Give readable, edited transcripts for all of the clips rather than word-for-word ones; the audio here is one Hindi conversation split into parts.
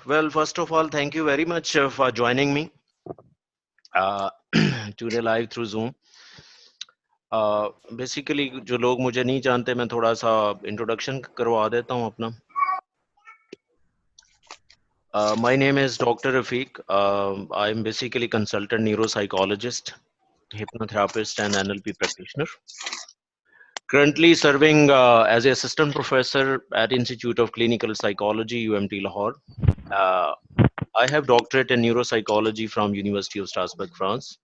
Well, first of all, thank you very much for joining me uh, today live through Zoom. Basically, जो लोग मुझे नहीं जानते, मैं थोड़ा सा इंट्रोडक्शन करवा देता हूँ अपना. My name is Dr. Rafiq. I'm basically consultant neuropsychologist, hypnotherapist, and NLP practitioner. Currently serving as an assistant professor at Institute of Clinical Psychology, UMT Lahore. I have doctorate in neuropsychology from University of Strasbourg, France.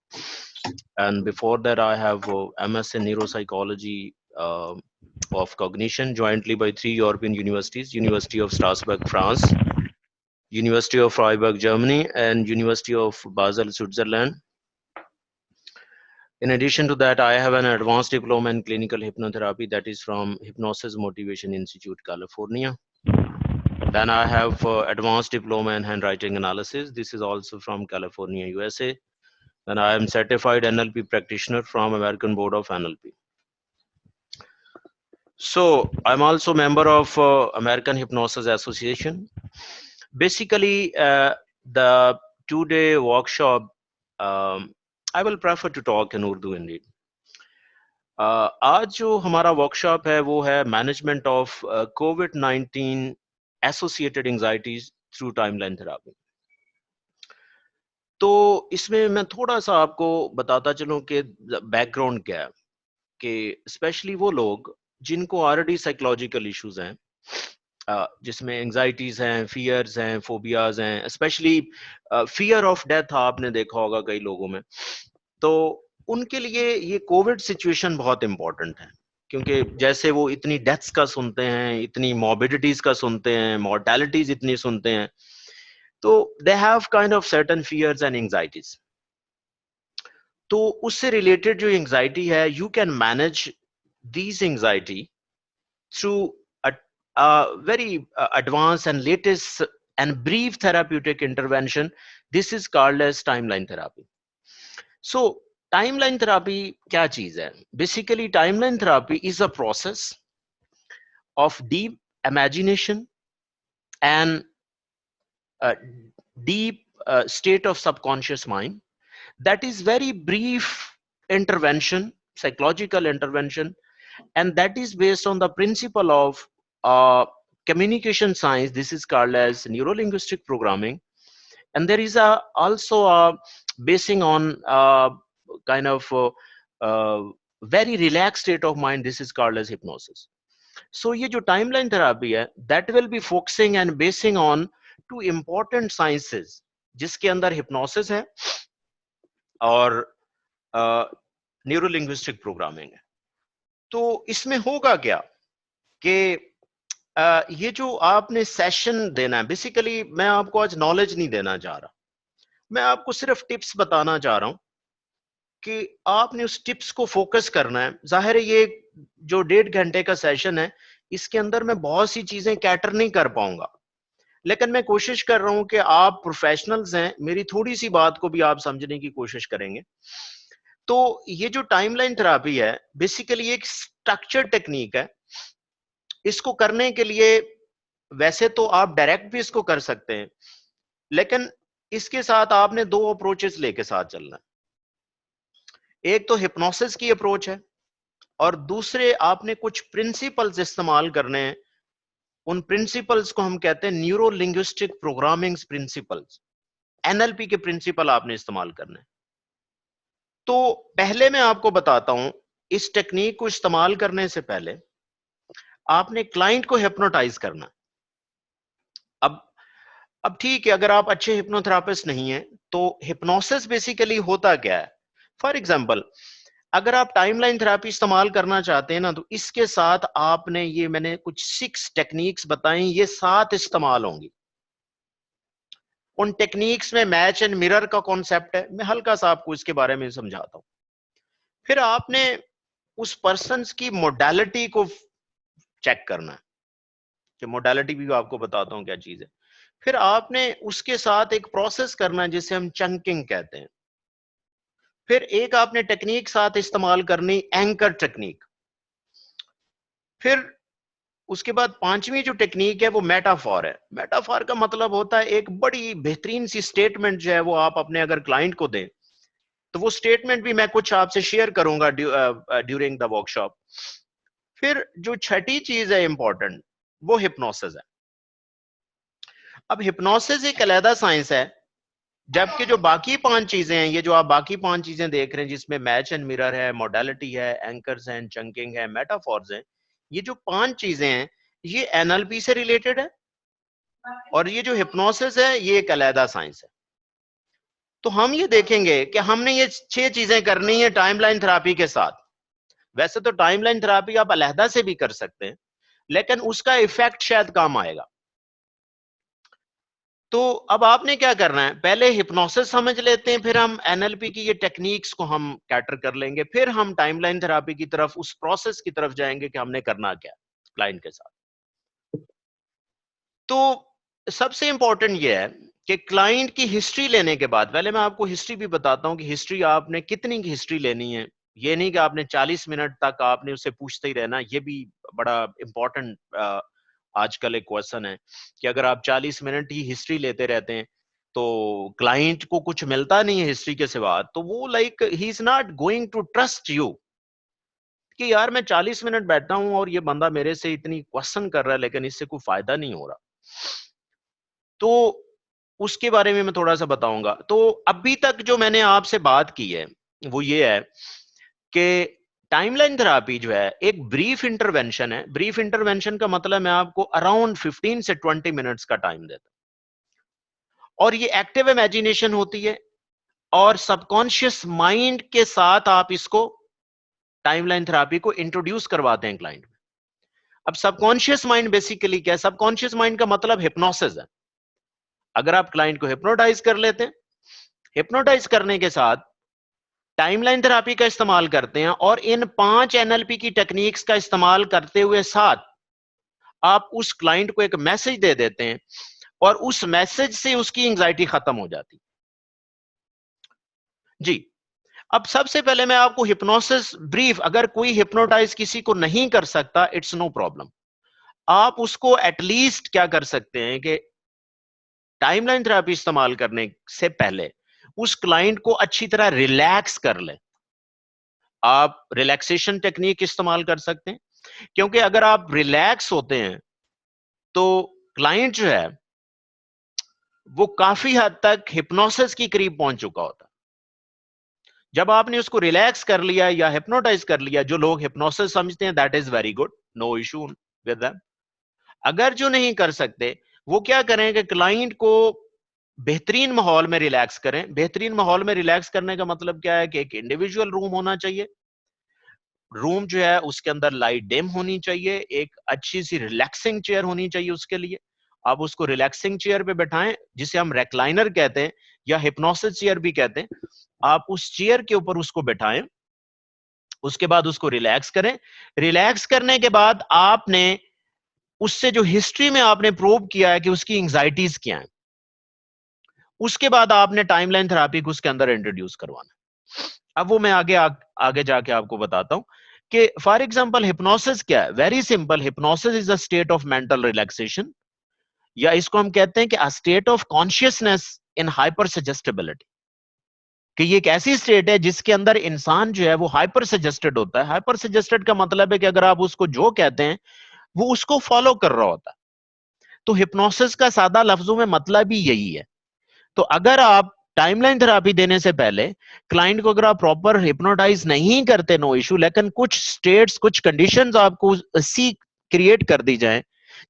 And before that, I have MS in neuropsychology of cognition jointly by 3 European universities: University of Strasbourg, France, University of Freiburg, Germany, and University of Basel, Switzerland. In addition to that, I have an advanced diploma in clinical hypnotherapy that is from Hypnosis Motivation Institute, California. Then I have advanced diploma in handwriting analysis. This is also from California, USA. And I am certified NLP practitioner from American Board of NLP. So I'm also member of American Hypnosis Association. Basically, the 2-day workshop, I will prefer to talk in Urdu indeed. आज जो हमारा वर्कशॉप है वो है management of covid associated anxieties through timeline therapy. तो इसमें मैं थोड़ा सा आपको बताता चलूं कि बैकग्राउंड क्या है, कि स्पेशली वो लोग जिनको ऑलरेडी साइकोलॉजिकल इश्यूज हैं, जिसमें एंजाइटीज हैं, फियर्स हैं, फोबियाज हैं, स्पेशली फियर ऑफ डेथ आपने देखा होगा कई लोगों में. तो उनके लिए ये कोविड सिचुएशन बहुत इंपॉर्टेंट है, क्योंकि जैसे वो इतनी डेथ्स का सुनते हैं, इतनी मॉर्बिडिटीज का सुनते हैं, मॉर्टेलिटीज इतनी सुनते हैं, तो they have kind of certain fears and anxieties. तो उससे रिलेटेड जो एंजाइटी है, you can manage these anxiety through a very advanced and latest and brief therapeutic intervention. This is called as timeline therapy. So timeline therapy क्या चीज है? Basically timeline therapy is a process of deep imagination and deep state of subconscious mind. That is very brief intervention, psychological intervention, and that is based on the principle of communication science. This is called as neurolinguistic programming, and there is also a basing on kind of very relaxed state of mind. This is called as hypnosis. So ये जो timeline therapy है, that will be focusing and basing on 2 important sciences, जिसके अंदर hypnosis है और neurolinguistic programming है. तो इसमें होगा क्या कि ये जो आपने सेशन देना है, बेसिकली मैं आपको आज नॉलेज नहीं देना चाह रहा, मैं आपको सिर्फ टिप्स बताना चाह रहा हूं कि आपने उस टिप्स को फोकस करना है. जाहिर है ये जो 1.5 घंटे का सेशन है, इसके अंदर मैं बहुत सी चीजें कैटर नहीं कर पाऊंगा, लेकिन मैं कोशिश कर रहा हूं कि आप प्रोफेशनल्स हैं, मेरी थोड़ी सी बात को भी आप समझने की कोशिश करेंगे. तो ये जो टाइमलाइन थेरेपी है, बेसिकली एक स्ट्रक्चर्ड टेक्निक है. इसको करने के लिए वैसे तो आप डायरेक्ट भी इसको कर सकते हैं, लेकिन इसके साथ आपने 2 अप्रोचेस लेके साथ चलना है. एक तो हिप्नोसिस की अप्रोच है और दूसरे आपने कुछ प्रिंसिपल्स इस्तेमाल करने हैं. उन प्रिंसिपल्स को हम कहते हैं neuro linguistic programming principles, NLP के प्रिंसिपल आपने इस्तेमाल करने हैं. तो पहले मैं आपको बताता हूं, इस टेक्निक को इस्तेमाल करने से पहले आपने क्लाइंट को हिप्नोटाइज करना. अब ठीक है, अगर आप अच्छे हिप्नोथेरापिस्ट नहीं हैं, तो हिप्नोसिस बेसिकली होता क्या है? फॉर एग्जांपल, अगर आप टाइमलाइन थेरेपी इस्तेमाल करना चाहते हैं ना, तो इसके साथ आपने ये मैंने कुछ 6 टेक्निक्स बताई, ये 7 इस्तेमाल होंगी. उन टेक्निक्स में मैच एंड मिरर का कॉन्सेप्ट है, मैं हल्का सा आपको इसके बारे में समझाता हूं. फिर आपने उस पर्सन की मोडालिटी को चेक करना है, कि मोडालिटी भी आपको बताता हूं क्या चीज है. फिर आपने उसके साथ एक प्रोसेस करना है जिसे हम चंकिंग कहते हैं. फिर एक आपने टेक्निक साथ इस्तेमाल करनी, एंकर टेक्निक. फिर उसके बाद पांचवी जो टेक्निक है वो मेटाफॉर है। मेटाफॉर का मतलब होता है एक बड़ी बेहतरीन सी स्टेटमेंट जो है वो आप अपने अगर क्लाइंट को दें, तो वो स्टेटमेंट भी मैं कुछ आपसे शेयर करूंगा ड्यूरिंग द वर्कशॉप। फिर जो छठी चीज है इंपॉर्टेंट, वो हिप्नोसिस है। अब हिप्नोसिस एक अलग साइंस है, जबकि जो बाकी पांच चीजें हैं, ये जो आप बाकी पांच चीजें देख रहे हैं जिसमें मैच एंड मिरर है, मोडालिटी है, एंकर्स हैं, चंकिंग है, मेटाफॉर्स हैं, ये जो पांच चीजें हैं ये एनएलपी से रिलेटेड है, और ये जो हिप्नोसिस है ये एक अलग साइंस है। तो हम ये देखेंगे कि हमने ये छह चीजें करनी है टाइमलाइन थेरेपी के साथ। वैसे तो टाइमलाइन थेरेपी आप अलहदा से भी कर सकते हैं, लेकिन उसका इफेक्ट शायद कम आएगा। तो अब आपने क्या करना है, पहले हिप्नोसिस समझ लेते हैं, फिर हम एनएलपी की ये टेक्निक्स को हम कैटर कर लेंगे, फिर हम टाइमलाइन थेरेपी की तरफ, उस प्रोसेस की तरफ जाएंगे कि हमने करना क्या क्लाइंट के साथ। तो सबसे इंपॉर्टेंट ये है कि क्लाइंट की हिस्ट्री लेने के बाद, पहले मैं आपको हिस्ट्री भी बताता हूं कि हिस्ट्री आपने कितनी की हिस्ट्री लेनी है। ये नहीं कि आपने 40 मिनट तक आपने उससे पूछते ही रहना, ये भी बड़ा इंपॉर्टेंट आजकल एक क्वेश्चन है कि अगर आप 40 मिनट ही हिस्ट्री लेते रहते हैं तो क्लाइंट को कुछ मिलता नहीं है हिस्ट्री के सिवा, तो वो like he is not going to trust you कि यार मैं 40 मिनट बैठा हूं और ये बंदा मेरे से इतनी क्वेश्चन कर रहा है लेकिन इससे कोई फायदा नहीं हो रहा। तो उसके बारे में मैं थोड़ा सा बताऊंगा। तो अभी तक जो मैंने आपसे बात की है वो ये है कि टाइमलाइन थेरेपी जो है एक ब्रीफ इंटरवेंशन है। ब्रीफ इंटरवेंशन का मतलब मैं आपको अराउंड 15 से 20 मिनट्स का टाइम देता हूं, और ये एक्टिव इमेजिनेशन होती है, और सबकॉन्शियस माइंड के साथ आप इसको टाइमलाइन थेरेपी को इंट्रोड्यूस करवाते हैं क्लाइंट में। अब सबकॉन्शियस माइंड बेसिकली क्या है? सबकॉन्शियस माइंड का मतलब हिप्नोसिस है। अगर आप क्लाइंट को हिप्नोटाइज कर लेते हैं, हिप्नोटाइज करने के साथ टाइमलाइन थेरेपी का इस्तेमाल करते हैं, और इन 5 एनएलपी की टेक्निक्स का इस्तेमाल करते हुए साथ आप उस क्लाइंट को एक मैसेज दे देते हैं, और उस मैसेज से उसकी एंजाइटी खत्म हो जाती जी। अब सबसे पहले मैं आपको हिप्नोसिस ब्रीफ, अगर कोई हिप्नोटाइज किसी को नहीं कर सकता, इट्स नो प्रॉब्लम, आप उसको एटलीस्ट क्या कर सकते हैं कि टाइमलाइन थेरेपी इस्तेमाल करने से पहले उस क्लाइंट को अच्छी तरह रिलैक्स कर लें। आप रिलैक्सेशन टेक्निक इस्तेमाल कर सकते हैं, क्योंकि अगर आप रिलैक्स होते हैं तो क्लाइंट जो है वो काफी हद तक हिप्नोसिस की करीब पहुंच चुका होता है। जब आपने उसको रिलैक्स कर लिया या हिप्नोटाइज कर लिया, जो लोग हिप्नोसिस समझते हैं, that is very good, no issue with them. अगर जो नहीं कर सकते, वो क्या करें कि क्लाइंट को बेहतरीन माहौल में रिलैक्स करें। बेहतरीन माहौल में रिलैक्स करने का मतलब क्या है कि एक इंडिविजुअल रूम होना चाहिए, रूम जो है उसके अंदर लाइट डिम होनी चाहिए, एक अच्छी सी रिलैक्सिंग चेयर होनी चाहिए उसके लिए। आप उसको रिलैक्सिंग चेयर पे बैठाएं, जिसे हम रेक्लाइनर कहते हैं या हिप्नोसिस चेयर भी कहते हैं। आप उस चेयर के ऊपर उसको बैठाएं, उसके बाद उसको रिलैक्स करें। रिलैक्स करने के बाद आपने उससे जो हिस्ट्री में आपने प्रूव किया है कि उसकी एंजाइटीज क्या है, उसके बाद आपने टाइमलाइन थेरेपी को उसके अंदर इंट्रोड्यूस करवाना। अब वो मैं आगे जाके आपको बताता हूं कि फॉर एग्जांपल हिप्नोसिस क्या है। Very simple, hypnosis is a state of mental relaxation, या इसको हम कहते हैं कि a state of consciousness in hyper suggestibility, कि ये एक ऐसी स्टेट है जिसके अंदर इंसान जो है वो हाइपर सजेस्टेड होता है। हाइपर सजेस्टेड का मतलब है कि अगर आप उसको जो कहते हैं वो उसको फॉलो कर रहा होता है। तो हिप्नोसिस का सादा लफ्जों में मतलब ही यही है। तो अगर आप टाइमलाइन थेरेपी देने से पहले क्लाइंट को अगर आप प्रॉपर हिप्नोटाइज नहीं करते, नो इशू, लेकिन कुछ स्टेट्स, कुछ कंडीशंस आपको सी क्रिएट कर दी जाए,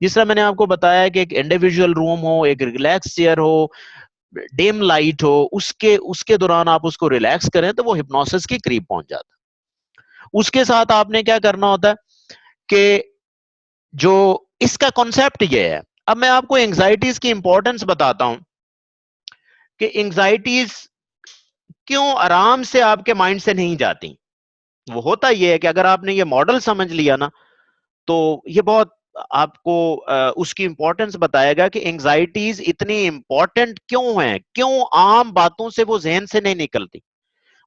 जिस तरह मैंने आपको बताया कि एक इंडिविजुअल रूम हो, एक रिलैक्स चेयर हो, डिम लाइट हो, उसके उसके दौरान आप उसको रिलैक्स करें, तो वो हिप्नोसिस के करीब पहुंच जाता है। उसके साथ आपने क्या करना होता है कि जो इसका कॉन्सेप्ट ये है, अब मैं आपको एंजाइटीज की इंपॉर्टेंस बताता हूं कि एंजाइटीज क्यों आराम से आपके माइंड से नहीं जाती। वो होता यह है कि अगर आपने ये मॉडल समझ लिया ना, तो ये बहुत आपको उसकी इंपॉर्टेंस बताएगा कि एंजाइटीज इतनी इंपॉर्टेंट क्यों है, क्यों आम बातों से वो जहन से नहीं निकलती।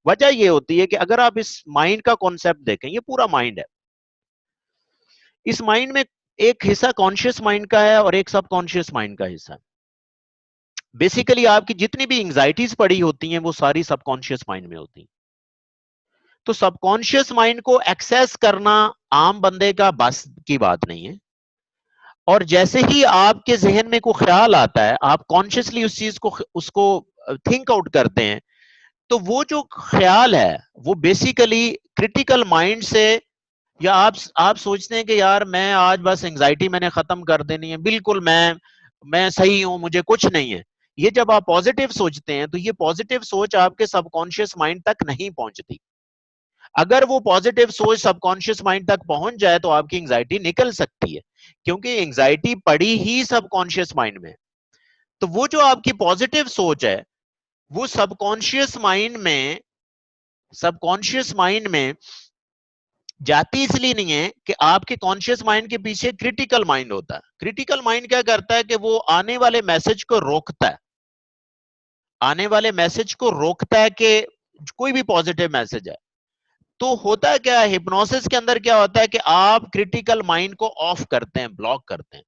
वजह ये होती है कि अगर आप इस माइंड का कॉन्सेप्ट देखें, ये पूरा माइंड है, इस माइंड में एक हिस्सा कॉन्शियस माइंड का है और एक सबकॉन्शियस माइंड का हिस्सा है। बेसिकली आपकी जितनी भी एंजाइटीज पड़ी होती हैं वो सारी सबकॉन्शियस माइंड में होती हैं। तो सबकॉन्शियस माइंड को एक्सेस करना आम बंदे का बस की बात नहीं है। और जैसे ही आपके जहन में कोई ख्याल आता है, आप कॉन्शियसली उस चीज को उसको थिंक आउट करते हैं, तो वो जो ख्याल है वो बेसिकली क्रिटिकल माइंड से, या आप सोचते हैं कि यार मैं आज बस एंजाइटी मैंने खत्म कर देनी है, बिल्कुल मैं सही हूं, मुझे कुछ नहीं है। ये जब आप पॉजिटिव सोचते हैं तो ये पॉजिटिव सोच आपके सबकॉन्शियस माइंड तक नहीं पहुंचती। अगर वो पॉजिटिव सोच सबकॉन्शियस माइंड तक पहुंच जाए तो आपकी एंजाइटी निकल सकती है, क्योंकि एंजाइटी पड़ी ही सबकॉन्शियस माइंड में। तो वो जो आपकी पॉजिटिव सोच है वो सबकॉन्शियस माइंड में जाती इसलिए नहीं है कि आपके कॉन्शियस माइंड के पीछे क्रिटिकल माइंड होता है। क्रिटिकल माइंड क्या करता है कि वो आने वाले मैसेज को रोकता है, आने वाले मैसेज को रोकता है कि कोई भी पॉजिटिव मैसेज है। तो होता है क्या है, हिप्नोसिस के अंदर क्या होता है कि आप क्रिटिकल माइंड को ऑफ करते हैं, ब्लॉक करते हैं।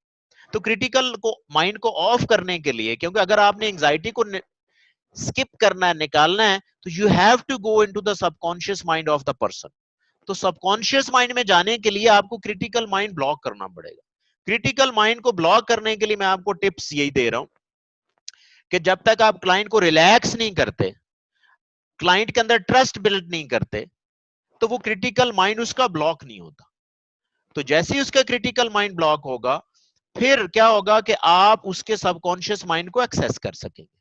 तो क्रिटिकल को माइंड को ऑफ करने के लिए, क्योंकि अगर आपने एंजाइटी को स्किप करना है, निकालना है, तो you have to go into the subconscious mind of the person. तो सबकॉन्शियस माइंड में जाने के लिए आपको क्रिटिकल माइंड ब्लॉक करना पड़ेगा। क्रिटिकल माइंड को ब्लॉक करने के लिए मैं आपको टिप्स यही दे रहा हूं कि जब तक आप क्लाइंट को रिलैक्स नहीं करते, क्लाइंट के अंदर ट्रस्ट बिल्ड नहीं करते, तो वो क्रिटिकल माइंड उसका ब्लॉक नहीं होता। तो जैसे ही उसका क्रिटिकल माइंड ब्लॉक होगा, फिर क्या होगा कि आप उसके सबकॉन्शियस माइंड को एक्सेस कर सकेंगे।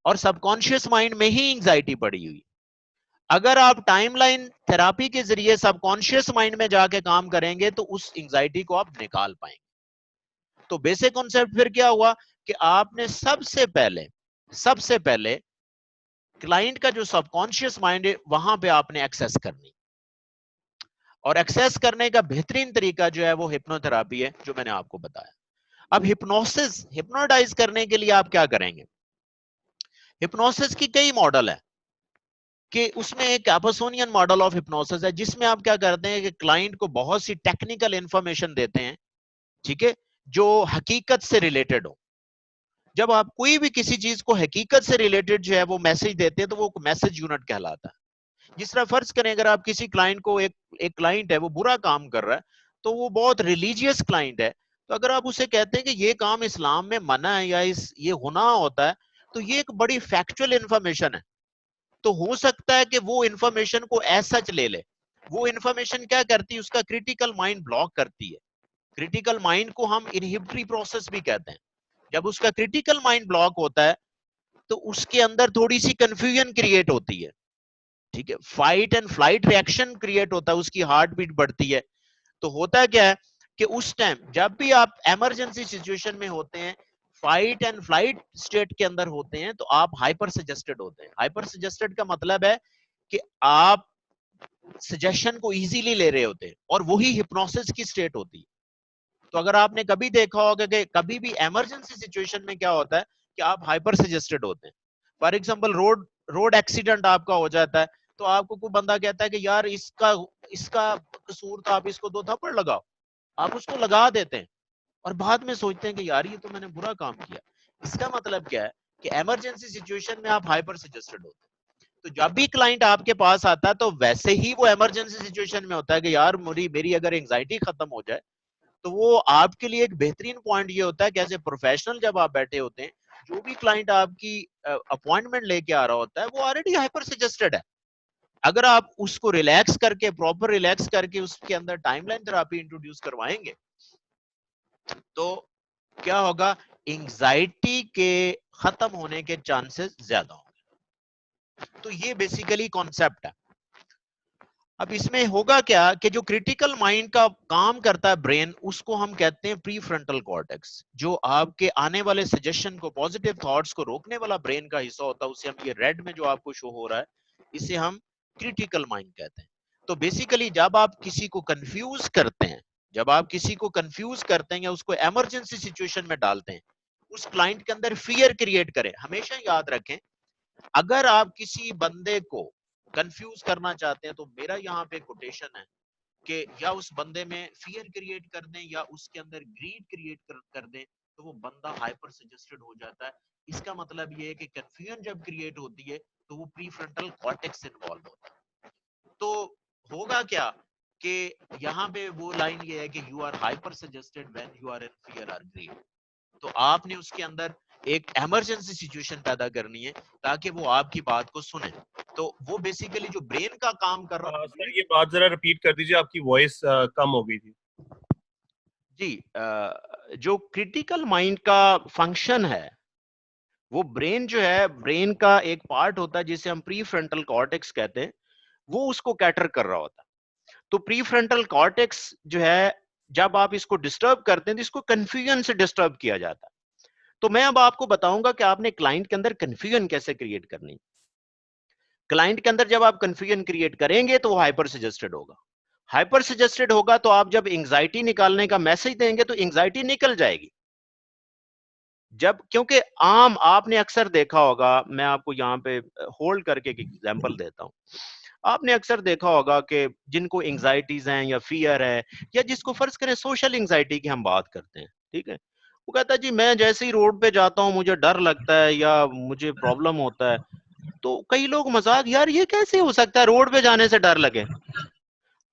और सबकॉन्शियस माइंड में ही एंजाइटी पड़ी हुई। अगर आप टाइमलाइन थेरापी के जरिए सबकॉन्शियस माइंड में जाके काम करेंगे तो उस एंजाइटी को आप निकाल पाएंगे। तो बेसिक कॉन्सेप्ट फिर क्या हुआ कि आपने सबसे पहले क्लाइंट का जो सबकॉन्शियस माइंड है वहां पे आपने एक्सेस करनी। और एक्सेस करने का बेहतरीन तरीका जो है वो हिप्नोथेरापी है, जो मैंने आपको बताया। अब हिप्नोटाइज करने के लिए आप क्या करेंगे? हिप्नोसिस की कई मॉडल है कि उसमें एक कैपासोनियन मॉडल ऑफ हिप्नोसिस है, जिसमें आप क्या करते हैं कि क्लाइंट को बहुत सी टेक्निकल इंफॉर्मेशन देते हैं, ठीक है, जो हकीकत से रिलेटेड हो। जब आप कोई भी किसी चीज को हकीकत से रिलेटेड जो है वो मैसेज देते हैं तो वो मैसेज यूनिट कहलाता है। जिस तरह फर्ज करें, अगर आप किसी क्लाइंट को एक क्लाइंट है वो बुरा काम कर रहा है, तो वो बहुत रिलीजियस क्लाइंट है, तो अगर आप उसे कहते हैं कि ये काम इस्लाम में मना है या ये गुनाह होता है, तो ये एक बड़ी फैक्चुअल इंफॉर्मेशन है। तो हो सकता है कि वो इंफॉर्मेशन को ऐसा ले ले। वो इंफॉर्मेशन क्या करती है, उसका क्रिटिकल माइंड ब्लॉक करती है। क्रिटिकल माइंड को हम इनहिबिटरी प्रोसेस भी कहते हैं। जब उसका क्रिटिकल माइंड ब्लॉक होता है तो उसके अंदर थोड़ी सी कंफ्यूजन क्रिएट होती है, ठीक है, fight and flight reaction create होता है, उसकी हार्ट बीट बढ़ती है। तो होता क्या है कि उस टाइम जब भी आप इमरजेंसी सिचुएशन में होते हैं, फाइट एंड फ्लाइट स्टेट के अंदर होते हैं, तो आप हाइपर सजेस्टेड होते हैं। हाइपर सजेस्टेड का मतलब है कि आप सजेशन को इजीली ले रहे होते हैं, और वही हिप्नोसिस की स्टेट होती है। तो अगर आपने कभी देखा होगा कि कभी भी इमरजेंसी सिचुएशन में क्या होता है कि आप हाइपर सजेस्टेड होते हैं। फॉर एग्जांपल रोड एक्सीडेंट आपका हो जाता है, तो आपको कोई बंदा कहता है कि यार इसका इसका कसूर था, आप इसको 2 थप्पड़ लगाओ। आप उसको लगा देते हैं और बाद में सोचते हैं कि यार ये तो मैंने बुरा काम किया। इसका मतलब क्या है कि इमरजेंसी सिचुएशन में आप हाइपर सजेस्टेड होते हैं। तो जब भी क्लाइंट आपके पास आता है तो वैसे ही वो इमरजेंसी सिचुएशन में होता है कि यार मेरी अगर एंजाइटी खत्म हो जाए, तो वो आपके लिए एक बेहतरीन पॉइंट ये होता है कि एज ए प्रोफेशनल जब आप बैठे होते हैं, जो भी क्लाइंट आपकी अपॉइंटमेंट लेके आ रहा होता है वो ऑलरेडी हाइपर सजेस्टेड है। अगर आप उसको रिलैक्स करके, प्रॉपर रिलैक्स करके उसके अंदर टाइमलाइन थेरापी इंट्रोड्यूस करवाएंगे, तो क्या होगा, एंजाइटी के खत्म होने के चांसेस ज्यादा होंगे। तो ये बेसिकली कॉन्सेप्ट है। अब इसमें होगा क्या कि जो क्रिटिकल माइंड का काम करता है ब्रेन, उसको हम कहते हैं प्री फ्रंटल कॉर्टेक्स। जो आपके आने वाले सजेशन को, पॉजिटिव थॉट्स को रोकने वाला ब्रेन का हिस्सा होता है, उसे हम, ये रेड में जो आपको शो हो रहा है, इसे हम क्रिटिकल माइंड कहते हैं। तो बेसिकली जब आप किसी को कंफ्यूज करते हैं, जब आप किसी को कंफ्यूज करते हैं या उसको इमरजेंसी सिचुएशन में डालते हैं, उस क्लाइंट के अंदर फियर क्रिएट करें। हमेशा याद रखें, अगर आप किसी बंदे को कंफ्यूज करना चाहते हैं, तो मेरा यहाँ पे कोटेशन है कि या उस बंदे में फियर क्रिएट कर दें या उसके अंदर ग्रीड क्रिएट कर दें, तो वो बंदा हाइपर सजेस्टेड हो जाता है। इसका मतलब ये है कि कंफ्यूजन जब क्रिएट होती है तो वो प्रीफ्रंटल कॉर्टेक्स इन्वॉल्व होता है। तो होगा क्या कि यहाँ पे वो लाइन ये है कि you are hyper suggested when you are in fear और ग्रीड। तो आपने उसके अंदर एक इमरजेंसी सिचुएशन पैदा करनी है ताकि वो आपकी बात को सुने। तो वो बेसिकली जो ब्रेन का काम कर रहा है। सर ये बात जरा रिपीट कर दीजिए, आपकी वॉइस कम हो गई थी। जी, जो क्रिटिकल माइंड का फंक्शन है, वो ब्रेन जो है, ब्रेन का एक पार्ट होता है जिसे हम प्री फ्रंटल कॉर्टेक्स कहते हैं, वो उसको कैटर कर रहा होता है। तो प्री फ्रंटल कॉर्टेक्स जो है, जब आप इसको डिस्टर्ब करते हैं तो इसको कंफ्यूजन से डिस्टर्ब किया जाता है। तो मैं अब आपको बताऊंगा कि आपने क्लाइंट के अंदर कंफ्यूजन कैसे क्रिएट करनी। क्लाइंट के अंदर जब आप कंफ्यूजन क्रिएट करेंगे तो वो हाइपर सजेस्टेड होगा। हाइपर सजेस्टेड होगा तो आप जब एंजाइटी निकालने का मैसेज देंगे तो एंजाइटी निकल जाएगी। जब, क्योंकि आम आपने अक्सर देखा होगा, मैं आपको यहाँ पे होल्ड करके एक एग्जांपल देता हूँ। आपने अक्सर देखा होगा कि जिनको एंजाइटीज हैं या फियर है, या जिसको फर्ज करें सोशल एंजाइटी की हम बात करते हैं, ठीक है, वो कहता है जी मैं जैसे ही रोड पे जाता हूँ मुझे डर लगता है या मुझे प्रॉब्लम होता है। तो कई लोग मजाक, यार ये कैसे हो सकता है रोड पे जाने से डर लगे।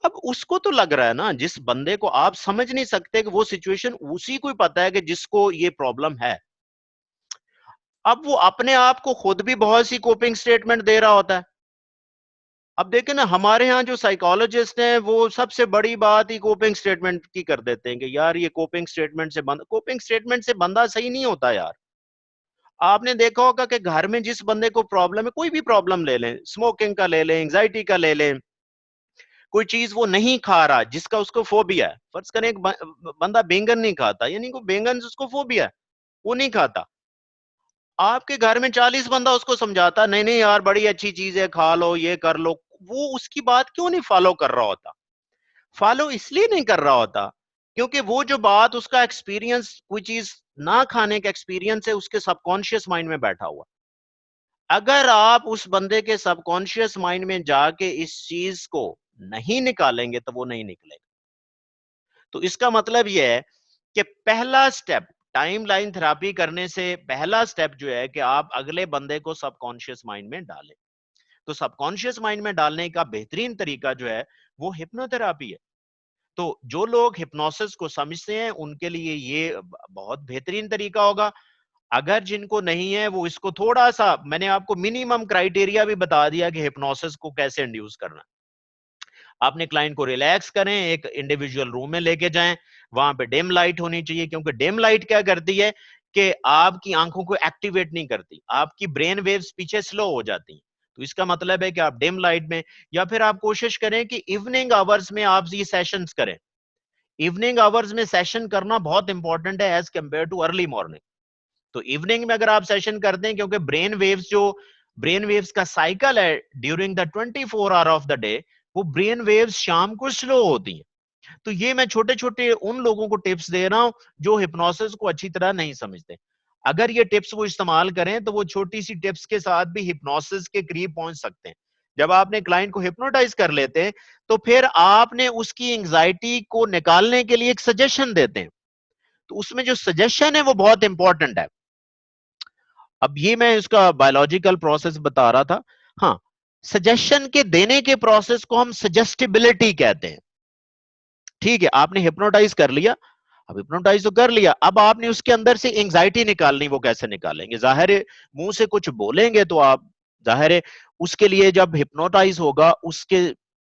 अब उसको तो लग रहा है ना, जिस बंदे को आप समझ नहीं सकते कि वो सिचुएशन उसी को ही पता है कि जिसको ये प्रॉब्लम है। अब वो अपने आप को खुद भी बहुत सी कोपिंग स्टेटमेंट दे रहा होता है। अब देखें ना, हमारे यहाँ जो साइकोलॉजिस्ट हैं वो सबसे बड़ी बात ही कोपिंग स्टेटमेंट की कर देते हैं कि यार ये कोपिंग स्टेटमेंट से बंदा सही नहीं होता यार। आपने देखा होगा कि घर में जिस बंदे को प्रॉब्लम है, कोई भी प्रॉब्लम ले लें, स्मोकिंग का ले लें, एंजाइटी का ले लें, कोई चीज वो नहीं खा रहा जिसका उसको फोबिया है, फर्ज करें एक बंदा बैंगन नहीं खाता, यानी को बैंगन से उसको फोबिया है, वो नहीं खाता। आपके घर में 40 बंदा उसको समझाता नहीं नहीं यार बड़ी अच्छी चीज है, खा लो, ये कर लो, वो उसकी बात क्यों नहीं फॉलो कर रहा होता। फॉलो इसलिए नहीं कर रहा होता क्योंकि वो जो बात उसका एक्सपीरियंस, कोई चीज ना खाने का एक्सपीरियंस है, उसके सबकॉन्शियस माइंड में बैठा हुआ। अगर आप उस बंदे के सबकॉन्शियस माइंड में जाके इस चीज को नहीं निकालेंगे तो वो नहीं निकलेगा। तो इसका मतलब यह है कि पहला स्टेप, टाइमलाइन थेरेपी करने से पहला स्टेप जो है कि आप अगले बंदे को सबकॉन्शियस माइंड में डालें। तो सबकॉन्शियस माइंड में डालने का बेहतरीन तरीका जो है वो हिप्नोथेरेपी है। तो जो लोग हिप्नोसिस को समझते हैं उनके लिए ये बहुत बेहतरीन तरीका होगा। अगर जिनको नहीं है वो इसको थोड़ा सा, मैंने आपको मिनिमम क्राइटेरिया भी बता दिया कि हिप्नोसिस को कैसे इंड्यूस करना। अपने क्लाइंट को रिलैक्स करें, एक इंडिविजुअल रूम में लेके जाएं, वहां पे डिम लाइट होनी चाहिए, क्योंकि डिम लाइट क्या करती है कि आपकी आंखों को एक्टिवेट नहीं करती, आपकी ब्रेन वेव्स पीछे स्लो हो जाती हैं। तो इसका मतलब है कि आप डिम लाइट में, या फिर आप कोशिश करें कि इवनिंग आवर्स में आप ये सेशंस करें। इवनिंग आवर्स में सेशन करना बहुत इंपॉर्टेंट है as compare to early morning. तो इवनिंग में अगर आप सेशन करते हैं, क्योंकि ब्रेन वेव्स का साइकिल है during the 24 hour of the day, वो ब्रेन वेव्स शाम को स्लो होती हैं। तो ये मैं छोटे छोटे उन लोगों को टिप्स दे रहा हूं जो हिप्नोसिस को अच्छी तरह नहीं समझते। अगर ये टिप्स वो इस्तेमाल करें तो वो छोटी सी टिप्स के साथ भी हिप्नोसिस के करीब पहुंच सकते हैं। जब आपने क्लाइंट को हिप्नोटाइज कर लेते हैं तो फिर आपने उसकी एंजाइटी को निकालने के लिए एक सजेशन देते हैं। तो उसमें जो सजेशन है वो बहुत इंपॉर्टेंट है। अब ये मैं इसका बायोलॉजिकल प्रोसेस बता रहा था। हाँ, सजेशन के देने के प्रोसेस को हम सजेस्टिबिलिटी कहते हैं। ठीक है, आपने हिप्नोटाइज कर लिया, अब हिप्नोटाइज तो कर लिया, अब आपने उसके अंदर से एंजाइटी निकालनी, वो कैसे निकालेंगे? जाहिर है मुंह से कुछ बोलेंगे तो आप, जाहिर है उसके लिए जब हिप्नोटाइज होगा उसके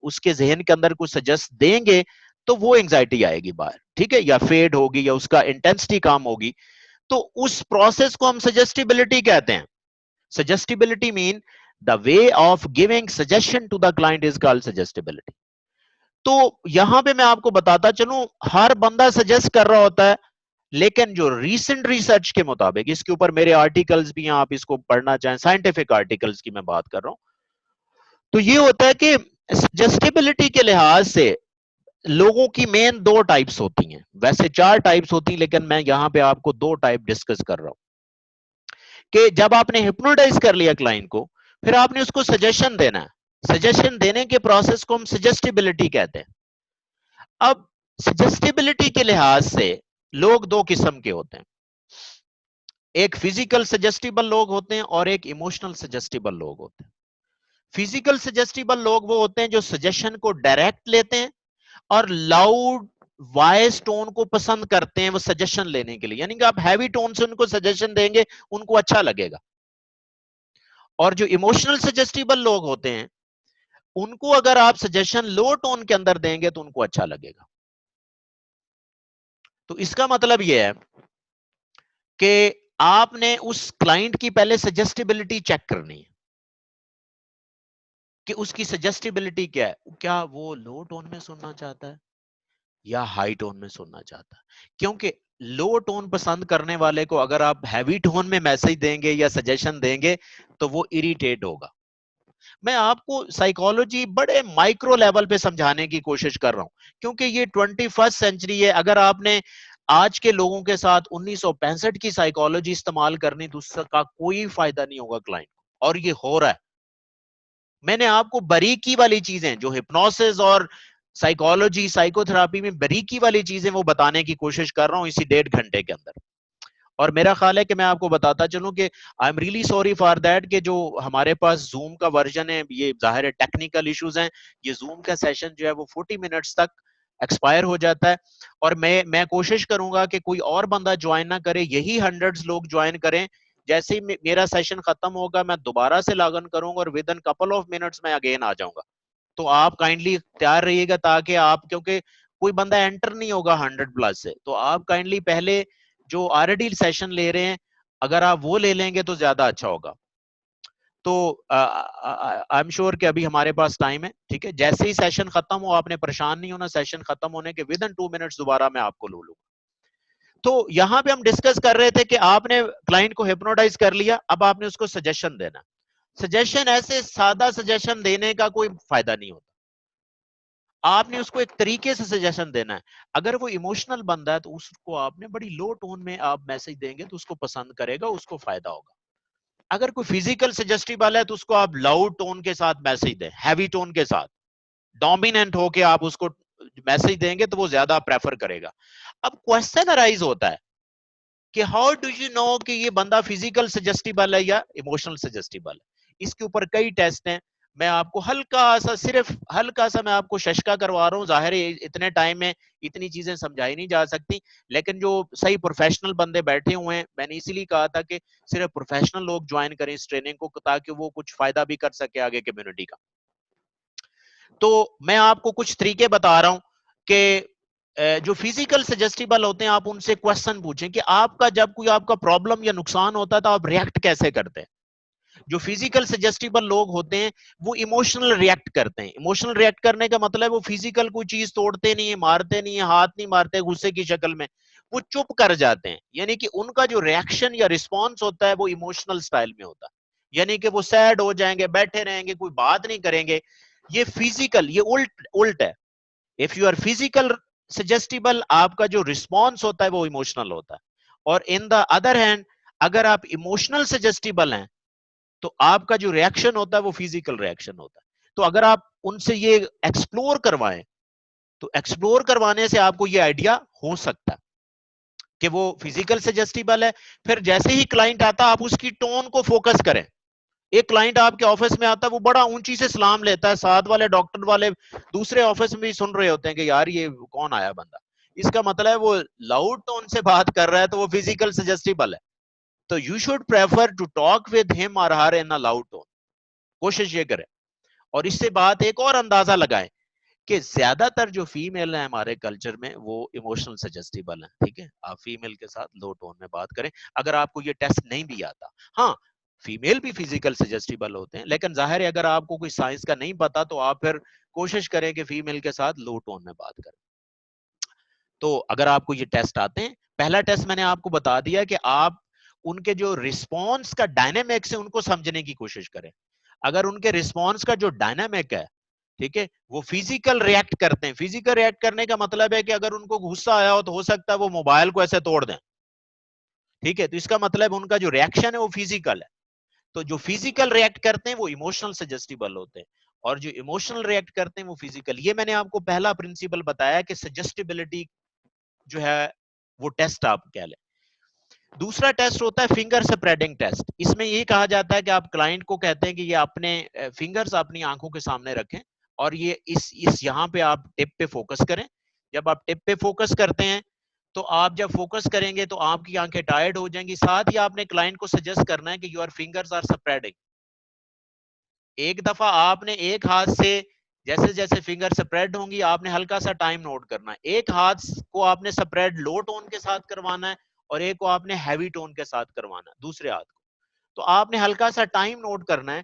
उसके जहन के अंदर कुछ सजेस्ट देंगे तो वो एंजाइटी आएगी बाहर, ठीक है, या फेड होगी या उसका इंटेंसिटी कम होगी। तो उस प्रोसेस को हम सजेस्टिबिलिटी कहते हैं। Suggestibility mean the way of giving suggestion to the client is called suggestibility. तो यहां पे मैं आपको बताता चलूं, हर बंदा सजेस्ट कर रहा होता है, लेकिन जो रीसेंट रिसर्च के मुताबिक, इसके ऊपर मेरे आर्टिकल्स भी हैं, आप इसको पढ़ना चाहें, साइंटिफिक आर्टिकल्स की मैं बात कर रहा हूं, तो ये होता है कि सजेस्टिबिलिटी के लिहाज से लोगों की मेन दो टाइप्स होती हैं। वैसे चार टाइप्स होती हैं, लेकिन मैं यहां पे आपको दो टाइप डिस्कस कर रहा हूं। कि जब आपने हिप्नोटाइज कर लिया क्लाइंट को, फिर आपने उसको सजेशन देना है। सजेशन देने के प्रोसेस को हम सजेस्टिबिलिटी कहते हैं। अब सजेस्टिबिलिटी के लिहाज से लोग दो किस्म के होते हैं, एक फिजिकल सजेस्टिबल लोग होते हैं और एक इमोशनल सजेस्टिबल लोग होते हैं। फिजिकल सजेस्टिबल लोग वो होते हैं जो सजेशन को डायरेक्ट लेते हैं और लाउड वॉइस टोन को पसंद करते हैं वो सजेशन लेने के लिए, यानी कि आप हैवी टोन से उनको सजेशन देंगे उनको अच्छा लगेगा। और जो इमोशनल सजेस्टिबल लोग होते हैं उनको अगर आप सजेशन लो टोन के अंदर देंगे तो उनको अच्छा लगेगा। तो इसका मतलब यह है कि आपने उस क्लाइंट की पहले सजेस्टिबिलिटी चेक करनी है कि उसकी सजेस्टिबिलिटी क्या है, क्या वो लो टोन में सुनना चाहता है या हाई टोन में सुनना चाहता है। क्योंकि लो टोन पसंद करने वाले को अगर आप हैवी टोन में मैसेज देंगे या सजेशन देंगे तो वो इरिटेट होगा। मैं आपको साइकोलॉजी बड़े माइक्रो लेवल पे समझाने की कोशिश कर रहा हूं क्योंकि ये 21st सेंचुरी है। अगर आपने आज के लोगों के साथ 1965 की साइकोलॉजी इस्तेमाल करनी तो उसका कोई फायदा नहीं होगा क्लाइंट को, और ये हो रहा है। मैंने आपको बारीकी वाली चीजें जो हिप्नोसिस और साइकोलॉजी साइकोथेरापी में बारीकी वाली चीजें वो बताने की कोशिश कर रहा हूं इसी 1.5 घंटे के अंदर। और मेरा ख्याल है कि मैं आपको बताता चलूं कि I am really sorry for that कि जो हमारे पास जूम का वर्जन है, ये जाहिर है टेक्निकल इश्यूज हैं, ये जूम का सेशन जो है वो 40 मिनट्स तक एक्सपायर हो जाता है। और मैं कोशिश करूंगा कि कोई और बंदा ज्वाइन ना करे, यही हंड्रेड्स लोग ज्वाइन करें। जैसे ही मेरा सेशन खत्म होगा मैं दोबारा से लॉग इन करूंगा और with in couple of minutes मैं अगेन आ जाऊंगा। तो आप काइंडली तैयार रहिएगा ताकि आप, क्योंकि कोई बंदा एंटर नहीं होगा 100+ से, तो आप काइंडली पहले जो ऑलरेडी सेशन ले रहे हैं अगर आप वो ले लेंगे तो ज्यादा अच्छा होगा। तो आई एम श्योर कि अभी हमारे पास टाइम है, ठीक है। जैसे ही सेशन खत्म हो आपने परेशान नहीं होना, सेशन खत्म होने के विद इन 2 मिनट्स दोबारा मैं आपको लो लूंगा। तो यहाँ पे हम डिस्कस कर रहे थे कि आपने क्लाइंट को हिप्नोटाइज कर लिया, अब आपने उसको सजेशन देना। सजेशन ऐसे सादा सजेशन देने का कोई फायदा नहीं होता, आपने उसको एक तरीके से सजेशन देना है। अगर वो इमोशनल बंदा है तो उसको आपने बड़ी लो टोन में आप मैसेज देंगे तो उसको पसंद करेगा, उसको फायदा होगा। अगर कोई फिजिकल सजेस्टिबल है तो उसको आप लाउड टोन के साथ मैसेज दें, हैवी टोन के साथ, डोमिनेंट होके आप उसको मैसेज देंगे तो वो ज्यादा प्रेफर करेगा। अब क्वेश्चन अराइज होता है कि हाउ डू यू नो कि ये बंदा फिजिकल सजेस्टिबल है या इमोशनल सजेस्टिबल है। इसके ऊपर कई टेस्ट हैं, मैं आपको हल्का सा, सिर्फ हल्का सा मैं आपको शशका करवा रहा हूँ। जाहिर है इतने टाइम में इतनी चीजें समझाई नहीं जा सकती, लेकिन जो सही प्रोफेशनल बंदे बैठे हुए हैं, मैंने इसीलिए कहा था कि सिर्फ प्रोफेशनल लोग ज्वाइन करें इस ट्रेनिंग को ताकि वो कुछ फायदा भी कर सके आगे कम्युनिटी का। तो मैं आपको कुछ तरीके बता रहा हूं कि जो फिजिकल सजेस्टिबल होते हैं आप उनसे क्वेश्चन पूछें कि आपका जब कोई आपका प्रॉब्लम या नुकसान होता है तो आप रिएक्ट कैसे करते हैं। जो फिजिकल सजेस्टिबल लोग होते हैं वो इमोशनल रिएक्ट करते हैं। इमोशनल रिएक्ट करने का मतलब वो फिजिकल कोई चीज तोड़ते नहीं है, मारते नहीं है, हाथ नहीं मारते गुस्से की शक्ल में, वो चुप कर जाते हैं। यानी कि उनका जो रिएक्शन या रिस्पॉन्स होता है वो इमोशनल स्टाइल में होता है, यानी कि वो सैड हो जाएंगे, बैठे रहेंगे, कोई बात नहीं करेंगे। ये फिजिकल, ये उल्ट उल्ट है। If you are physical suggestible आपका जो रिस्पॉन्स होता है वो इमोशनल होता है। और इन द अदर हैंड अगर आप इमोशनल सजेस्टिबल हैं तो आपका जो रिएक्शन होता है वो फिजिकल रिएक्शन होता है। तो अगर आप उनसे ये एक्सप्लोर करवाएं तो एक्सप्लोर करवाने से आपको ये आइडिया हो सकता है कि वो फिजिकल सजेस्टिबल है। फिर जैसे ही क्लाइंट आता आप उसकी टोन को फोकस करें। एक क्लाइंट आपके ऑफिस में आता है वो बड़ा ऊंची से सलाम लेता है, साथ वाले डॉक्टर वाले दूसरे ऑफिस में भी सुन रहे होते हैं कि यार ये कौन आया बंदा, इसका मतलब है वो लाउड टोन से बात कर रहा है तो वो फिजिकल सजेस्टिबल है। तो you should prefer to talk with him और her in a loud tone. कोशिश ये करें। और इससे बात एक और अंदाजा लगाएं कि ज्यादातर जो फीमेल है हमारे कल्चर में वो इमोशनल सजेस्टिबल है, ठीक है। आप फीमेल के साथ लो टोन में बात करें अगर आपको ये टेस्ट नहीं भी आता। हाँ, फीमेल भी फिजिकल सजेस्टिबल होते हैं, लेकिन जाहिर है अगर आपको कोई साइंस का नहीं पता तो आप फिर कोशिश करें कि फीमेल के साथ लो टोन में बात करें। तो अगर आपको ये टेस्ट आते हैं, पहला टेस्ट मैंने आपको बता दिया कि आप उनके जो रिस्पॉन्स का डायनामिक्स है उनको समझने की कोशिश करें। अगर उनके रिस्पॉन्स का जो डायनामिक है, ठीक है, वो फिजिकल रिएक्ट करते हैं। फिजिकल रिएक्ट करने का मतलब है कि अगर उनको गुस्सा आया हो तो हो सकता है वो मोबाइल को ऐसे तोड़ दें, ठीक है। तो इसका मतलब उनका जो रिएक्शन है वो फिजिकल है। तो जो फिजिकल रिएक्ट करते हैं वो इमोशनल सजेस्टिबल होते हैं। और जो इमोशनल रिएक्ट करते हैं वो फिजिकल। ये मैंने आपको पहला प्रिंसिपल बताया कि सजेस्टिबिलिटी जो है वो टेस्ट आप कह लें। दूसरा टेस्ट होता है फिंगर स्प्रेडिंग टेस्ट। इसमें ये कहा जाता है कि आप क्लाइंट को कहते हैं कि ये अपने फिंगर्स अपनी आंखों के सामने रखें और ये इस यहाँ पे आप टिप पे फोकस करें। जब आप टिप पे फोकस करते हैं तो आप जब फोकस करेंगे तो आपकी आंखें टायर्ड हो जाएंगी। साथ ही आपने क्लाइंट को सजेस्ट करना है कि योर फिंगर्स आर स्प्रेडिंग। एक दफा आपने एक हाथ से जैसे जैसे फिंगर स्प्रेड होंगी आपने हल्का सा टाइम नोट करना है। एक हाथ को आपने स्प्रेड लो टोन के साथ करवाना है और एक को आपने हैवी टोन के साथ करवाना है दूसरे हाथ को। तो आपने हल्का सा टाइम नोट करना है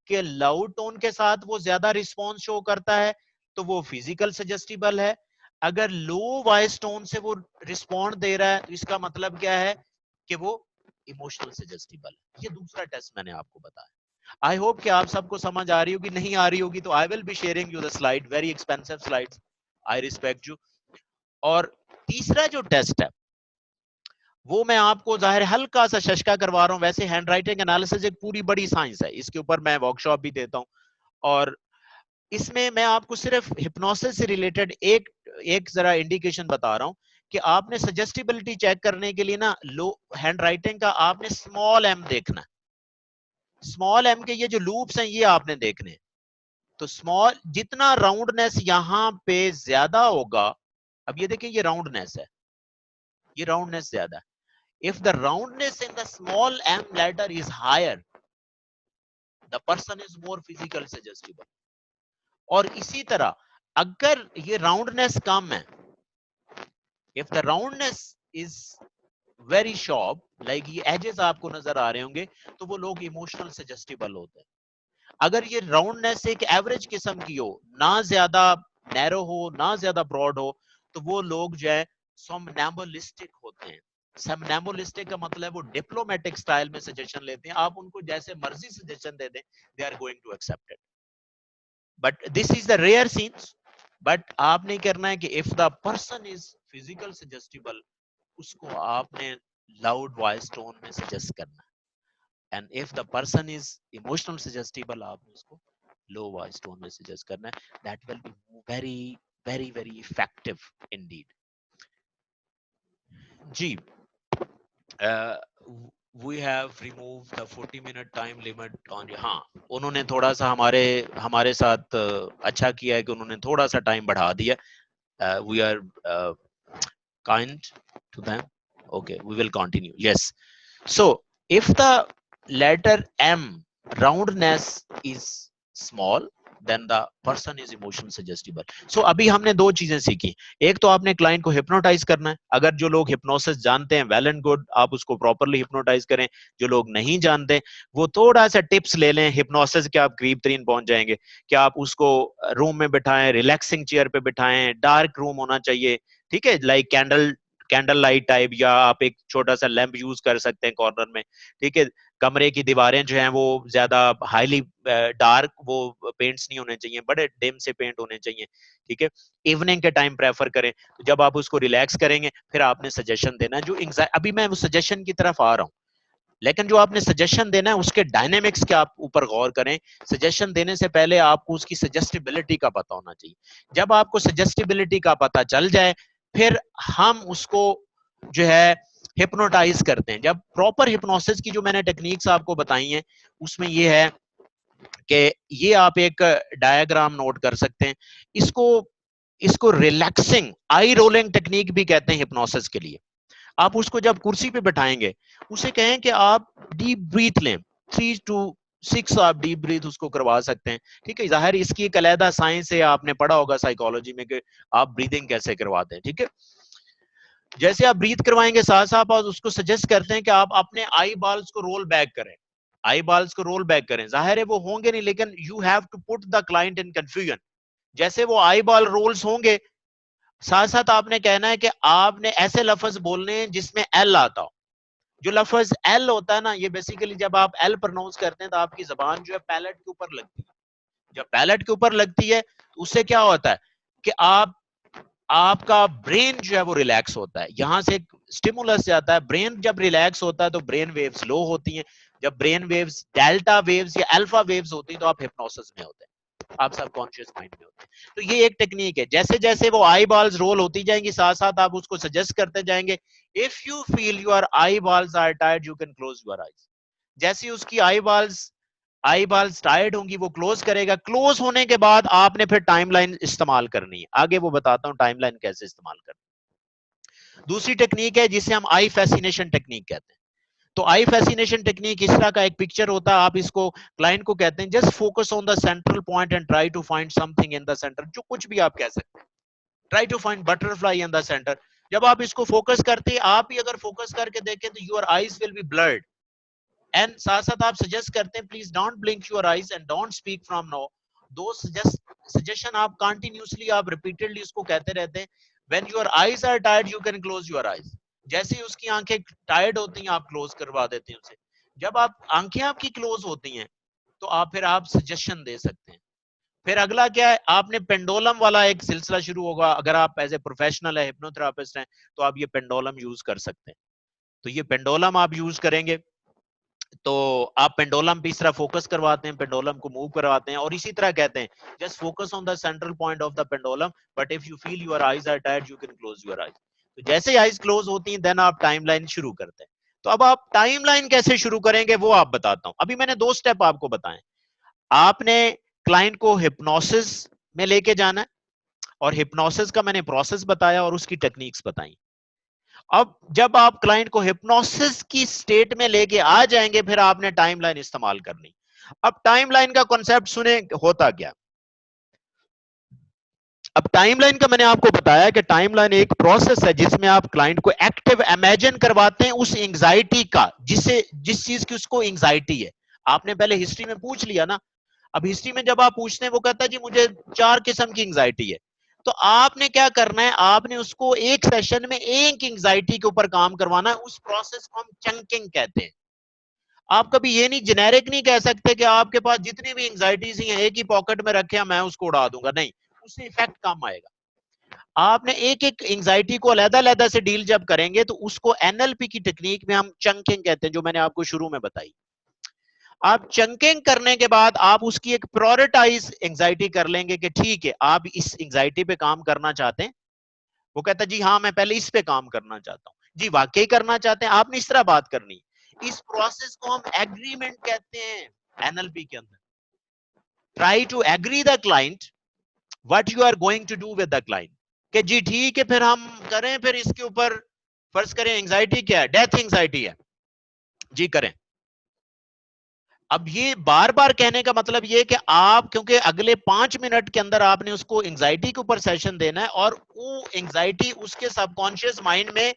कि लाउड टोन के साथ वो ज्यादा रिस्पॉन्स शो करता है तो वो फिजिकल सजेस्टिबल है। अगर लो वॉइस टोन से वो रिस्पॉन्ड दे रहा है तो इसका मतलब क्या है कि वो इमोशनल सजेस्टिबल है। ये दूसरा टेस्ट मैंने आपको बताया। आई होप कि आप सबको समझ आ रही होगी। नहीं आ रही होगी तो आई will be sharing you the slide, very expensive slides, I respect you. और तीसरा जो टेस्ट है वो मैं आपको जाहिर हल्का सा शशका करवा रहा हूं। वैसे हैंड राइटिंग एनालिसिस एक पूरी बड़ी साइंस है, इसके ऊपर मैं वर्कशॉप भी देता हूं और इसमें मैं आपको सिर्फ हिप्नोसिस से रिलेटेड एक एक जरा इंडिकेशन बता रहा हूं कि आपने सजेस्टिबिलिटी चेक करने के लिए ना लो हैंड राइटिंग का आपने स्मॉल एम देखना है। स्मॉल एम के ये जो लूप्स हैं ये आपने देखने हैं। तो स्मॉल जितना राउंडनेस यहां पे ज्यादा होगा, अब ये देखिए ये राउंडनेस है, ये राउंडनेस ज्यादा है। If the roundness in the small m letter is higher, the person is more physical suggestible. और इसी तरह अगर ये राउंडनेस कम है, if the roundness is very sharp, like ये edges आपको नजर आ रहे होंगे तो वो लोग इमोशनल सजेस्टिबल होते हैं। अगर ये राउंडनेस एक एवरेज किस्म की हो, ना ज्यादा नैरो हो ना ज्यादा ब्रॉड हो, तो वो लोग जो है सोमनैम्बुलिस्टिक होते हैं। सोमनैम्बुलिस्टिक का मतलब वो डिप्लोमेटिक स्टाइल में सजेशन लेते हैं, आप उनको जैसे मर्जी सजेशन दे दें, they are going to accept it. But this is the rare scenes. But आपने करना है कि if the person is physical suggestible, उसको आपने लाउड वॉइस टोन में सजेस्ट करना है। And if the person is emotional suggestible, आपने उसको low voice tone में suggest करना है। That will be very very very effective indeed. Ji, we have removed the 40-minute time limit on। हाँ, उन्होंने थोड़ा सा हमारे साथ अच्छा किया है कि उन्होंने थोड़ा सा टाइम बढ़ा दिया। We are kind to them. Okay, we will continue. Yes. So if the letter M roundness is small, then the person is emotion suggestible. So अभी हमने दो चीजें सीखी। एक तो आपने क्लाइंट को हिप्नोटाइज करना है। अगर जो लोग हिप्नोसिस जानते हैं वेल एंड गुड, आप उसको प्रॉपरली हिप्नोटाइज करें। जो लोग नहीं जानते वो थोड़ा सा टिप्स ले लें, हिप्नोसिस के आप करीब तरीन पहुंच जाएंगे। कि आप उसको रूम में बिठाएं, रिलैक्सिंग चेयर पे बिठाएं, डार्क रूम होना चाहिए, ठीक है, लाइक कैंडल लाइट टाइप, या आप एक छोटा सा लैंप यूज कर सकते हैं कॉर्नर में, ठीक है। कमरे की दीवारें जो हैं वो ज्यादा हाईली डार्क वो पेंट्स नहीं होने चाहिए, बड़े डिम से पेंट होने चाहिए, ठीक है। इवनिंग के टाइम प्रेफर करें। तो जब आप उसको रिलैक्स करेंगे फिर आपने सजेशन देना जो अभी मैं उस सजेशन की तरफ आ रहा हूँ, लेकिन जो आपने सजेशन देना है उसके डायनेमिक्स के आप ऊपर गौर करें। सजेशन देने से पहले आपको उसकी सजेस्टिबिलिटी का पता होना चाहिए। जब आपको सजेस्टिबिलिटी का पता चल जाए फिर हम उसको जो है हिप्नोटाइज करते हैं। जब प्रॉपर हिप्नोसिस की जो मैंने टेक्निक्स आपको बताई हैं उसमें ये है कि ये आप एक डायग्राम नोट कर सकते हैं। इसको रिलैक्सिंग आई रोलिंग टेक्निक भी कहते हैं हिप्नोसिस के लिए। आप उसको जब कुर्सी पे बैठाएंगे उसे कहें कि आप डीप ब्रीथ लें, 3 to 6 आप डीप ब्रीथ उसको करवा सकते हैं, ठीक है। जाहिर इसकी एक अलहदा साइंस है, आपने पढ़ा होगा साइकोलॉजी में कि आप ब्रीदिंग कैसे करवाते हैं, ठीक है। जैसे आप ब्रीथ करवाएंगे साथ साथ आप उसको सजेस्ट करते हैं कि आप अपने आई बॉल्स को रोल बैक करें, आई बॉल्स को रोल बैक करें। जाहिर है वो होंगे नहीं, लेकिन you have to put the client in confusion. जैसे वो आई बॉल रोल्स होंगे साथ साथ आपने कहना है कि आपने ऐसे लफ्ज बोलने हैं जिसमें एल आता हो। जो लफ्ज एल होता है ना, ये बेसिकली जब आप एल प्रोनाउंस करते हैं तो आपकी जबान जो है पैलेट के ऊपर लगती है। जब पैलेट के ऊपर लगती है तो उससे क्या होता है कि आपका ब्रेन जो है वो रिलैक्स होता है, यहां से एक स्टिमुलस जाता है। ब्रेन जब रिलैक्स होता है तो ब्रेन वेव्स लो होती हैं। जब ब्रेन वेव्स डेल्टा वेव्स या अल्फा वेव्स होती हैं तो आप हिप्नोसिस में होते हैं। आप सबकॉन्शियस माइंड में होते हैं। तो ये एक टेक्निक है। जैसे जैसे वो आई बॉल्स रोल होती जाएंगी, साथ साथ आप उसको सजेस्ट करते जाएंगे। If you feel your eyeballs are tired, you can close your eyes. जैसे उसकी आई बॉल्स टायर्ड होंगी, वो क्लोज करेगा। क्लोज होने के बाद आपने फिर टाइमलाइन इस्तेमाल करनी है। आगे वो बताता हूं टाइमलाइन कैसे इस्तेमाल करनी है। दूसरी टेक्निक है जिसे हम आई फैसिनेशन टेक्निक कहते हैं। तो आई फैसिनेशन टेक्निक इस तरह का एक पिक्चर होता है। आप इसको क्लाइंट को कहते हैं just focus on the central point and try to find something in the centre. जो कुछ भी आप कह सकते हैं, try to find butterfly in the centre. जब आप इसको फोकस करते हैं, आप ही अगर फोकस करके देखें तो your eyes will be blurred. And साथ साथ आप सजेस्ट करते हैं please don't blink your eyes and don't speak from no. दो सजेशन आप कंटिन्यूअसली, आप रिपीटेडली उसको कहते रहते हैं। When your eyes are tired, you can close your eyes. जैसे ही उसकी आंखें टायर्ड होती हैं, आप क्लोज करवा देते हैं उसे। जब आप आंखें आपकी क्लोज होती हैं, तो आप सजेशन दे सकते हैं। फिर अगला क्या है, आपने पेंडोलम वाला एक सिलसिला शुरू होगा। अगर आप एज ए प्रोफेशनल है, हिप्नोथेरापिस्ट हैं, तो आप ये पेंडोलम यूज कर सकते हैं। तो ये पेंडोलम आप यूज करेंगे, तो आप पेंडोलम पे इस तरह फोकस करवाते हैं, पेंडोलम को मूव करवाते हैं और इसी तरह कहते हैं just focus on the central point of the pendulum, but if you feel your eyes are tired, you can close your eyes. तो जैसे ही आईज क्लोज होती हैं, देन आप टाइमलाइन शुरू करते हैं। तो अब आप टाइमलाइन कैसे शुरू करेंगे वो आप बताता हूं। अभी मैंने 2 स्टेप आपको बताए। आपने क्लाइंट को हिप्नोसिस में लेके जाना है, और हिप्नोसिस का मैंने प्रोसेस बताया और उसकी टेक्निक्स बताई। अब जब आप क्लाइंट को हिप्नोसिस की स्टेट में लेके आ जाएंगे, फिर आपने टाइमलाइन इस्तेमाल करनी। अब टाइमलाइन का कॉन्सेप्ट सुने, होता क्या। अब टाइमलाइन का मैंने आपको बताया कि टाइमलाइन एक प्रोसेस है जिसमें आप क्लाइंट को एक्टिव इमेजिन करवाते हैं उस एंजाइटी का, जिस चीज की उसको एंजाइटी है। आपने पहले हिस्ट्री में पूछ लिया ना। अब हिस्ट्री में जब आप पूछते हैं, वो कहता है जी मुझे 4 किस्म की एंजाइटी है। तो आपने क्या करना है, आपने उसको एक सेशन में एक एंजाइटी के ऊपर काम करवाना है। उस प्रोसेस को हम चंकिंग कहते हैं। आप कभी ये नहीं जेनेरिक नहीं कह सकते कि आपके पास जितनी भी एंजाइटीज हैं एक ही पॉकेट में रखे, मैं उसको उड़ा दूंगा। नहीं, उससे इफेक्ट कम आएगा। आपने एक एक एंजाइटी को अलग-अलग से डील जब करेंगे, तो उसको एनएलपी की टेक्निक में हम चंकिंग कहते हैं, जो मैंने आपको शुरू में बताई। आप चंकिंग करने के बाद आप उसकी एक प्रायोरिटाइज एंजाइटी कर लेंगे कि ठीक है, आप इस एंजाइटी पे काम करना चाहते हैं। वो कहता है जी हाँ, मैं पहले इस पे काम करना चाहता हूँ। जी वाकई करना चाहते हैं, आपने इस तरह बात करनी। इस प्रोसेस को हम एग्रीमेंट कहते हैं एनएलपी के अंदर। Try to agree the client what you are going to do with the client, कि जी ठीक है, फिर हम करें, फिर इसके ऊपर फर्ज करें एंजाइटी क्या है, डेथ एंजाइटी है, जी करें। अब ये बार बार कहने का मतलब ये कि आप, क्योंकि अगले 5 मिनट के अंदर आपने उसको एंजाइटी के ऊपर सेशन देना है, और वो एंजाइटी उसके सबकॉन्शियस माइंड में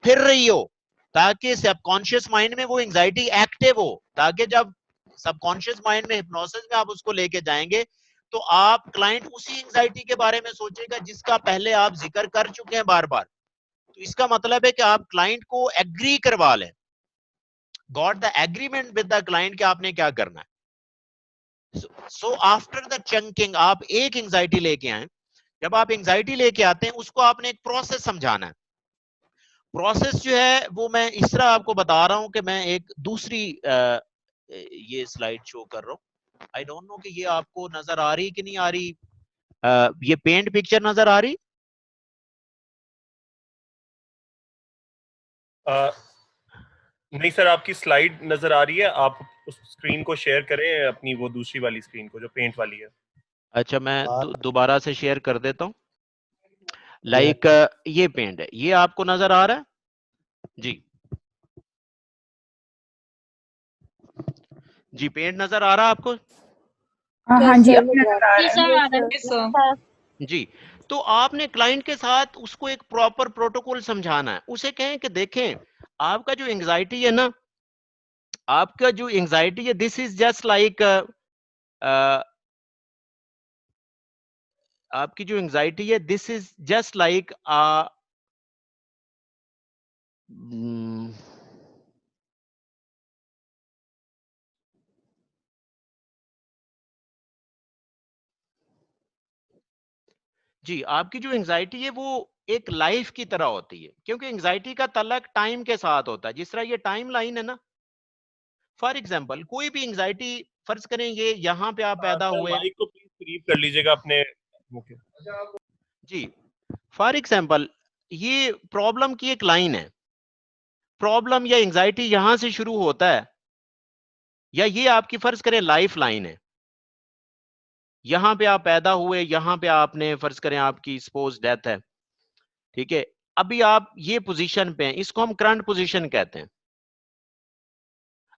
फिर रही हो, ताकि सबकॉन्शियस माइंड में वो एंजाइटी एक्टिव हो, ताकि जब सबकॉन्शियस माइंड में हिप्नोसिस में आप उसको लेके जाएंगे, तो आप क्लाइंट उसी एंजाइटी के बारे में सोचेगा जिसका पहले आप जिक्र कर चुके हैं बार बार। तो इसका मतलब है कि आप क्लाइंट को एग्री करवा लें, got the agreement with the client कि आपने क्या करना है। सो आफ्टर द चंकिंग आप एक एंजाइटी लेके आए। जब आप एंजाइटी लेके आते हैं, उसको आपने एक प्रोसेस समझाना है। प्रोसेस जो है वो मैं इस तरह आपको बता रहा हूं कि मैं एक दूसरी ये स्लाइड शो कर रहा हूं। आई डोंट नो कि ये आपको नजर आ रही कि नहीं आ रही। ये पेंट पिक्चर नजर आ रही। नहीं सर, आपकी स्लाइड नजर आ रही है। आप उस स्क्रीन को शेयर करें, अपनी वो दूसरी वाली स्क्रीन को जो पेंट वाली है। अच्छा, मैं दोबारा से शेयर कर देता हूं। लाइक ये पेंट है, ये आपको नजर आ रहा है जी। जी पेंट नजर आ रहा है आपको? हाँ जी, अब नजर आ रहा है। जी। तो आपने क्लाइंट के साथ उसको एक प्रॉपर प्रोटोकॉल समझाना है। उसे कहें कि देखें, आपका जो एंजाइटी है ना, आपका जो एंजाइटी है, दिस इज जस्ट लाइक आपकी जो एंजाइटी है, दिस इज जस्ट लाइक जी, आपकी जो एंजाइटी है वो एक लाइफ की तरह होती है, क्योंकि एंजाइटी का तल्लक टाइम के साथ होता है। जिस तरह ये टाइम लाइन है ना, फॉर एग्जाम्पल कोई भी एंजाइटी, फर्ज करें ये यहाँ पे आप पैदा सर हुए। माइक को प्लीज करीब कर लीजिएगा अपने मुंह के। जी, फॉर एग्जाम्पल ये प्रॉब्लम की एक लाइन है, प्रॉब्लम या एंजाइटी यहां से शुरू होता है, या ये आपकी फर्ज करें लाइफ लाइन है, यहां पे आप पैदा हुए, यहां पे आपने फर्ज करें आपकी सपोज डेथ है, ठीक है, अभी आप ये पोजीशन पे हैं, इसको हम करंट पोजीशन कहते हैं।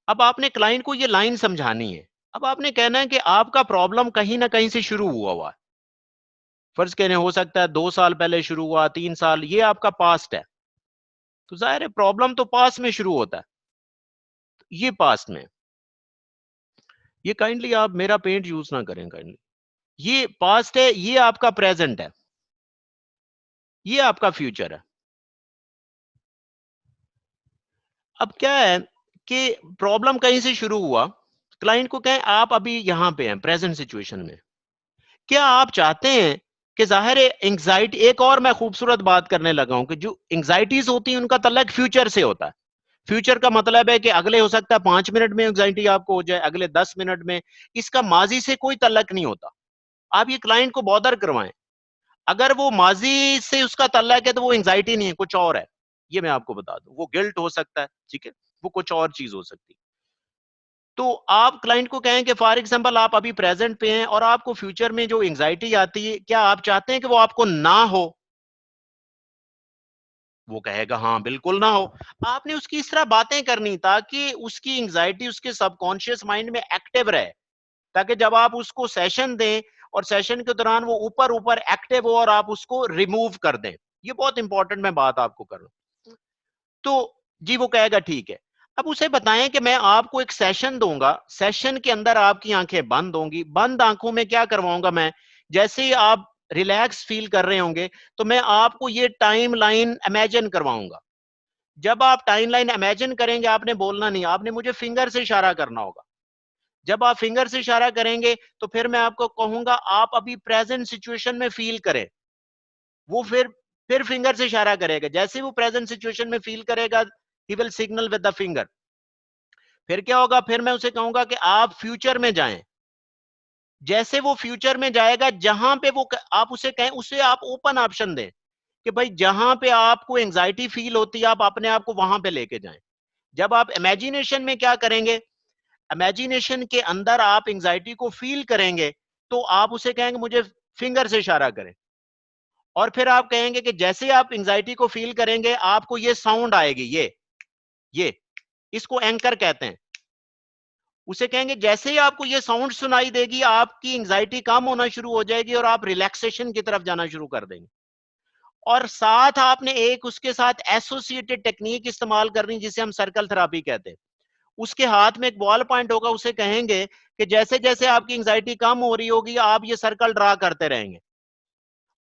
अब आपने क्लाइंट को ये लाइन समझानी है, अब आपने कहना है कि आपका प्रॉब्लम कहीं ना कहीं से शुरू हुआ है, फर्ज कहने हो सकता है 2 साल पहले शुरू हुआ, 3 साल, ये आपका पास्ट है, तो जाहिर है प्रॉब्लम तो पास्ट में शुरू होता है, ये पास्ट में, ये काइंडली आप मेरा पेंट यूज ना करें काइंडली, ये पास्ट है, ये आपका प्रेजेंट है, ये आपका फ्यूचर है। अब क्या है कि प्रॉब्लम कहीं से शुरू हुआ, क्लाइंट को कहें आप अभी यहां पे हैं प्रेजेंट सिचुएशन में, क्या आप चाहते हैं कि जाहिर है एंग्जाइटी, एक और मैं खूबसूरत बात करने लगा हूं कि जो एंग्जाइटीज होती हैं उनका तल्लक फ्यूचर से होता है। फ्यूचर का मतलब है कि अगले हो सकता है 5 मिनट में एंग्जाइटी आपको हो जाए, अगले 10 मिनट में, इसका माजी से कोई तल्लक नहीं होता। आप ये क्लाइंट को बॉदर करवाएं, अगर वो माजी से उसका तल्लक है तो वो एंग्जाइटी नहीं है, कुछ और है, ये मैं आपको बता दूं, वो गिल्ट हो सकता है, ठीक है, वो कुछ और चीज हो सकती है। तो आप क्लाइंट को कहें कि फॉर एग्जांपल आप अभी प्रेजेंट पे हैं और आपको फ्यूचर में जो एंग्जाइटी आती है, क्या आप चाहते हैं कि वो आपको ना हो? वो कहेगा हाँ बिल्कुल ना हो। आपने उसकी इस तरह बातें करनी ताकि उसकी एंग्जाइटी उसके सबकॉन्शियस माइंड में एक्टिव रहे, ताकि जब आप उसको सेशन दें और सेशन के दौरान वो ऊपर ऊपर एक्टिव हो और आप उसको रिमूव कर दें। ये बहुत इंपॉर्टेंट मैं बात आपको कर रहा हूं। तो जी वो कहेगा ठीक है। अब उसे बताएं कि मैं आपको एक सेशन दूंगा, सेशन के अंदर आपकी आंखें बंद होंगी, बंद आंखों में क्या करवाऊंगा मैं, जैसे ही आप रिलैक्स फील कर रहे होंगे तो मैं आपको ये टाइम लाइन इमेजिन करवाऊंगा। जब आप टाइम लाइन इमेजिन करेंगे, आपने बोलना नहीं, आपने मुझे फिंगर से इशारा करना होगा। जब आप फिंगर से इशारा करेंगे तो फिर मैं आपको कहूंगा आप अभी प्रेजेंट सिचुएशन में फील करें। वो फिर फिंगर से इशारा करेगा, जैसे वो प्रेजेंट सिचुएशन में फील करेगा he will signal with the finger. फिर क्या होगा, फिर मैं उसे कहूंगा कि आप फ्यूचर में जाएं। जैसे वो फ्यूचर में जाएगा, जहां पे वो आप उसे कहें, उसे आप ओपन ऑप्शन दें कि भाई जहां पे आपको एंजाइटी फील होती है आप अपने आप को वहां पे लेके जाएं। जब आप इमेजिनेशन में क्या करेंगे, इमेजिनेशन के अंदर आप एंजाइटी को फील करेंगे तो आप उसे कहेंगे मुझे फिंगर से इशारा करें, और फिर आप कहेंगे कि जैसे आप एंजाइटी को फील करेंगे आपको ये साउंड आएगी, ये इसको एंकर कहते हैं। उसे कहेंगे जैसे ही आपको ये साउंड सुनाई देगी आपकी एंजाइटी कम होना शुरू हो जाएगी और आप रिलैक्सेशन की तरफ जाना शुरू कर देंगे। और साथ आपने एक उसके साथ एसोसिएटेड टेक्निक इस्तेमाल करनी जिसे हम सर्कल थेरेपी कहते हैं। उसके हाथ में एक बॉल पॉइंट होगा, उसे कहेंगे कि जैसे जैसे आपकी एंजाइटी कम हो रही होगी आप ये सर्कल ड्रा करते रहेंगे,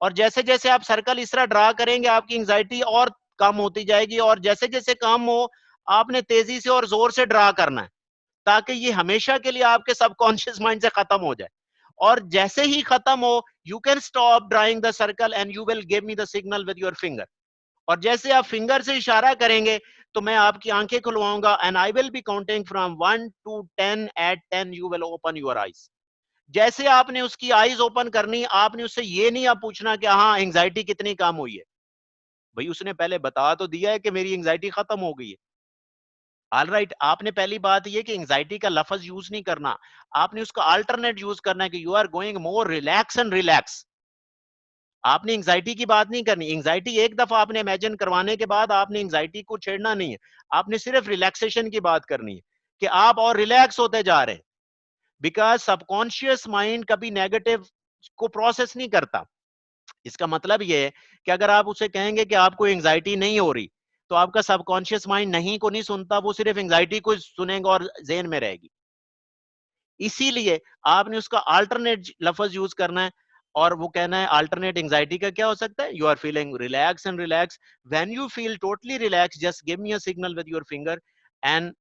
और जैसे जैसे आप सर्कल इस तरह ड्रा करेंगे आपकी एंजाइटी और कम होती जाएगी, और जैसे जैसे कम हो आपने तेजी से और जोर से ड्रा करना है ताकि ये हमेशा के लिए आपके सबकॉन्शियस माइंड से खत्म हो जाए। और जैसे ही खत्म हो you can stop drawing the circle and you will give me the signal with your finger. और जैसे आप फिंगर से इशारा करेंगे तो मैं आपकी आंखें खुलवाऊंगा and I will be counting from 1 to 10, at 10 you will open your eyes. जैसे आपने उसकी आईज ओपन करनी, आपने उससे ये नहीं आप पूछना कि हाँ एंजाइटी कितनी कम हुई है, भाई उसने पहले बता तो दिया है कि मेरी एंजाइटी खत्म हो गई है। ऑल राइट, आपने पहली बात ये कि एंजाइटी का लफ्ज यूज नहीं करना, आपने उसका अल्टरनेट यूज करना है कि you are going more relax and relax. आपने एंजाइटी की बात नहीं करनी, एंजाइटी एक दफा आपने इमेजिन करवाने के बाद आपने एंजाइटी को छेड़ना नहीं है, आपने सिर्फ रिलैक्सेशन की बात करनी है कि आप और रिलैक्स होते जा रहे हैं। बिकॉज सबकॉन्शियस माइंड कभी नेगेटिव को प्रोसेस नहीं करता। इसका मतलब यह है कि अगर आप उसे कहेंगे कि आपको एंजाइटी नहीं हो रही तो आपका सबकॉन्शियस माइंड नहीं को नहीं सुनता, वो सिर्फ एंजाइटी को सुनेगा और जेन में रहेगी। इसीलिए आपने उसका अल्टरनेट लफ्ज यूज करना है, और वो कहना है अल्टरनेट एंजाइटी का क्या हो सकता है, you are feeling relax and relax, when you feel totally relax just give me a signal with your finger and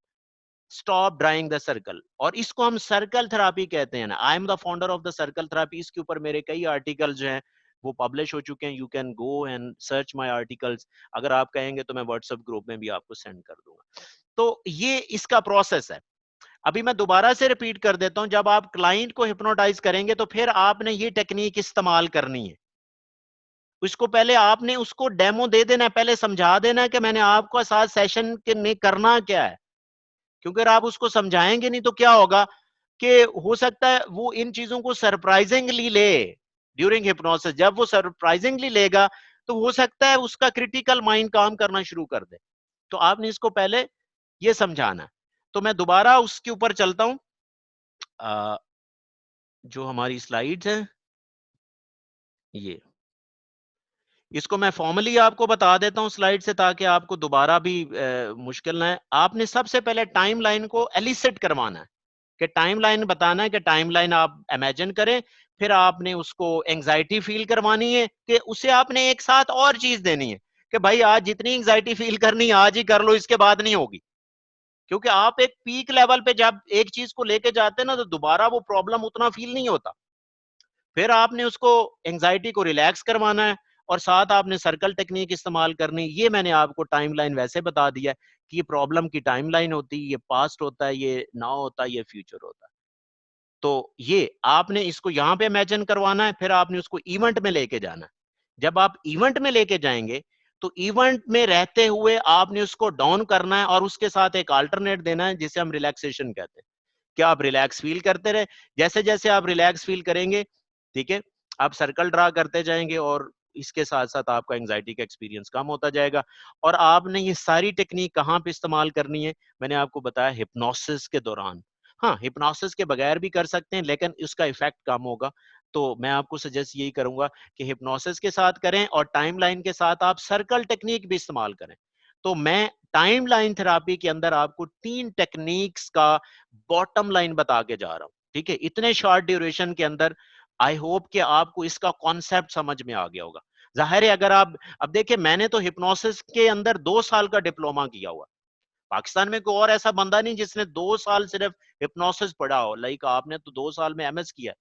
stop drawing the circle. और इसको हम सर्कल थेरेपी कहते हैं ना, I am the founder of the circle therapy. इसके ऊपर मेरे कई आर्टिकल जो हैं वो पब्लिश हो चुके हैं, you can go and search my articles. अगर आप कहेंगे तो मैं व्हाट्सएप ग्रुप में भी आपको सेंड कर दूंगा। तो ये इसका प्रोसेस है। अभी मैं दोबारा से रिपीट कर देता हूं, जब आप क्लाइंट को हिप्नोटाइज करेंगे तो फिर आपने ये टेक्निक इस्तेमाल करनी है। उसको पहले आपने उसको डेमो दे देना है, पहले समझा देना है कि मैंने आपको साथ सेशन के में करना क्या है। क्योंकि अगर आप उसको समझाएंगे नहीं तो क्या होगा कि हो सकता है वो इन चीजों को सरप्राइजिंगली ले ड्यूरिंग हिप्नोसिस। जब वो सरप्राइजिंगली लेगा तो हो सकता है उसका क्रिटिकल माइंड काम करना शुरू कर दे। तो आपने इसको पहले ये समझाना। तो मैं दोबारा उसके ऊपर चलता हूं, जो हमारी स्लाइड्स हैं ये, इसको मैं फॉर्मली आपको बता देता हूं स्लाइड से ताकि आपको दोबारा भी मुश्किल ना है। आपने सबसे पहले टाइमलाइन को एलिसिट करवाना है कि टाइमलाइन बताना है कि टाइमलाइन आप इमेजिन करें, फिर आपने उसको एंजाइटी फील करवानी है कि उसे आपने एक साथ और चीज देनी है कि भाई आज जितनी एंजाइटी फील करनी है आज ही कर लो, इसके बाद नहीं होगी। क्योंकि आप एक पीक लेवल पे जब एक चीज को लेके जाते हैं ना तो दोबारा वो प्रॉब्लम उतना फील नहीं होता। फिर आपने उसको एंजाइटी को रिलैक्स करवाना है और साथ आपने सर्कल टेक्निक इस्तेमाल करनी। ये मैंने आपको टाइमलाइन वैसे बता दिया है कि ये प्रॉब्लम की टाइमलाइन होती है, ये पास्ट होता है, ये नाउ होता है, ये फ्यूचर होता है। तो ये आपने इसको यहाँ पे इमेजिन करवाना है, फिर आपने उसको इवेंट में लेके जाना है। जब आप इवेंट में लेके जाएंगे तो इवेंट में रहते हुए आपने उसको डाउन करना है और उसके साथ एक अल्टरनेट देना है जिसे हम रिलैक्सेशन कहते हैं। क्या आप रिलैक्स फील करते रहे, जैसे जैसे आप रिलैक्स फील करेंगे, ठीक है, आप सर्कल ड्रा करते जाएंगे और इसके साथ साथ आपका एंजाइटी का एक्सपीरियंस कम होता जाएगा। और आपने ये सारी टेक्निक कहाँ पे इस्तेमाल करनी है, मैंने आपको बताया हिप्नोसिस के दौरान। हाँ, हिप्नोसिस के बगैर भी कर सकते हैं लेकिन उसका इफेक्ट कम होगा। तो मैं आपको सजेस्ट यही करूंगा कि हिप्नोसिस के साथ करें और टाइमलाइन के साथ आप सर्कल टेक्निक भी इस्तेमाल करें। तो मैं टाइमलाइन थेरेपी के अंदर आपको 3 टेक्निक्स का बॉटम लाइन बता के जा रहा हूं, ठीक है, इतने शॉर्ट ड्यूरेशन के अंदर। आई होप कि आपको इसका कॉन्सेप्ट समझ में आ गया होगा। जाहिर है अगर आप, अब देखिए मैंने तो हिप्नोसिस के अंदर 2 साल का डिप्लोमा किया हुआ। पाकिस्तान में कोई और ऐसा बंदा नहीं जिसने 2 साल सिर्फ हिप्नोसिस पढ़ा हो। लाइक आपने तो 2 साल में एमएस किया,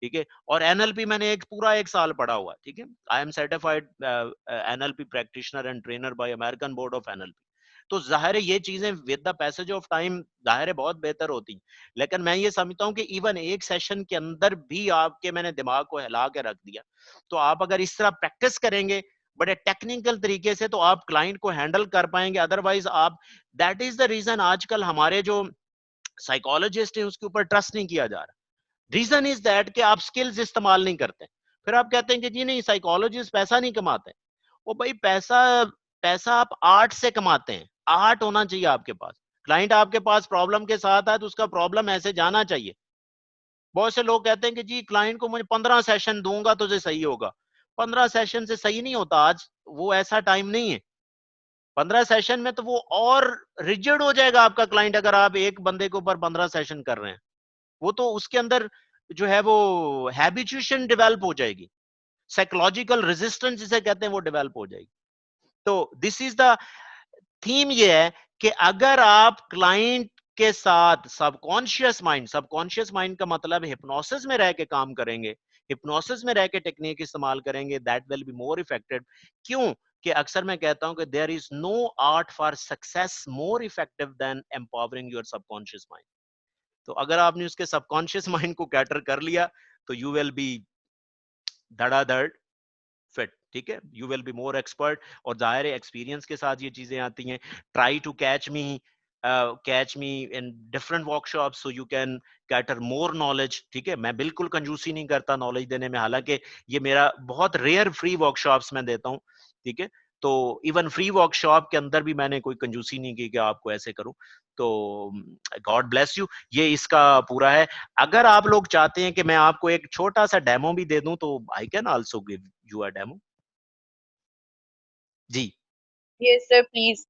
ठीक है, और एनएलपी मैंने पूरा 1 साल पढ़ा हुआ, ठीक है। I M certified NLP practitioner and trainer bye American board of NLP. तो जाहिर है ये चीजें with the passage of time जाहिर है बहुत बेहतर होती, लेकिन मैं ये समझता हूँ कि इवन एक सेशन के अंदर भी आपके मैंने दिमाग को हिला के रख दिया। तो आप अगर इस तरह प्रैक्टिस करेंगे बड़े टेक्निकल तरीके से तो आप क्लाइंट को हैंडल कर पाएंगे। अदरवाइज आप, दैट इज द रीजन आजकल हमारे जो साइकोलॉजिस्ट है उसके ऊपर ट्रस्ट नहीं किया जा रहा। रीजन इज दैट कि आप स्किल्स इस्तेमाल नहीं करते। फिर आप कहते हैं कि जी नहीं साइकोलॉजिस्ट पैसा नहीं कमाते। वो भाई पैसा, पैसा आप आर्ट से कमाते हैं। आर्ट होना चाहिए आपके पास। क्लाइंट आपके पास प्रॉब्लम के साथ आए तो उसका प्रॉब्लम ऐसे जाना चाहिए। बहुत से लोग कहते हैं कि जी क्लाइंट को मुझे 15 सेशन दूंगा तो ये सही होगा। 15 सेशन से सही नहीं होता, आज वो ऐसा टाइम नहीं है। 15 सेशन में तो वो और रिजिड हो जाएगा आपका क्लाइंट अगर आप एक बंदे के ऊपर 15 सेशन कर रहे हैं। वो तो उसके अंदर जो है वो हैबिचुएशन डेवलप हो जाएगी, साइकोलॉजिकल रेजिस्टेंस जिसे कहते हैं वो डेवलप हो जाएगी। तो दिस इज द थीम, ये है कि अगर आप क्लाइंट के साथ सबकॉन्शियस माइंड का मतलब हिप्नोसिस में रह के काम करेंगे, हिप्नोसिस में रह के टेक्निक इस्तेमाल करेंगे, that will be more effective. क्यों कि अक्सर मैं कहता हूं कि there is no art for success more effective than empowering your subconscious mind. तो अगर आपने उसके सबकॉन्शियस माइंड को कैटर कर लिया तो यू विल बी धड़ाधड़ फिट, ठीक है, you will be more expert. और जाहिर है एक्सपीरियंस के साथ ये चीजें आती हैं। Try to catch me in different workshops so you can cater more knowledge, ठीक है। मैं बिल्कुल कंजूसी नहीं करता नॉलेज देने में, हालांकि ये मेरा बहुत रेयर फ्री वर्कशॉप्स में देता हूँ, ठीक है। तो इवन फ्री वर्कशॉप के अंदर भी मैंने कोई कंजूसी नहीं की कि आपको ऐसे करूं। तो गॉड ब्लेस यू, ये इसका पूरा है। अगर आप लोग चाहते हैं कि मैं आपको एक छोटा सा डेमो भी दे दूं तो I can also give you a demo. जी Yes, sir, please.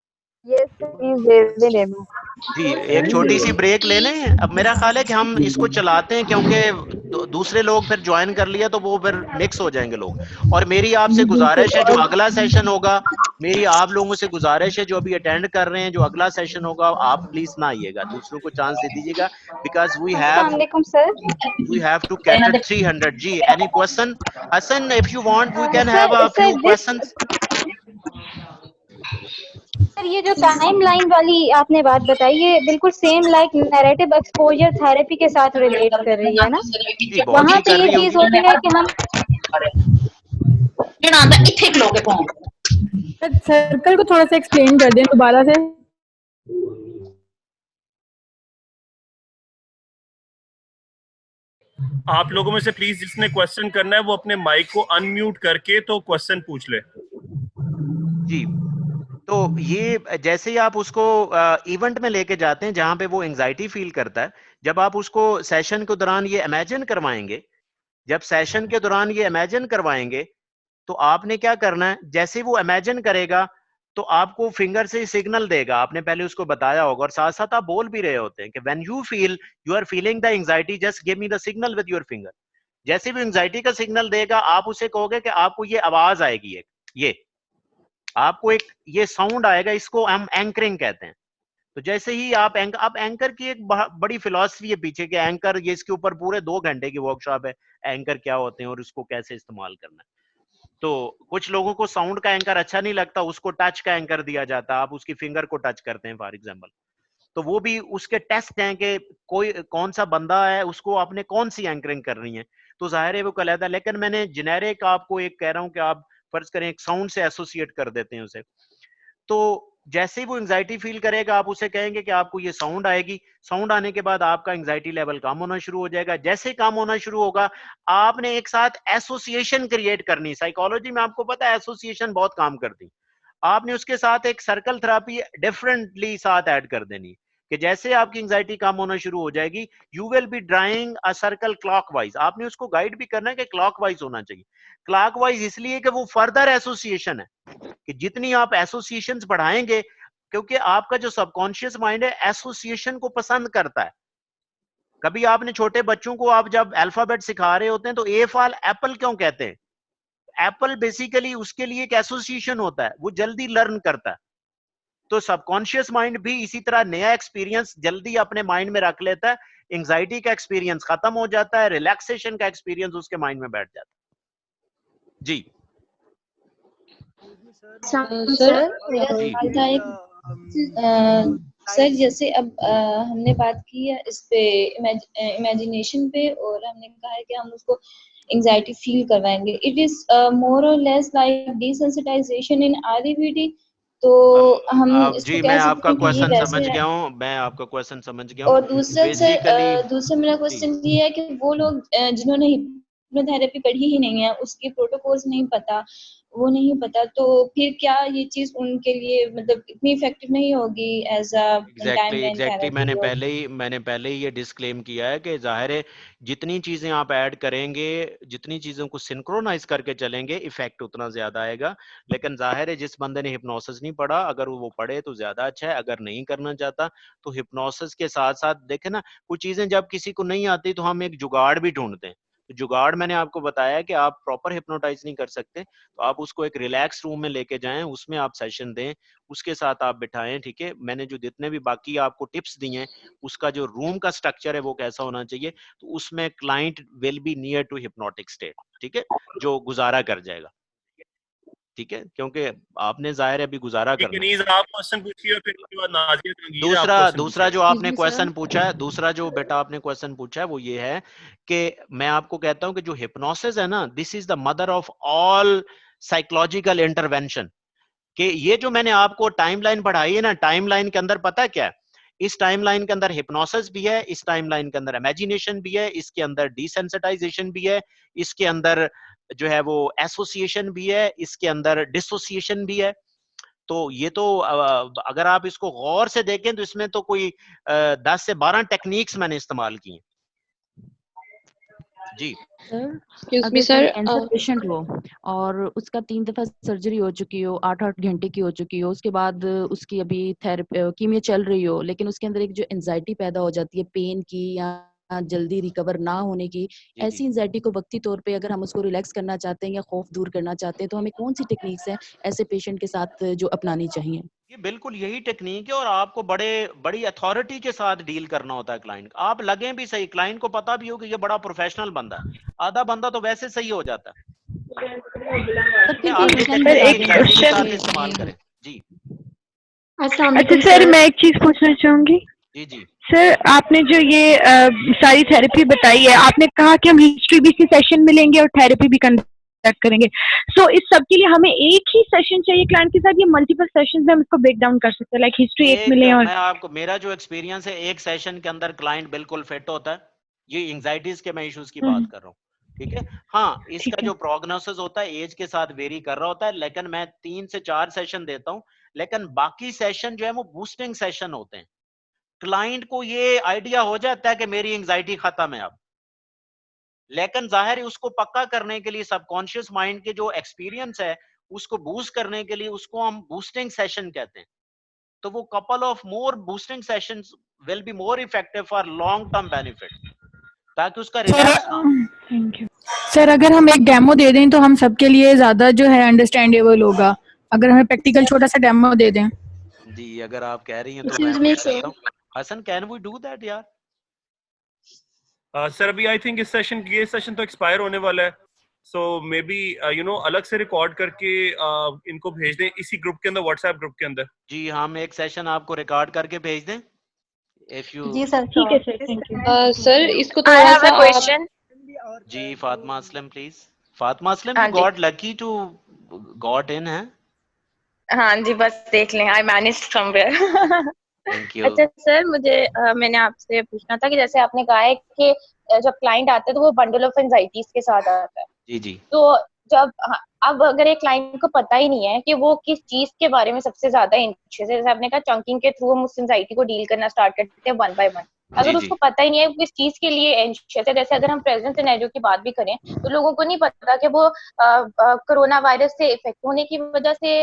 Yes, please दे दे डेमो। जी, एक छोटी सी ब्रेक ले लें। अब मेरा ख्याल है कि हम इसको चलाते हैं क्योंकि दूसरे लोग फिर ज्वाइन कर लिया तो वो फिर मिक्स हो जाएंगे लोग। और मेरी आपसे गुजारिश है, जो अगला सेशन होगा, मेरी आप लोगों से गुजारिश है जो अभी अटेंड कर रहे हैं, जो अगला सेशन होगा आप प्लीज ना आइएगा, दूसरों को चांस दे दीजिएगा, बिकॉज वी अस्सलामुअलैकुम सर। Have to cater 300। जी, any question? Hasan, if you want we can have a sir few this questions. Sir ये जो टाइम लाइन वाली आपने बात बताई, ये बिल्कुल same like narrative exposure therapy के साथ रिलेट कर रही है ना। जी बहुत वहाँ ही पे कर ये रही चीज होगी। होती है कि हम सर्कल को थोड़ा सा एक्सप्लेन कर दें दोबारा से। आप लोगों में से प्लीज जिसने क्वेश्चन करना है वो अपने माइक को अनम्यूट करके तो क्वेश्चन पूछ ले। जी तो ये जैसे ही आप उसको इवेंट में लेके जाते हैं जहां पे वो एंजाइटी फील करता है, जब आप उसको सेशन के दौरान ये इमेजिन करवाएंगे, जब सेशन के दौरान ये इमेजिन करवाएंगे तो आपने क्या करना है, जैसे वो इमेजिन करेगा तो आपको फिंगर से सिग्नल देगा, आपने पहले उसको बताया होगा, और साथ साथ आप बोल भी रहे होते हैं कि when you feel you are feeling the anxiety just give me the signal with your finger. जैसे भी एंजाइटी का सिग्नल देगा आप उसे कहोगे कि आपको ये आवाज आएगी, एक ये आपको एक ये साउंड आएगा, इसको हम एंकरिंग कहते हैं। तो जैसे ही आप एंकर की एक बड़ी फिलॉसफी है पीछे के, एंकर ये इसके ऊपर पूरे 2 घंटे की वर्कशॉप है, एंकर क्या होते हैं और इसको कैसे इस्तेमाल करना है। तो कुछ लोगों को साउंड का एंकर अच्छा नहीं लगता, उसको टच का एंकर दिया जाता है, आप उसकी फिंगर को टच करते हैं फॉर एग्जांपल, तो वो भी उसके टेस्ट हैं कि कोई कौन सा बंदा है, उसको आपने कौन सी एंकरिंग करनी है, तो जाहिर है वो कहलाता है। लेकिन मैंने जेनेरिक आपको एक कह रहा हूं कि आप फर्ज करें एक साउंड से एसोसिएट कर देते हैं उसे, तो जैसे ही वो एंजाइटी फील करेगा आप उसे कहेंगे कि आपको ये साउंड आएगी, साउंड आने के बाद आपका एंजाइटी लेवल कम होना शुरू हो जाएगा। जैसे कम होना शुरू होगा आपने एक साथ एसोसिएशन क्रिएट करनी, साइकोलॉजी में आपको पता है एसोसिएशन बहुत काम करती, आपने उसके साथ एक सर्कल थेरेपी डिफरेंटली साथ ऐड कर देनी कि जैसे आपकी एंजाइटी कम होना शुरू हो जाएगी you will be drawing a circle clockwise. आपने उसको गाइड भी करना है कि क्लॉकवाइज होना चाहिए। क्लॉकवाइज इसलिए कि वो फर्दर एसोसिएशन है, कि जितनी आप एसोसिएशंस बढ़ाएंगे, क्योंकि आपका जो सबकॉन्शियस माइंड है एसोसिएशन को पसंद करता है। कभी आपने छोटे बच्चों को आप जब अल्फाबेट सिखा रहे होते हैं तो ए फॉर एप्पल क्यों कहते हैं, एप्पल बेसिकली उसके लिए एक एसोसिएशन होता है, वो जल्दी लर्न करता है। तो सबकॉन्शियस माइंड भी इसी तरह नया एक्सपीरियंस जल्दी अपने माइंड में रख लेता है, एंजाइटी का एक्सपीरियंस खत्म हो जाता है, रिलैक्सेशन का एक्सपीरियंस उसके माइंड में बैठ जाता है। जी सर मेरा जी सवाल था एक सर, जैसे अब हमने बात की है इस पे इमेजिनेशन पे, और हमने कहा है कि हम उसको एंजाइटी फील करवाएंगे। इट इज मोर और लेस लाइक डिसेंसिटाइजेशन इन आरईवीडी, तो हम इसको जी कह मैं सकते आपका हैं कि ये क्वेश्चन वैसे समझ है। गया हूँ, मैं आपका क्वेश्चन समझ गया हूँ। और दूसरा सर, बेसिकली दूसरा मेरा जी क्वेश्चन ये है कि वो लोग जिन्होंने हिप्नोथेरेपी पढ़ी ही नहीं है, उसके प्रोटोकॉल्स नहीं पता, वो नहीं पता, तो फिर क्या ये चीज उनके लिए मतलब इतनी इफेक्टिव नहीं होगी as a timeline exactly therapy? और मैंने पहले ही ये डिस्क्लेम किया है कि जाहिर है जितनी चीजें आप ऐड करेंगे, जितनी चीजों को सिंक्रोनाइज करके चलेंगे इफेक्ट उतना ज्यादा आएगा। लेकिन जाहिर है जिस बंदे ने हिप्नोसिस नहीं पढ़ा, अगर वो पढ़े तो ज्यादा अच्छा है, अगर नहीं करना चाहता तो हिप्नोसिस के साथ साथ देखे ना, कुछ चीजें जब किसी को नहीं आती तो हम एक जुगाड़ भी ढूंढते हैं। तो जुगाड़ मैंने आपको बताया कि आप प्रॉपर हिप्नोटाइज नहीं कर सकते तो आप उसको एक रिलैक्स रूम में लेके जाएं, उसमें आप सेशन दें, उसके साथ आप बिठाएं। ठीक है, मैंने जो जितने भी बाकी आपको टिप्स दिए हैं, उसका जो रूम का स्ट्रक्चर है वो कैसा होना चाहिए, तो उसमें client will be near to hypnotic state, ठीक है, जो गुजारा कर जाएगा। ठीक है, क्योंकि आपने जाहिर है अभी गुजारा ठीक है, करना है। नीज आप क्वेश्चन पूछिए और फिर उसके बाद नाजिया जहांगीर आप दूसरा क्वेश्चन दूसरा जो पूछिए। आपने क्वेश्चन पूछा है, दूसरा जो बेटा आपने क्वेश्चन पूछा है वो ये है कि मैं आपको कहता हूं कि जो हिप्नोसिस है ना, this is the mother of all psychological intervention. कि ये जो मैंने आपको टाइमलाइन पढ़ाई है ना, टाइमलाइन के अंदर पता है क्या है, इस टाइमलाइन के अंदर हिप्नोसिस भी है, इस टाइमलाइन के अंदर इमेजिनेशन भी है, इसके अंदर डिसेंसिटाइजेशन भी है, इसके अंदर जो है वो एसोसिएशन भी है, इसके अंदर डिसोसिएशन भी है। तो ये तो अगर आप इसको गौर से देखें तो इसमें तो कोई 10 से 12 टेक्निक्स मैंने इस्तेमाल की हैं। जी सर एक्सक्यूज मी अगर सर, कोई कैंसर पेशेंट हो और उसका 3 दफा सर्जरी हो चुकी हो, 8-8 घंटे की हो चुकी हो, उसके बाद उसकी अभी थेरेपी कीमियो चल रही हो, लेकिन उसके अंदर एक जो एंजाइटी पैदा हो जाती है पेन की या जल्दी रिकवर ना होने की, जी ऐसी एंजाइटी को वक्ती तौर पे अगर हम उसको रिलैक्स करना चाहते हैं या खौफ दूर करना चाहते हैं, तो हमें कौन सी टेक्निक्स हैं ऐसे पेशेंट के साथ जो अपनानी चाहिए? ये बिल्कुल यही टेक्निक है, और आपको बड़ी अथॉरिटी के साथ डील करना होता है क्लाइंट। आप लगें भी सही, क्लाइंट को पता भी हो कि ये बड़ा प्रोफेशनल बंदा है, आधा बंदा तो वैसे सही हो जाता है। सर ठीक है, फिर आप ये पेशेंट टेक्निक ज्यादा एंजाइटी के डरता साथ है इस्तेमाल कि करें। जी अच्छा सर, मैं एक चीज पूछना चाहूंगी। जी जी सर, आपने जो ये सारी थेरेपी बताई है, आपने कहा कि हम हिस्ट्री भी इसी सेशन में लेंगे और थेरेपी भी कंडक्ट करेंगे। सो इस सब के लिए हमें एक ही सेशन चाहिए क्लाइंट के साथ, या मल्टीपल सेशंस में हम इसको ब्रेक डाउन कर सकते हैं, लाइक हिस्ट्री एक में लें और मैं आपको, मेरा जो एक्सपीरियंस है, एक सेशन के अंदर क्लाइंट बिल्कुल फिट होता है। ये एंजाइटीज के मैं इश्यूज की बात कर रहा हूँ, ठीक है। हाँ, ठीक इसका है। जो प्रोग्नोसिस होता है एज के साथ वेरी कर रहा होता है, लेकिन मैं 3 से 4 सेशन देता हूँ। लेकिन बाकी सेशन जो है वो बूस्टिंग सेशन होते हैं। क्लाइंट को ये आइडिया हो जाता है कि मेरी एंजाइटी खत्म है अब, लेकिन जाहिर है उसको पक्का करने के लिए सबकॉन्शियस माइंड के जो एक्सपीरियंस है उसको बूस्ट करने के लिए उसको हम बूस्टिंग सेशन कहते हैं। तो वो couple of more boosting sessions will be more effective for long term benefit, ताकि उसका रिलैप्स ना हो। Thank you sir. अगर हम एक डेमो दे दें तो हम सबके लिए ज्यादा जो है अंडरस्टैंडेबल होगा, अगर हमें प्रैक्टिकल छोटा सा डेमो दे दें। जी, अगर आप कह रही हैं तो मैं Excuse me, कर sir. सकता हूँ। Hasan, can we do that यार? सर अभी आई थिंक ये सेशन तो एक्सपायर होने वाला है, सो मे बी अलग से रिकॉर्ड करके इनको भेज दें इसी ग्रुप के अंदर, व्हाट्सएप ग्रुप के अंदर। जी, हम एक सेशन आपको रिकॉर्ड करके भेज दें इफ यू। जी सर, ठीक है सर, थैंक यू। सर इसको I थोड़ा have सा a question. जी, फातिमा असलम प्लीज। फातिमा असलम, हाँ यू जी, got lucky to got in है। हाँ जी, बस देख लें, I managed somewhere. Thank you. अच्छा सर, मैंने आपसे पूछना था कि जैसे आपने कहा है कि जब क्लाइंट आता है तो वो बंडल ऑफ एंजाइटीज के साथ आता है। जी जी तो अब अगर एक क्लाइंट को पता ही नहीं है कि वो किस चीज के बारे में सबसे ज्यादा एंशियस है, जैसे आपने कहा चंकिंग के थ्रू हम उस एंजाइटी को डील करना स्टार्ट करते हैं वन बाय वन। जी अगर जी उसको पता ही नहीं है किस चीज के लिए एंशियस है, जैसे अगर हम प्रेजेंट सिनेरियो की बात भी करें तो लोगों को नहीं पता कि वो कोरोना वायरस से इफेक्ट होने की वजह से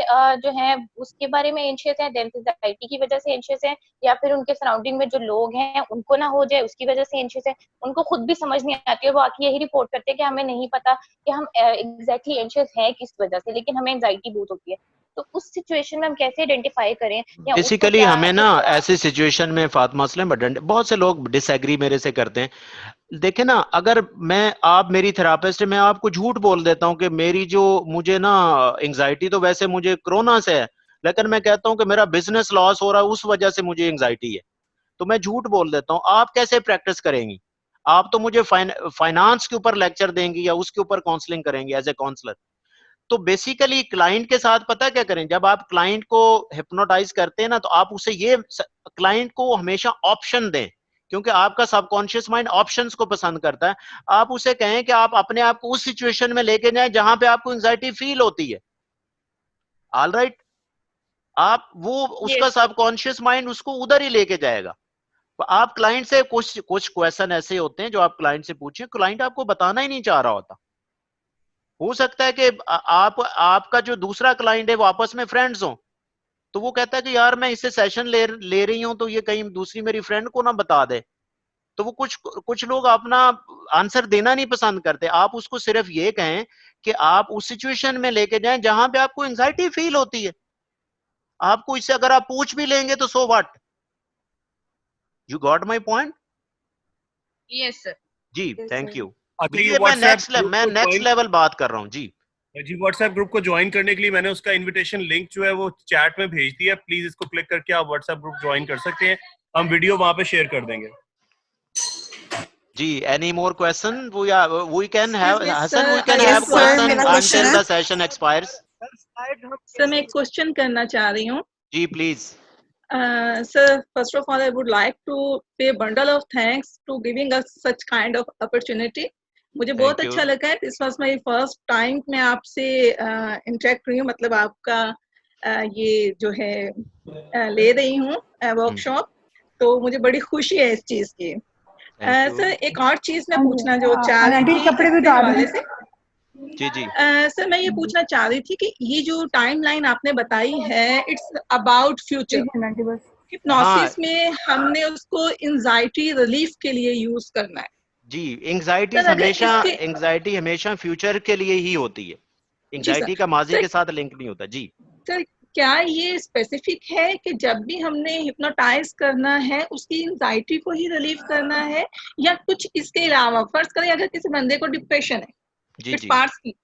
जो है उसके बारे में एंशियस है, एंजाइटी की वजह से एंशियस है, या फिर उनके सराउंडिंग में जो लोग हैं उनको ना हो जाए उसकी वजह से एंशियस है। उनको खुद भी समझ नहीं आती है, वो आके यही रिपोर्ट करते हैं कि हमें नहीं पता कि हम एग्जैक्टली एंशियस है किस वजह से, लेकिन हमें एंजाइटी बहुत होती है। तो उस सिचुएशन में हम कैसे आइडेंटिफाई करें या उसको बेसिकली क्या हमें ना कुछ ऐसी सिचुएशन में फातिमा असलम, बहुत से लोग डिसएग्री मेरे से करते हैं। देखे ना, अगर आप मेरी थेरापिस्ट है, मैं आपको झूठ बोल देता हूं कि मुझे ना एंजाइटी तो वैसे मुझे कोरोना से है, लेकिन मैं कहता हूं कि मेरा बिजनेस लॉस हो रहा है उस वजह से मुझे एंजाइटी है, तो मैं झूठ बोल देता हूं। आप कैसे प्रैक्टिस करेंगी? आप तो मुझे फाइनेंस के ऊपर लेक्चर देंगी या उसके ऊपर काउंसलिंग करेंगी एज ए काउंसलर। तो बेसिकली क्लाइंट के साथ पता क्या करें, जब आप क्लाइंट को हिप्नोटाइज करते हैं ना, तो आप उसे क्लाइंट को हमेशा ऑप्शन दें, क्योंकि आपका सबकॉन्शियस माइंड ऑप्शंस को पसंद करता है। आप उसे कहें कि आप अपने आप को उस सिचुएशन में लेके जाएं जहां पे आपको एंजाइटी फील होती है। ऑल राइट, आप वो उसका yes, सबकॉन्शियस माइंड उसको उधर ही लेके जाएगा। तो आप क्लाइंट से कुछ क्वेश्चन ऐसे होते हैं जो आप क्लाइंट से पूछें, क्लाइंट आपको बताना ही नहीं चाह रहा होता। हो सकता है कि आपका जो दूसरा क्लाइंट है वो आपस में फ्रेंड्स हो, तो वो कहता है कि यार मैं इससे सेशन ले रही हूं तो ये कहीं दूसरी मेरी फ्रेंड को ना बता दे। तो वो कुछ कुछ लोग अपना आंसर देना नहीं पसंद करते। आप उसको सिर्फ ये कहें कि आप उस सिचुएशन में लेके जाएं जहां पे आपको एंजाइटी फील होती है। आपको इससे अगर आप पूछ भी लेंगे तो so what, you got my point? yes sir. जी, Yes, थैंक sir. यू। अच्छा, ये मैं व्हाट्सएप नेक्स्ट लेवल बात कर रहा हूँ जी। जी, व्हाट्सएप ग्रुप को ज्वाइन करने के लिए मैंने उसका इनविटेशन लिंक जो है वो चैट में भेज दिया। प्लीज इसको क्लिक करके आप व्हाट्सएप ग्रुप ज्वाइन कर सकते हैं, हम वीडियो वहां पे शेयर कर देंगे। जी, any more question? We can have, Excuse me, Hassan, we sir. can Yes, have sir. question मेरा question until है। the session expires. सर मैं एक क्वेश्चन करना चाह रही हूँ। जी, please. Sir, first of all, I would like to pay a bundle of thanks to giving us such kind of opportunity. मुझे बहुत Thank you. अच्छा लगा है। This was my first time मैं आपसे इंटरेक्ट हुई हूँ, मतलब आपका ये जो है ले रही हूँ वर्कशॉप, तो मुझे बड़ी खुशी है इस चीज की। Thank you. सर एक और चीज मैं हाँ जी, पूछना जो चाह रही आंटी थी कपड़े भी इसके उतार हवाले दें। से। जी जी सर मैं ये पूछना चाह रही थी कि ये जो टाइमलाइन आपने बताई है, इट्स अबाउट फ्यूचर। एक मिनट आंटी बस। हाँ हिप्नोसिस में हमने उसको एंजाइटी रिलीफ के लिए यूज करना है। जी, एंजाइटी सर अगर हमेशा फ्यूचर के लिए ही होती है। जी सर, एंजाइटी का माजी सर, के साथ लिंक नहीं होता। जी, सर क्या ये स्पेसिफिक है कि जब भी हमने हिप्नोटाइज करना है उसकी एंजाइटी को ही रिलीव करना है, या कुछ इसके अलावा? फर्ज करें अगर किसी बंदे को डिप्रेशन है, जी इट्स जी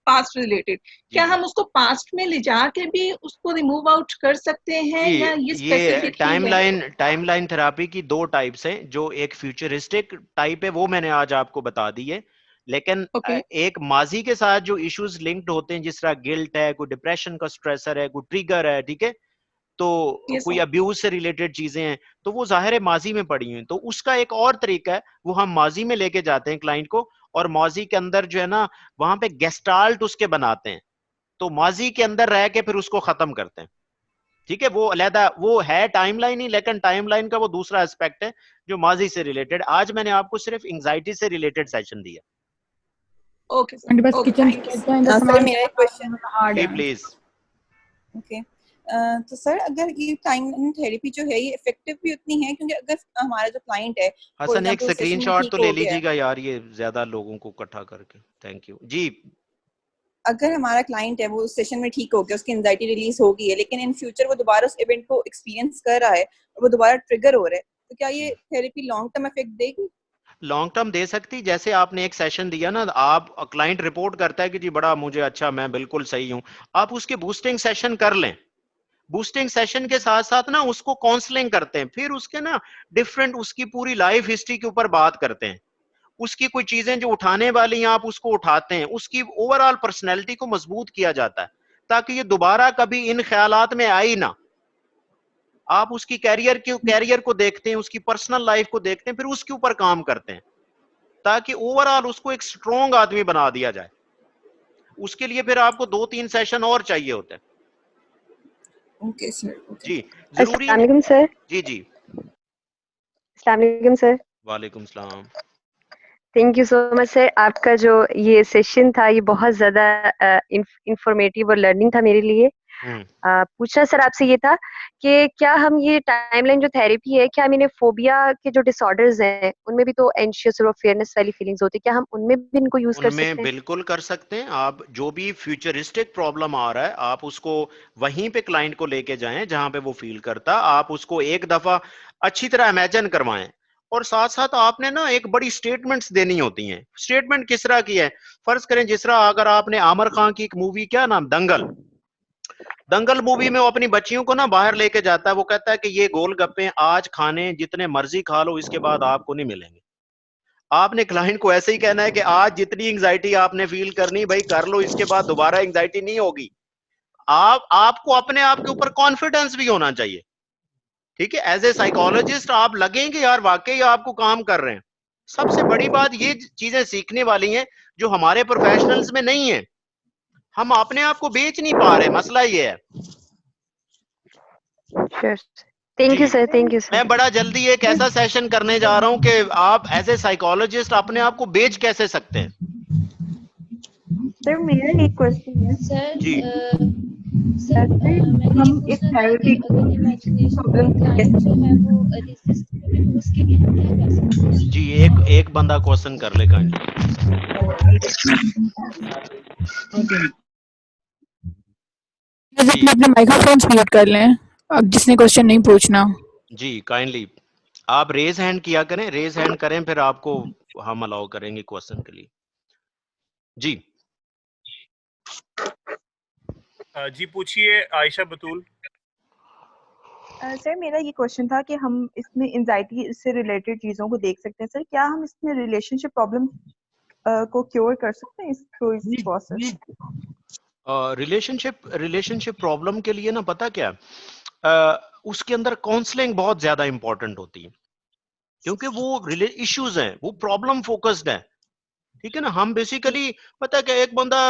पास्ट रिलेटेड, जी क्या जी हम उसको पास्ट में ले जाके भी उसको रिमूव आउट कर सकते हैं, जी। या ये ये स्पेसिफिक ही है? टाइमलाइन थेरापी की दो टाइप्स हैं। जो एक फ्यूचरिस्टिक टाइप है वो मैंने आज आपको बता दी है, लेकिन ओके एक माजी के साथ जो इश्यूज लिंक्ड होते हैं, जिस तरह गिल्ट है, कोई डिप्रेशन का स्ट्रेसर है, कोई ट्रिगर है, ठीक है, तो यस कोई सर। अब्यूज से रिलेटेड चीजें हैं, तो वो जाहिर है माजी में पड़ी हुई हैं। तो उसका एक और तरीका है, वो हम माजी में लेके जाते हैं क्लाइंट को, और माजी के अंदर जो है ना, वहां पे गेस्टाल्ट उसके बनाते हैं, तो माजी के अंदर रह के फिर उसको खत्म करते हैं। ठीक है, वो अलहदा वो है टाइमलाइन ही, लेकिन टाइमलाइन का वो दूसरा एस्पेक्ट है जो माजी से रिलेटेड। आज मैंने आपको सिर्फ एंजाइटी से रिलेटेड सेशन दिया। ओके मेरे sir, pass okay, kitchen thank you. Sir मेरा एक क्वेश्चन हार्ड जी है। प्लीज। ओके, तो सर अगर ये टाइम थेरेपी जो है ये इफेक्टिव भी उतनी है, क्योंकि अगर हमारा जो क्लाइंट है फॉर हसन एक एग्जांपल सेशन में स्क्रीनशॉट ठीक तो ले हो गया है, लीजिएगा यार, ये ज्यादा लोगों को इकट्ठा करके। थैंक यू जी। अगर हमारा क्लाइंट है वो उस सेशन में ठीक हो गया, उसकी एंजाइटी रिलीज हो गई है, लेकिन इन फ्यूचर वो दोबारा उस इवेंट को एक्सपीरियंस कर रहा है और वो दोबारा ट्रिगर हो रहा है, तो क्या ये थेरेपी लॉन्ग टर्म इफेक्ट देगी? लॉन्ग टर्म दे सकती, जैसे आपने एक सेशन दिया ना, आप क्लाइंट रिपोर्ट करता है कि जी बड़ा मुझे अच्छा, मैं बिल्कुल सही हूं, आप उसके बूस्टिंग सेशन कर लें। बूस्टिंग सेशन के साथ साथ ना उसको काउंसलिंग करते हैं, फिर उसके ना डिफरेंट उसकी पूरी लाइफ हिस्ट्री के ऊपर बात करते हैं, उसकी कोई चीजें जो उठाने वाली हैं आप उसको उठाते हैं, उसकी ओवरऑल पर्सनैलिटी को मजबूत किया जाता है, ताकि ये दोबारा कभी इन ख्यालात में आई ना। आप उसकी कैरियर को देखते हैं, उसकी पर्सनल लाइफ को देखते हैं, फिर उसके ऊपर काम करते हैं, ताकि ओवरऑल उसको एक स्ट्रॉन्ग आदमी बना दिया जाए। उसके लिए फिर आपको 2-3 सेशन और चाहिए होते हैं। Okay sir, okay. जी जरूरी अस्सलाम वालेकुम सर। जी जी। अस्सलाम वालेकुम सर। वालेकुम सलाम। Thank you so much sir. आपका जो ये सेशन था ये बहुत ज़्यादा इंफॉर्मेटिव और लर्निंग था मेरे लिए। पूछना सर आपसे ये था कि क्या हम ये टाइमलाइन जो थेरेपी है, क्या हम इन्हें फोबिया के जो डिसऑर्डर्स हैं उनमें भी, तो एंशियस और फेयरनेस वाली फीलिंग्स होती है, क्या हम उनमें भी इनको यूज कर उनमें सकते हैं? बिल्कुल कर सकते हैं। आप जो भी फ्यूचरिस्टिक प्रॉब्लम आ रहा है, आप उसको वहीं पे क्लाइंट को लेके जाएं जहां पे वो फील करता, आप उसको एक दफा अच्छी तरह इमेजिन करवाएं, और साथ साथ आपने ना एक बड़ी स्टेटमेंट्स देनी होती हैं। स्टेटमेंट किस तरह की है? फर्ज करें जिस तरह अगर आपने आमिर खान की एक मूवी, क्या नाम, दंगल, दंगल मूवी में वो अपनी बच्चियों को ना बाहर लेके जाता है, वो कहता है कि ये गोलगप्पे आज खाने जितने मर्जी खा लो, इसके बाद आपको नहीं मिलेंगे। आपने क्लाइंट को ऐसे ही कहना है कि आज जितनी एंजाइटी आपने फील करनी भाई कर लो, इसके बाद दोबारा एंजाइटी नहीं होगी। आपको अपने आप के ऊपर कॉन्फिडेंस भी होना चाहिए। ठीक है, एज ए साइकोलॉजिस्ट आप लगेंगे यार वाकई आपको काम कर रहे हैं। सबसे बड़ी बात ये चीजें सीखने वाली हैं जो हमारे प्रोफेशनल्स में नहीं है, हम अपने आप को बेच नहीं पा रहे, मसला ये है। श्योर। थैंक यू जी सर, थैंक यू सर। मैं बड़ा जल्दी एक ऐसा सेशन करने जा रहा हूं कि आप एज ए साइकोलॉजिस्ट अपने आप को बेच कैसे सकते हैं। सर मेरा एक क्वेश्चन है सर जी मैंने ये हम इस पूछना था थेरेपी कि अगर इमेजिनेशन प्रॉब्लम का क्लाइंट जो है वो रेसिस्ट करे तो उसके लिए हम क्या कर सकते हैं? जी, एक बंदा क्वेश्चन कर ले काइंडली। अपने अपने माइक्रोफोन्स म्यूट कर लें, अब जिसने क्वेश्चन नहीं पूछना। जी काइंडली आप रेज हैंड किया करें, रेज हैंड करें, फिर आपको हम अलाउ करेंगे क्वेश्चन के लिए। जी जी पूछिए आयशा बतूल। सर मेरा ये क्वेश्चन था कि हम इसमें एंजाइटी से रिलेटेड चीज़ों को देख सकते हैं सर, क्या हम इसमें रिलेशनशिप प्रॉब्लम को क्योर कर सकते हैं इस प्रोसेस? रिलेशनशिप प्रॉब्लम के लिए ना पता क्या, उसके अंदर काउंसलिंग बहुत ज्यादा इंपॉर्टेंट होती है, क्योंकि वो इश्यूज हैं, वो प्रॉब्लम फोकस्ड है। ठीक है ना, हम बेसिकली पता है कि एक बंदा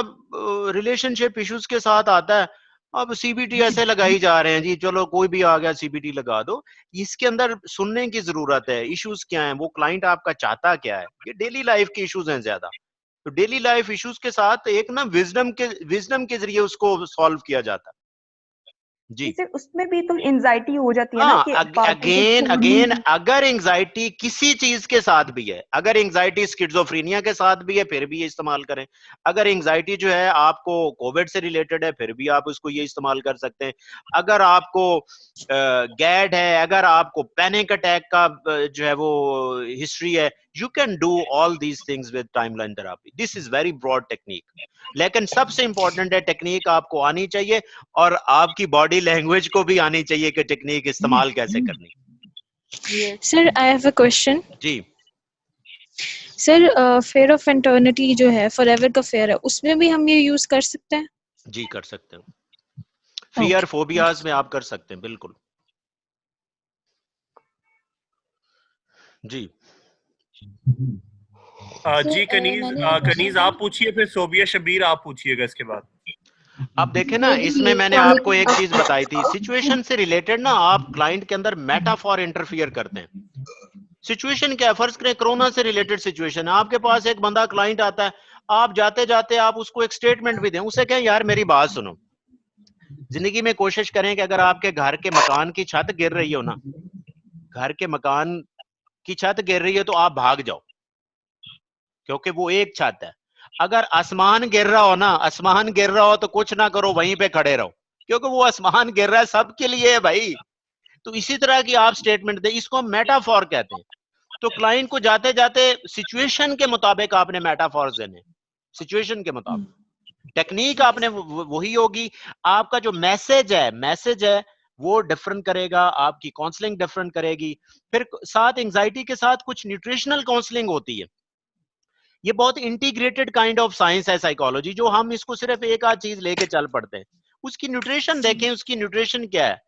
रिलेशनशिप इश्यूज के साथ आता है, अब सीबीटी ऐसे लगाई जा रहे हैं जी, चलो कोई भी आ गया सीबीटी लगा दो। इसके अंदर सुनने की जरूरत है, इश्यूज क्या हैं, वो क्लाइंट आपका चाहता क्या है। ये डेली लाइफ के इश्यूज हैं ज्यादा, तो डेली लाइफ इश्यूज के साथ एक ना विजडम के जरिए उसको सॉल्व किया जाता है। जी सर उसमें भी तो एंजाइटी हो जाती है ना हाँ, कि अगेन अगर एंजाइटी किसी चीज के साथ भी है, अगर एंजाइटी स्किज़ोफ्रेनिया के साथ भी है फिर भी ये इस्तेमाल करें। अगर एंजाइटी जो है आपको कोविड से रिलेटेड है फिर भी आप उसको ये इस्तेमाल कर सकते हैं। अगर आपको गैड है, अगर आपको पैनिक अटैक का जो है वो हिस्ट्री है, You can do all these things with timeline therapy. This is very broad technique. लेकिन सबसे इंपॉर्टेंट है टेक्निक आपको आनी चाहिए और आपकी बॉडी लैंग्वेज को भी आनी चाहिए कि टेक्निक इस्तेमाल कैसे करनी। Sir I have a question. जी सर फेयर ऑफ एटर्निटी जो है फॉरएवर का फेयर है, उसमें भी हम ये यूज कर सकते हैं? जी कर सकते हो, फियर फोबियाज में आप कर सकते हैं बिल्कुल। जी जी कनीज आप पूछिए, फिर सोबिया शबीर आप पूछिएगा इसके बाद। अब देखें ना, इसमें मैंने आपको एक चीज बताई थी, सिचुएशन से रिलेटेड ना आप क्लाइंट के अंदर मेटाफॉर इंटरफियर करते हैं। सिचुएशन क्या है, फर्ज करें कोरोना से रिलेटेड सिचुएशन है, आपके पास एक बंदा क्लाइंट आता है, आप जाते जाते आप उसको एक स्टेटमेंट भी दें, उसे कहें यार मेरी बात सुनो। जिंदगी में कोशिश करें कि अगर आपके घर के मकान की छत गिर रही हो ना, घर के मकान की छत गिर रही है तो आप भाग जाओ, क्योंकि वो एक छत है। अगर आसमान गिर रहा हो ना, आसमान गिर रहा हो तो कुछ ना करो, वहीं पे खड़े रहो, क्योंकि वो आसमान गिर रहा है सबके लिए है भाई। तो इसी तरह की आप स्टेटमेंट दें, इसको हम मेटाफॉर कहते हैं। तो क्लाइंट को जाते जाते सिचुएशन के मुताबिक आपने मेटाफॉर्स देने, सिचुएशन के मुताबिक। टेक्निक आपने वही होगी, आपका जो मैसेज है वो डिफरेंट करेगा, आपकी काउंसलिंग डिफरेंट करेगी। फिर साथ एंजाइटी के साथ कुछ न्यूट्रिशनल काउंसलिंग होती है। ये बहुत इंटीग्रेटेड काइंड ऑफ साइंस है साइकोलॉजी, जो हम इसको सिर्फ एक आध चीज लेके चल पड़ते हैं। उसकी न्यूट्रिशन देखें, उसकी न्यूट्रिशन क्या है।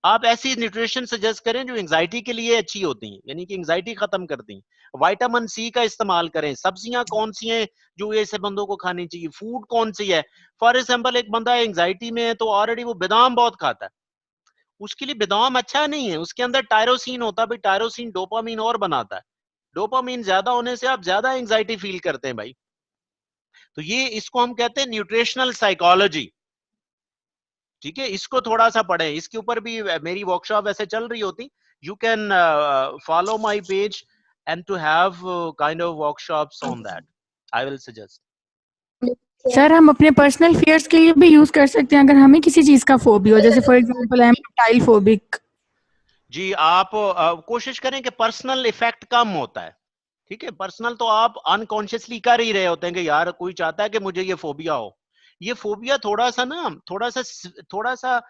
आप ऐसी न्यूट्रिशन सजेस्ट करें जो एंजाइटी के लिए अच्छी होती हैं, यानी कि एंजाइटी खत्म करती हैं। विटामिन सी का इस्तेमाल करें। सब्जियां कौन सी हैं जो ऐसे बंदों को खानी चाहिए, फूड कौन सी है। फॉर एग्जाम्पल एक बंदा एंजाइटी में है तो ऑलरेडी वो बादाम बहुत खाता है, उसके लिए बादाम अच्छा नहीं है, उसके अंदर टायरोसिन होता है भाई, टायरोसिन डोपामीन और बनाता है, डोपामीन ज्यादा होने से आप ज्यादा एंजाइटी फील करते हैं भाई। तो ये इसको हम कहते हैं न्यूट्रिशनल साइकोलॉजी, ठीक है। इसको थोड़ा सा पढ़ें, इसके ऊपर भी मेरी वर्कशॉप ऐसे चल रही होती। You can follow my page and to have kind of workshops on that, I will suggest. Sir हम अपने पर्सनल फियर्स के लिए भी यूज कर सकते हैं अगर हमें किसी चीज का फोबिया हो, जैसे for example I am tile phobic. जी आप कोशिश करें कि पर्सनल इफेक्ट कम होता है, ठीक है। पर्सनल तो आप अनकॉन्शियसली कर ही रहे होते हैं कि यार कोई चाहता है कि मुझे ये फोबिया हो। ये फोबिया थोड़ा सा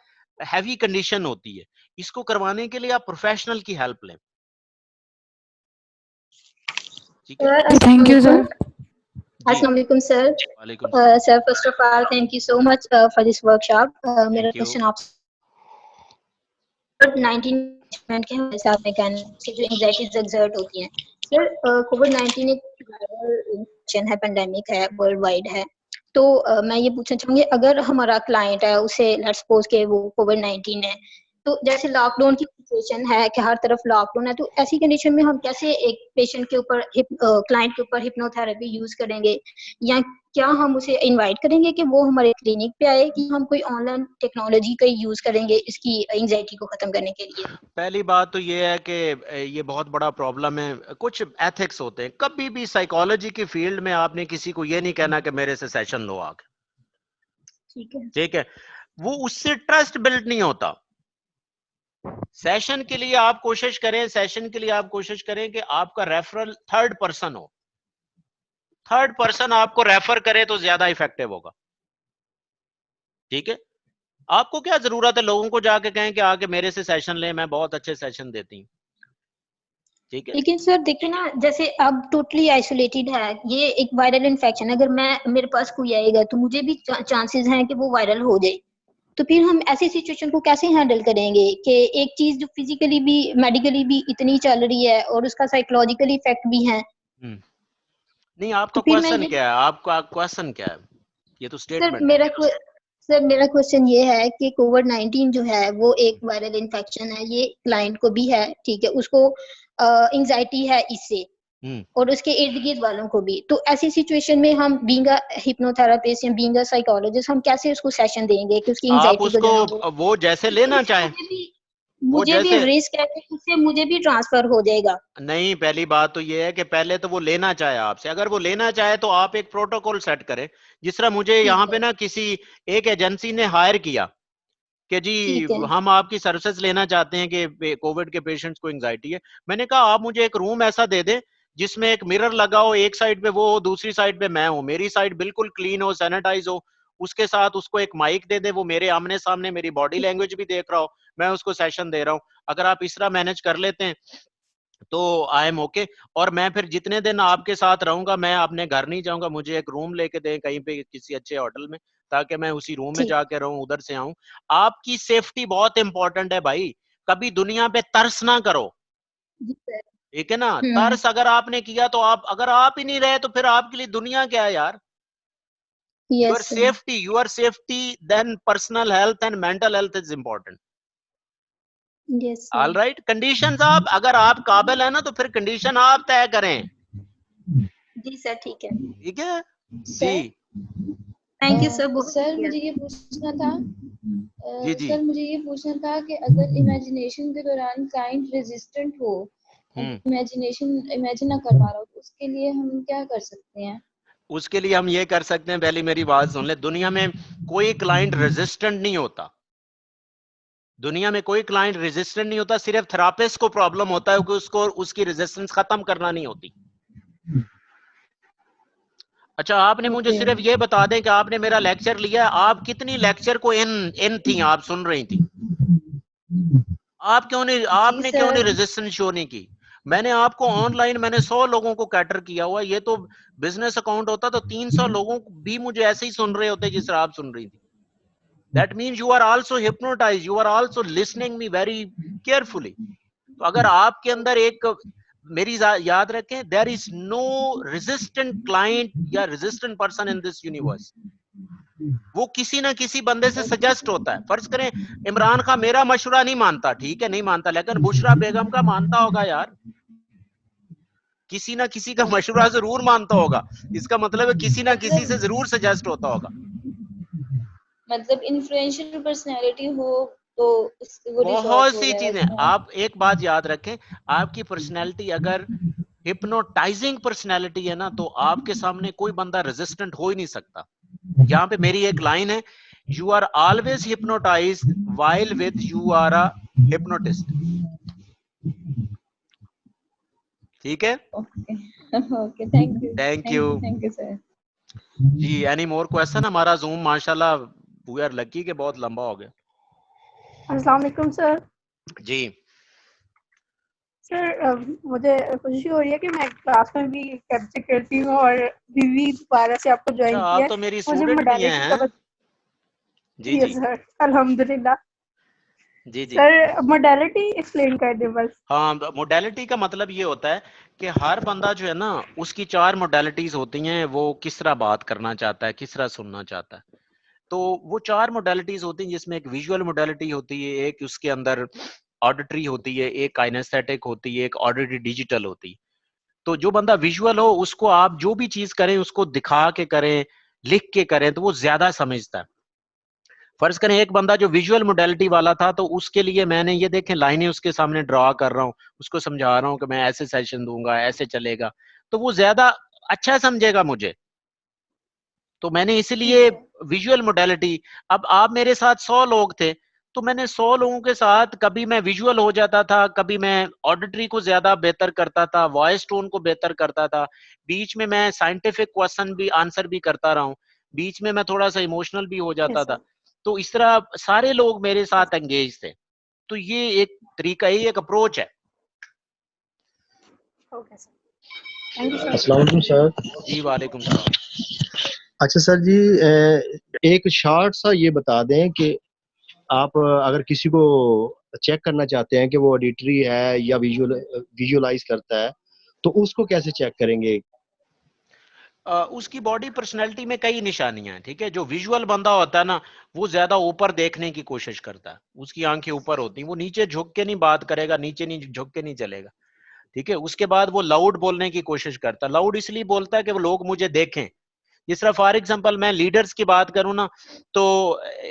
हैवी कंडीशन होती है, इसको करवाने के लिए आप प्रोफेशनल की हेल्प लें, ठीक है। Thank you sir. अस्सलाम वालेकुम sir. Sir first of all thank you so much for this workshop. मेरा क्वेश्चन आपसे कोविड-19 के हिसाब में कहना कि जो एंजाइटीज एक्सर्ट होती हैं सर, कोविड-19 एक वायरल इन्फेक्शन है, पेंडेमिक है, वर्ल्ड वाइड है। तो मैं ये पूछना चाहूंगी, अगर हमारा क्लाइंट है उसे लेट्स सपोज के वो कोविड-19 है, तो जैसे लॉकडाउन की सिचुएशन है कि हर तरफ लॉकडाउन है, तो ऐसी कंडीशन में हम कैसे एक पेशेंट के ऊपर क्लाइंट के ऊपर हिप्नोथेरेपी यूज करेंगे, या क्या हम उसे इनवाइट करेंगे कि वो हमारे क्लिनिक पे आए, कि हम कोई ऑनलाइन टेक्नोलॉजी का यूज करेंगे इसकी एंजाइटी को खत्म करने के लिए? पहली बात तो ये है कि ये बहुत बड़ा प्रॉब्लम है, कुछ एथिक्स होते हैं। कभी भी साइकोलॉजी की फील्ड में आपने किसी को ये नहीं कहना कि मेरे से सेशन लो आके, ठीक है। वो उससे ट्रस्ट बिल्ड नहीं होता। सेशन के लिए आप कोशिश करें कि आपका रेफरल थर्ड पर्सन हो, थर्ड पर्सन आपको रेफर करे तो ज्यादा इफेक्टिव होगा, ठीक है। आपको क्या जरूरत है लोगों को जाके कहें कि आके मेरे से सेशन लें, मैं बहुत अच्छे सेशन देती हूँ, ठीक है। लेकिन सर देखिए ना, जैसे अब टोटली आइसोलेटेड है, ये एक वायरल इन्फेक्शन, अगर मेरे पास कोई आएगा तो मुझे भी चांसेस हैं कि वो वायरल हो जाए। तो फिर हम ऐसी सिचुएशन को कैसे हैंडल करेंगे कि एक चीज जो फिजिकली भी मेडिकली भी इतनी चल रही है और उसका साइकोलॉजिकल इफेक्ट भी है। नहीं, आपका क्वेश्चन क्या है? आपका क्वेश्चन क्या है? ये तो स्टेटमेंट। मेरा क्वेश्चन ये है कि कोविड-19 जो है वो एक वायरल इन्फेक्शन है, ये क्लाइंट को भी है, ठीक है, उसको एंजाइटी है इससे, और उसके इर्द गिर्द वालों को भी। तो ऐसी सिचुएशन में हम बीइंग अ हिप्नोथेरेपिस्ट या बीइंग अ साइकोलॉजिस्ट हम कैसे उसको सेशन देंगे कि उसकी एंजाइटी को वो जैसे लेना चाहे, मुझे भी रिस्क है कि उससे मुझे भी ट्रांसफर हो जाएगा। नहीं, पहली बात तो ये है कि पहले तो वो लेना चाहे आपसे। अगर वो लेना चाहे तो आप एक प्रोटोकॉल सेट करें, जिस तरह मुझे यहाँ पे ना किसी एक एजेंसी ने हायर किया कि जी हम आपकी सर्विसेज लेना चाहते हैं कि कोविड के पेशेंट्स को एंजाइटी है। मैंने कहा आप मुझे एक रूम ऐसा दे दें जिसमें एक मिरर लगा हो, एक साइड पे वो हो, दूसरी साइड पे मैं हूं, मेरी साइड बिल्कुल क्लीन हो, सैनिटाइज हो, उसके साथ उसको एक माइक दे दे, वो मेरे आमने सामने मेरी बॉडी लैंग्वेज भी देख रहा हो, मैं उसको सेशन दे रहा हूं। अगर आप इस तरह मैनेज कर लेते हैं तो आई एम ओके। और मैं फिर जितने दिन आपके साथ रहूंगा, मैं अपने घर नहीं जाऊंगा, मुझे एक रूम लेके दें कहीं पे किसी अच्छे होटल में, ताकि मैं उसी रूम में जाके रहूं, उधर से आऊं। आपकी सेफ्टी बहुत इंपॉर्टेंट है भाई, कभी दुनिया पे तरस ना करो, ठीक है ना। तरस अगर आपने किया तो आप, अगर आप ही नहीं रहे तो फिर आपके लिए दुनिया क्या है यार। Your safety then personal health and mental health is important. All right, conditions आप, अगर आप काबिल है ना तो फिर कंडीशन आप तय करें। जी सर, ठीक है। ठीक है जी, थैंक यू सर। सर मुझे ये पूछना था, जी जी। सर मुझे ये पूछना था कि अगर इमेजिनेशन के दौरान क्लाइंट रेजिस्टेंट हो, इमेजिन ना कर पा रहा हो, तो उसके लिए हम क्या कर सकते हैं? उसके लिए हम ये कर सकते हैं, पहले मेरी बात सुन ले, दुनिया में कोई क्लाइंट रेजिस्टेंट नहीं होता, दुनिया में कोई क्लाइंट रेजिस्टेंट नहीं होता, सिर्फ थेरापिस्ट को प्रॉब्लम होता है कि उसको उसकी रेजिस्टेंस खत्म करना नहीं होती। अच्छा, आपने मुझे सिर्फ ये बता दें कि आपने मेरा लेक्चर लिया, आप कितनी लेक्चर को इन थी, आप सुन रही थी, आप क्यों नहीं, आपने क्यों नहीं रेजिस्टेंस शो नहीं की? मैंने आपको ऑनलाइन, मैंने 100 लोगों को कैटर किया हुआ, ये तो बिजनेस अकाउंट होता तो 300 लोगों को भी मुझे ऐसे ही सुन रहे होते जिस तरह आप सुन रही थी। That means you are also hypnotized, you are also listening me very carefully. तो अगर आपके अंदर एक, मेरी याद रखें, there is no resistant client या resistant person in this universe. वो किसी ना किसी बंदे से सजेस्ट होता है। फर्ज करें इमरान खान मेरा मशवरा नहीं मानता, ठीक है नहीं मानता, लेकिन बुशरा बेगम का मानता होगा यार, किसी ना किसी का मशवरा जरूर मानता होगा, इसका मतलब है किसी ना किसी से जरूर सजेस्ट होता होगा। मतलब इन्फ्लुएंशियल पर्सनालिटी हो तो वो बहुत सी चीजें, आप एक बात याद रखें, आपकी पर्सनैलिटी अगर हिप्नोटाइजिंग पर्सनैलिटी है ना, तो आपके सामने कोई बंदा रेजिस्टेंट हो ही नहीं सकता। यहाँ पे मेरी एक लाइन है, you are always hypnotized while with you are a hypnotist. ठीक है, ओके, थैंक यू सर जी। Any more question? हमारा जूम माशाल्लाह वी आर लकी के बहुत लंबा हो गया। अस्सलाम वालेकुम सर। जी सर, मुझे खुशी हो रही है कि मैं क्लास में भी कैप्चर करती हूँ और भी दोबारा से आपको ज्वाइन किया। आप तो मेरी स्टूडेंट भी हैं। जी जी सर, अल्हम्दुलिल्लाह। जी जी सर, मोडालिटी एक्सप्लेन कर दे बस। हाँ, मोडालिटी का मतलब ये होता है कि हर बंदा जो है ना, उसकी 4 मोडालिटीज होती हैं, वो किस तरह बात करना चाहता है, किस तरह सुनना चाहता है। तो वो 4 मोडालिटीज होती हैं, जिसमें एक विजुअल मोडालिटी होती है, एक उसके अंदर ऑडिटरी होती है, एक काइनेस्थेटिक होती है, एक ऑडिटरी डिजिटल होती है। तो जो बंदा विजुअल हो, उसको आप जो भी चीज करें उसको दिखा के करें, लिख के करें, तो वो ज्यादा समझता है। फर्ज करें एक बंदा जो विजुअल मोडालिटी वाला था, तो उसके लिए मैंने ये देखें लाइनें उसके सामने ड्रॉ कर रहा हूँ, उसको समझा रहा हूँ कि मैं ऐसे सेशन दूंगा, ऐसे चलेगा, तो वो ज्यादा अच्छा समझेगा मुझे। तो मैंने इसलिए विजुअल मोडालिटी, अब आप मेरे साथ 100 लोग थे, तो मैंने 100 लोगों के साथ कभी मैं विजुअल हो जाता था, कभी मैं ऑडिटरी को ज्यादा बेहतर करता था, वॉइस टोन को बेहतर करता था, बीच में मैं साइंटिफिक क्वेश्चन भी आंसर भी करता रहा हूँ, बीच में मैं थोड़ा सा इमोशनल भी हो जाता था। तो इस तरह सारे लोग मेरे साथ एंगेज थे। तो ये एक तरीका, ये एक अप्रोच है। अस्सलाम वालेकुम सर। जी वालेकुम सलाम। अच्छा सर जी, एक शॉर्ट सा ये बता दें कि आप अगर किसी को चेक करना चाहते हैं कि वो ऑडिटरी है या विजुअलाइज करता है, तो उसको कैसे चेक करेंगे? उसकी बॉडी पर्सनैलिटी में कई निशानियां हैं, ठीक है। जो विजुअल बंदा होता है ना, वो ज्यादा ऊपर देखने की कोशिश करता है, उसकी आंखें ऊपर होती हैं, वो नीचे झुक के नहीं बात करेगा, नीचे नहीं झुक के नहीं चलेगा, ठीक है। उसके बाद वो लाउड बोलने की कोशिश करता है, लाउड इसलिए बोलता है कि वो लोग मुझे देखें। जिस तरह फॉर एग्जांपल मैं लीडर्स की बात करूं ना, तो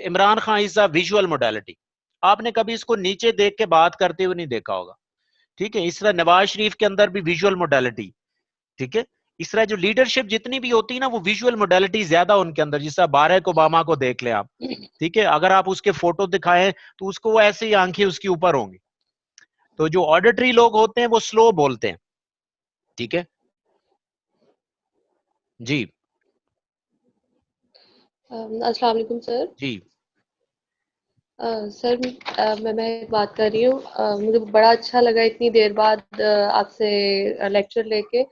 Imran Khan is a visual modality, आपने कभी इसको नीचे देख के बात करते हुए नहीं देखा होगा, ठीक है। इस तरह नवाज शरीफ के अंदर भी विजुअल मोडालिटी, ठीक है। इस तरह जो लीडरशिप जितनी भी होती है ना, वो विजुअल मोडालिटी ज्यादा उनके अंदर। जिस तरह बाराक ओबामा को देख लें आप, ठीक है, अगर आप उसके फोटो दिखाएं तो उसको वो ऐसे ही आंखें उसके ऊपर होंगी। तो जो ऑडिटरी लोग होते हैं वो स्लो बोलते हैं, ठीक है, जी अस्सलाम वालेकुम सर। जी सर मैं एक बात कर रही हूँ। मुझे बड़ा अच्छा लगा इतनी देर बाद आपसे लेक्चर लेके,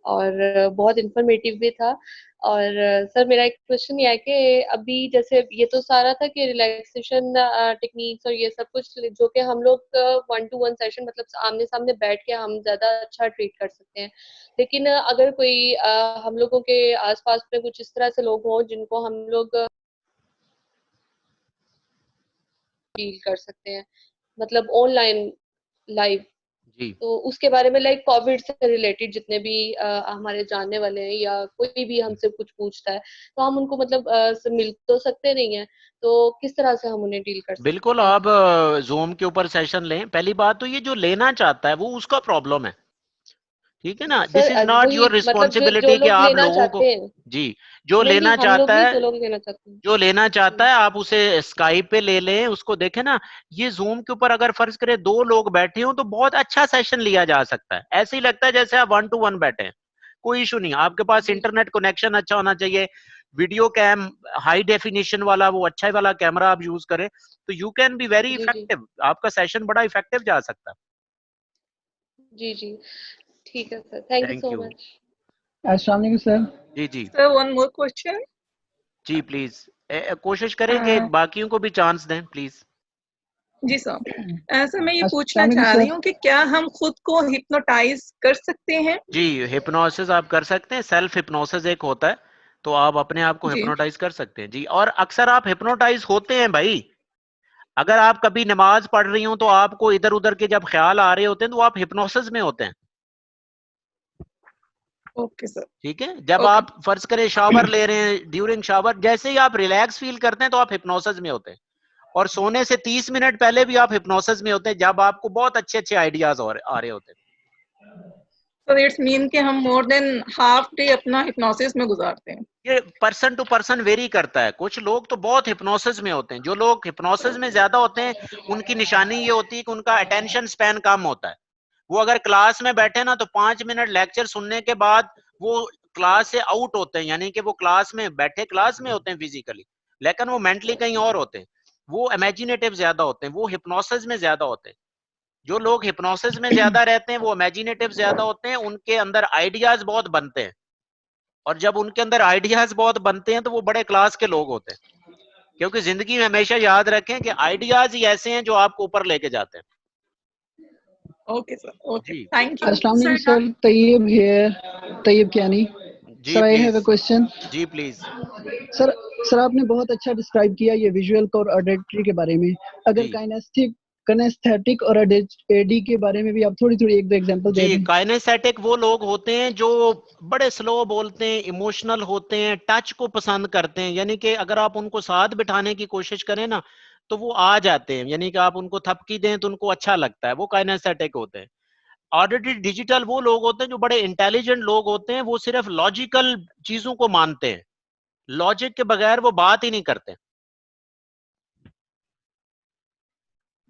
और बहुत इंफॉर्मेटिव भी था। और सर मेरा एक क्वेश्चन ये है कि अभी जैसे ये तो सारा था कि रिलैक्सेशन टेक्निक्स और ये सब कुछ जो कि हम लोग 1-to-1 सेशन मतलब आमने सामने बैठ के हम ज्यादा अच्छा ट्रीट कर सकते हैं। लेकिन अगर कोई हम लोगों के आसपास में कुछ इस तरह से लोग हों जिनको हम लोग डील कर सकते हैं, मतलब ऑनलाइन लाइव, जी तो उसके बारे में लाइक कोविड से रिलेटेड जितने भी हमारे जानने वाले हैं या कोई भी हमसे कुछ पूछता है तो हम उनको मतलब मिल तो सकते नहीं है, तो किस तरह से हम उन्हें डील कर बिल्कुल। सकते हैं? आप जूम के ऊपर सेशन लें। पहली बात तो ये जो लेना चाहता है वो उसका प्रॉब्लम है, ठीक है ना। दिस सर इज नॉट वही योर मतलब जो रिस्पॉन्सिबिलिटी कि लोग आप लेना लोगों को, चाहते हैं, जी जो नहीं नहीं लेना हम लोग चाहता नहीं, है, जो लोग लेना चाहते हैं। जो लेना चाहता है आप उसे स्काइप पे ले लें, उसको देखें ना। ये जूम के ऊपर अगर फर्ज करें 2 लोग बैठे हो तो बहुत अच्छा सेशन लिया जा सकता है। ऐसे ही लगता है जैसे आप 1-to-1 बैठे हैं, कोई इशू नहीं। आपके पास इंटरनेट कनेक्शन अच्छा होना चाहिए, वीडियो कैम हाई डेफिनेशन वाला, वो अच्छा वाला कैमरा आप यूज करें, तो यू कैन बी वेरी जी जी इफेक्टिव। आपका सेशन बड़ा इफेक्टिव जा सकता है। जी जी, ठीक है sir, thank you thank so you. Much. अस्सलाम वालेकुम सर। जी जी सर वन मोर क्वेश्चन। जी प्लीज कोशिश करें कि बाकियों को भी चांस दें प्लीज। जी सर, सर मैं ये पूछना अस्सलाम वालेकुम चाह रही सर। हूँ कि क्या हम खुद को हिप्नोटाइज कर सकते हैं? जी हिप्नोसिस आप कर सकते हैं। सेल्फ हिप्नोसिस एक होता है, तो आप अपने आप को जी हिप्नोटाइज कर सकते हैं जी। और अक्सर आप हिप्नोटाइज होते हैं भाई। अगर आप कभी नमाज पढ़ रही हो तो आपको इधर उधर के जब ख्याल आ रहे होते हैं तो आप हिप्नोसिस में होते हैं, ओके सर। ठीक है। जब ओके आप फर्ज करें शावर ले रहे हैं, ड्यूरिंग शावर जैसे ही आप रिलैक्स फील करते हैं तो आप हिप्नोसिस में होते हैं। और सोने से 30 मिनट पहले भी आप हिप्नोसिस में होते हैं, जब आपको बहुत अच्छे अच्छे आइडियाज आ रहे होते हैं। सर इट्स मीन कि हम मोर देन हाफ डे अपना हिप्नोसिस में गुजारते हैं। ये पर्सन टू पर्सन वेरी करता है। कुछ लोग तो बहुत हिप्नोसिस में होते हैं। जो लोग हिप्नोसिस में ज्यादा होते हैं उनकी निशानी ये होती है कि उनका अटेंशन स्पैन कम होता है। वो अगर क्लास में बैठे ना तो 5 मिनट लेक्चर सुनने के बाद वो क्लास से आउट होते हैं, यानी कि वो क्लास में बैठे क्लास में होते हैं फिजिकली, लेकिन वो मेंटली कहीं और होते हैं। वो इमेजिनेटिव ज्यादा होते हैं, वो हिप्नोसिस में ज्यादा होते हैं। जो लोग हिप्नोसिस में ज्यादा रहते हैं वो इमेजिनेटिव ज्यादा होते हैं, उनके अंदर आइडियाज बहुत बनते हैं। और जब उनके अंदर आइडियाज बहुत बनते हैं तो वो बड़े क्लास के लोग होते हैं। क्योंकि जिंदगी में हमेशा याद रखें कि आइडियाज ही ऐसे हैं जो आपको ऊपर लेके जाते हैं। ओके सर, ओके, जी थैंक यू अस्सलाम वालेकुम सर। तैयब है, तैयब कियानी। जी sir I have please. A question. जी प्लीज। सर सर आपने बहुत अच्छा डिस्क्राइब किया ये विजुअल और ऑडिटरी के बारे में। अगर जी काइनेस्थेटिक और एडी के बारे में भी आप थोड़ी थोड़ी 1-2 एग्जांपल दे जी दें। काइनेस्थेटिक वो लोग होते हैं जो बड़े स्लो बोलते हैं, इमोशनल होते हैं, टच को पसंद करते हैं। यानी कि अगर आप उनको साथ बिठाने की कोशिश करें ना तो वो आ जाते हैं, यानी कि आप उनको थपकी दें तो उनको अच्छा लगता है, वो काइनेस्थेटिक होते हैं। ऑडिटरी डिजिटल वो लोग होते हैं जो बड़े इंटेलिजेंट लोग होते हैं, वो सिर्फ लॉजिकल चीजों को मानते हैं, लॉजिक के बगैर वो बात ही नहीं करते।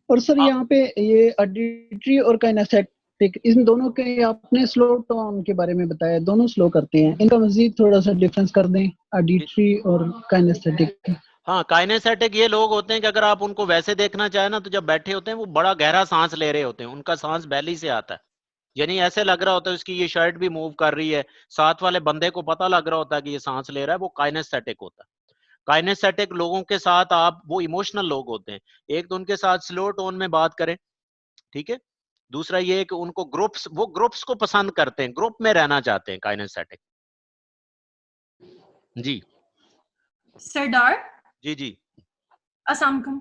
और सर यहाँ पे ये ऑडिटरी और काइनेस्थेटिक इन दोनों के आपने स्लो टोन के बारे में बताया, दोनों स्लो करते हैं। इनका मजीद थोड़ा सा डिफरेंस कर दें ऑडिटरी और काइनेस्थेटिक। हाँ काइनेस्थेटिक ये लोग होते हैं कि अगर आप उनको वैसे देखना चाहें ना तो जब बैठे होते हैं वो बड़ा गहरा सांस ले रहे होते हैं, उनका सांस बैली से आता है, यानी ऐसे लग रहा होता है उसकी ये शर्ट भी मूव कर रही है, साथ वाले बंदे को पता लग रहा होता है कि ये सांस ले रहा है, वो काइनेस्थेटिक होता है। काइनेस्थेटिक लोगों के साथ आप, वो इमोशनल लोग होते हैं। एक तो उनके साथ स्लो टोन में बात करें, ठीक है। दूसरा ये है कि उनको वो ग्रुप्स को पसंद करते हैं, ग्रुप में रहना चाहते हैं काइनेस्थेटिक। जी सरदार, जी जी अस्सलाम वालेकुम।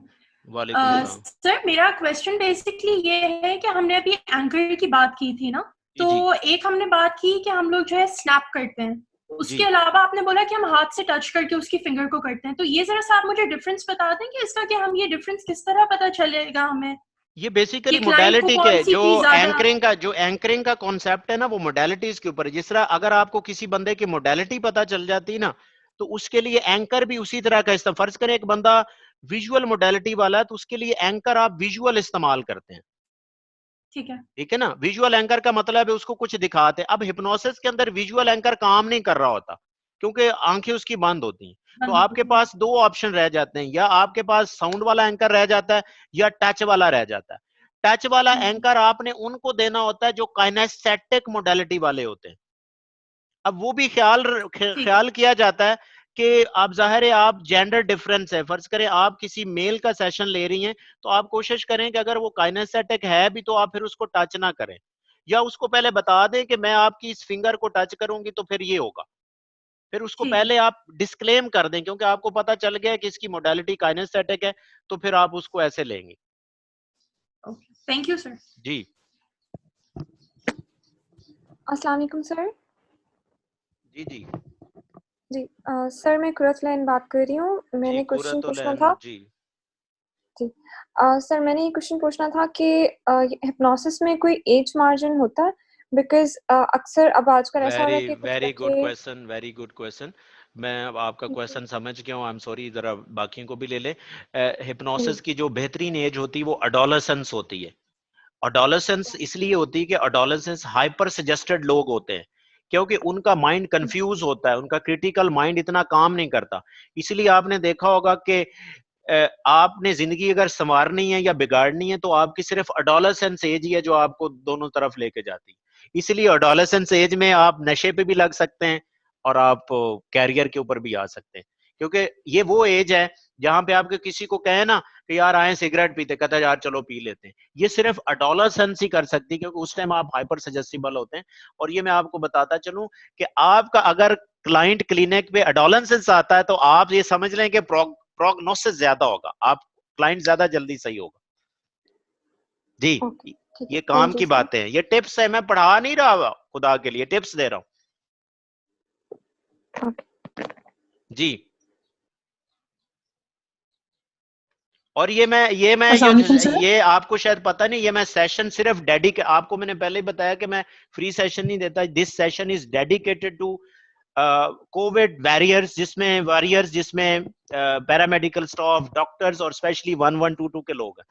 वालेकुम सलाम। सर मेरा क्वेश्चन बेसिकली ये है कि हमने अभी एंकर की बात की थी ना, तो एक हमने बात की कि हम लोग जो है स्नैप करते हैं, उसके अलावा आपने बोला कि हम हाथ से टच करके उसकी फिंगर को करते हैं, तो ये जरा सा आप मुझे डिफरेंस बता दें कि इसका, कि हम ये डिफरेंस किस तरह पता चलेगा हमें? ये बेसिकली कि client को मोडालिटी कौन के सी चीज ज्यादा जो एंकरिंग का कॉन्सेप्ट है ना, वो मोडालिटीज के ऊपर है। जिस तरह अगर आपको किसी बंदे की मोडालिटी पता चल जाती ना तो उसके लिए एंकर भी उसी तरह का इस्तेमाल। फर्ज करें एक बंदा विजुअल मोडालिटी वाला है तो उसके लिए एंकर आप विजुअल इस्तेमाल करते हैं, ठीक है। ठीक है ना। विजुअल एंकर का मतलब है उसको कुछ दिखाते हैं। अब हिप्नोसिस के अंदर विजुअल एंकर काम नहीं कर रहा होता, क्योंकि आंखें उसकी बंद होती हैं। तो आपके पास दो ऑप्शन रह जाते हैं, या आपके पास साउंड वाला एंकर रह जाता है या टच वाला रह जाता है। टच वाला एंकर आपने उनको देना होता है जो काइनेस्थेटिक मोडालिटी वाले होते हैं। अब वो भी ख्याल किया जाता है कि आप जाहिर है आप जेंडर डिफरेंस है, फर्ज करें आप किसी मेल का सेशन ले रही हैं तो आप कोशिश करें कि अगर वो काइनेस्थेटिक है भी तो आप फिर उसको टच ना करें, या उसको पहले बता दें कि मैं आपकी इस फिंगर को टच करूंगी तो फिर ये होगा, फिर उसको पहले आप डिस्क्लेम कर दें, क्योंकि आपको पता चल गया कि इसकी मोडालिटी काइनेस्थेटिक है तो फिर आप उसको ऐसे लेंगे। Thank you sir. जी अस्सलाम वालेकुम सर। जी जी जी सर मैं कुरतलैन बात कर रही हूँ। मैंने क्वेश्चन पूछना था। जी जी सर मैंने ये क्वेश्चन पूछना था कि हिप्नोसिस में कोई एज मार्जिन होता है? बिकॉज अक्सर अब आजकल ऐसा हो रहा है कि कुछ वेरी गुड बच्चे क्वेश्चन, वेरी गुड क्वेश्चन। मैं अब आपका क्वेश्चन समझ गया हूँ, आई एम सॉरी, जरा बाकियों को भी ले ले। हिप्नोसिस की जो बेहतरीन एज होती है वो अडोलेसेंस होती है। अडोलेसेंस इसलिए होती है कि अडोलेसेंस हाइपर सजेस्टेड लोग होते हैं, क्योंकि उनका माइंड कंफ्यूज होता है, उनका क्रिटिकल माइंड इतना काम नहीं करता। इसलिए आपने देखा होगा कि आपने जिंदगी अगर संवारनी है या बिगाड़नी है तो आपकी सिर्फ अडोलेसेंस एज ही है जो आपको दोनों तरफ लेके जाती है। इसलिए अडोलेसेंस एज में आप नशे पे भी लग सकते हैं और आप कैरियर के ऊपर भी आ सकते हैं, क्योंकि ये वो एज है जहां पे आपके किसी को कहे ना कि यार आए सिगरेट पीते, कहता है यार चलो पी लेते हैं। ये सिर्फ अडोलेसेंस ही कर सकती है, क्योंकि उस टाइम आप हाइपर सजेस्टिबल होते हैं। और ये मैं आपको बताता चलूं कि आपका अगर क्लाइंट क्लिनिक पे अडोलेसेंस आता है तो आप ये समझ लें कि प्रोग्नोसिस ज्यादा होगा, आप क्लाइंट ज्यादा जल्दी सही होगा। जी ये काम की बातें हैं, ये टिप्स है, मैं पढ़ा नहीं रहा, खुदा के लिए टिप्स दे रहा हूं। जी और ये आपको शायद पता नहीं, ये मैं सेशन सिर्फ डेडिकेट, आपको मैंने पहले ही बताया कि मैं फ्री सेशन नहीं देता। This session is dedicated to covid warriors जिसमें पैरामेडिकल स्टाफ, डॉक्टर्स और स्पेशली 1122 के लोग हैं।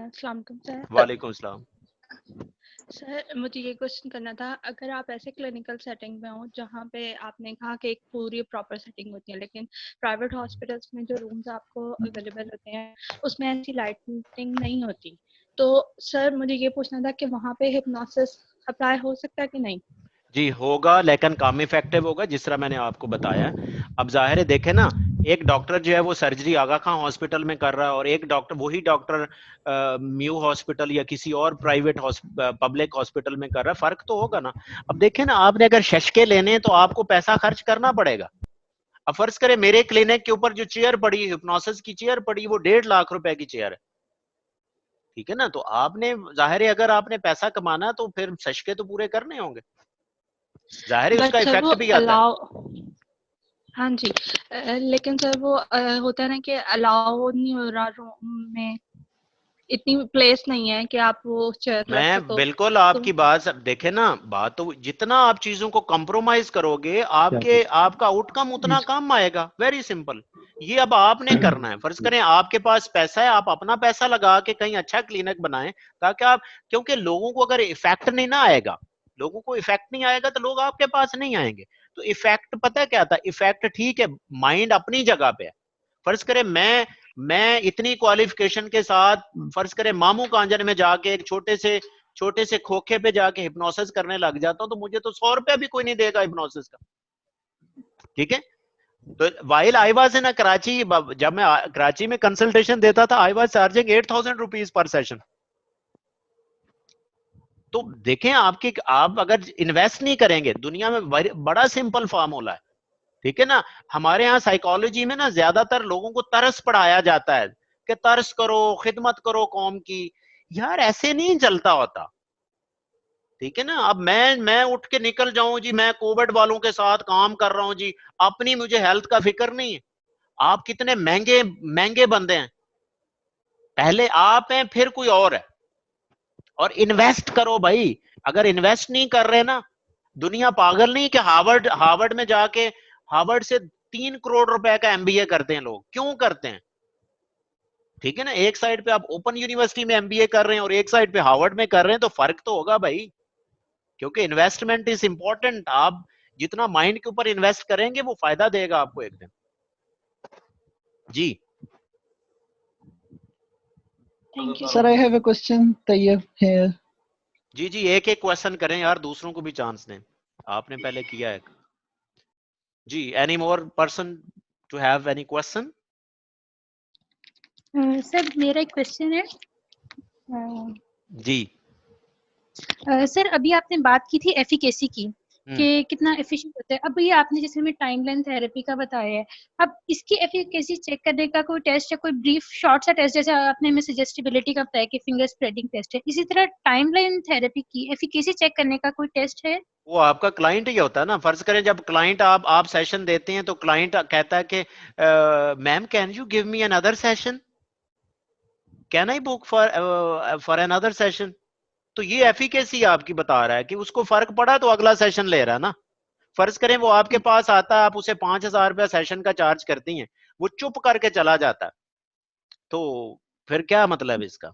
अस्सलाम वालेकुम सर। वालेकुम सलाम। सर मुझे ये क्वेश्चन करना था, अगर आप ऐसे क्लिनिकल सेटिंग में हो जहाँ पे आपने कहा कि एक पूरी प्रॉपर सेटिंग होती है, लेकिन प्राइवेट हॉस्पिटल्स में जो रूम्स आपको अवेलेबल होते हैं उसमें ऐसी लाइटिंग नहीं होती, तो सर मुझे ये पूछना था कि वहाँ पे हिप्नोसिस अप्लाई हो सकता है कि नहीं? जी होगा, लेकिन काम इफेक्टिव होगा जिस तरह मैंने आपको बताया। अब जाहिर है देखे ना, एक डॉक्टर जो है वो सर्जरी आगा खान हॉस्पिटल में कर रहा है और एक डॉक्टर वही डॉक्टर म्यू हॉस्पिटल या किसी और प्राइवेट पब्लिक हॉस्पिटल में कर रहा है, फर्क तो होगा ना। अब देखे ना, आपने अगर शशके लेने हैं तो आपको पैसा खर्च करना पड़ेगा। अब फर्ज करें मेरे क्लिनिक के ऊपर जो चेयर पड़ी, हिप्नोसिस की चेयर पड़ी, वो 1.5 लाख रुपए की चेयर है, ठीक है ना। तो आपने जाहिर है अगर आपने पैसा कमाना तो फिर शशके तो पूरे करने होंगे, जाहिर है उसका इफेक्ट भी आता है। हाँ जी, लेकिन सर वो होता है ना कि अलाउ नहीं हो रहा, रूम में इतनी प्लेस नहीं है कि आप वो चेयर रख सको। बिल्कुल आपकी बात देखे ना, बात तो जितना आप चीजों को कंप्रोमाइज करोगे आपका आउटकम उतना कम आएगा। वेरी सिंपल, ये अब आपने करना है। फर्ज करें आपके पास पैसा है, आप अपना पैसा लगा के कहीं अच्छा क्लिनिक बनाएं ताकि आप, क्योंकि लोगों को अगर इफेक्ट नहीं ना आएगा, लोगों को इफेक्ट नहीं आएगा तो लोग आपके पास नहीं आएंगे। तो इफेक्ट पता क्या था, इफेक्ट ठीक है, माइंड अपनी जगह पे है। फर्ज करें मैं इतनी क्वालिफिकेशन के साथ फर्ज करें मामू कांजन में जाके एक छोटे से खोखे पे जाके हिप्नोसिस करने लग जाता हूं तो मुझे तो 100 रुपया भी कोई नहीं देगा हिप्नोसिस का, ठीक है। तो while I was in Karachi, जब मैं कराची में कंसल्टेशन देता था, I was charging 8,000 rupees per session. तो देखें आप अगर इन्वेस्ट नहीं करेंगे, दुनिया में बड़ा सिंपल फार्मूला है, ठीक है ना। हमारे यहाँ साइकोलॉजी में ना ज्यादातर लोगों को तरस पढ़ाया जाता है कि तरस करो, खिदमत करो कौम की। यार ऐसे नहीं चलता होता, ठीक है ना। अब मैं उठ के निकल जाऊं जी, मैं कोविड वालों के साथ काम कर रहा हूं जी, अपनी मुझे हेल्थ का फिक्र नहीं है। आप कितने महंगे महंगे बंदे हैं, पहले आप हैं फिर कोई और है। और इन्वेस्ट करो भाई, अगर इन्वेस्ट नहीं कर रहे ना, दुनिया पागल नहीं कि हार्वर्ड में जाके हार्वर्ड से 3 करोड़ रुपए का एमबीए करते हैं लोग। क्यों करते हैं, ठीक है ना। एक साइड पे आप ओपन यूनिवर्सिटी में एमबीए कर रहे हैं और एक साइड पे हार्वर्ड में कर रहे हैं, तो फर्क तो होगा भाई। क्योंकि इन्वेस्टमेंट इज इंपॉर्टेंट। आप जितना माइंड के ऊपर इन्वेस्ट करेंगे वो फायदा देगा आपको एक दिन। जी thank you sir. I have a question Tayyab here. जी जी, एक एक क्वेश्चन करें यार, दूसरों को भी चांस दें। आपने पहले किया है। जी, any more person to have any question? Sir मेरा एक क्वेश्चन है। जी सर अभी आपने बात की थी एफिकेसी की कि कितना एफिशिएंट होता है। अब ये आपने जैसे हमें टाइमलाइन थेरेपी का बताया है, अब इसकी एफिकेसी चेक करने का कोई टेस्ट या कोई ब्रीफ शॉर्ट सा टेस्ट, जैसे आपने हमें सजेस्टिबिलिटी का बताया कि फिंगर स्प्रेडिंग टेस्ट है, इसी तरह टाइमलाइन थेरेपी की एफिकेसी चेक करने का कोई टेस्ट है? वो आपका क्लाइंट ही होता है ना। फर्ज करें जब क्लाइंट आप सेशन देते हैं तो क्लाइंट कहता है कि ma'am can you give me another session, can I book for another session. तो ये एफिकेसी आपकी बता रहा है कि उसको फर्क पड़ा तो अगला सेशन ले रहा है ना। फर्ज करें वो आपके पास आता है, आप उसे 5,000 रुपया सेशन का चार्ज करती हैं, वो चुप करके चला जाता है, तो फिर क्या मतलब इसका?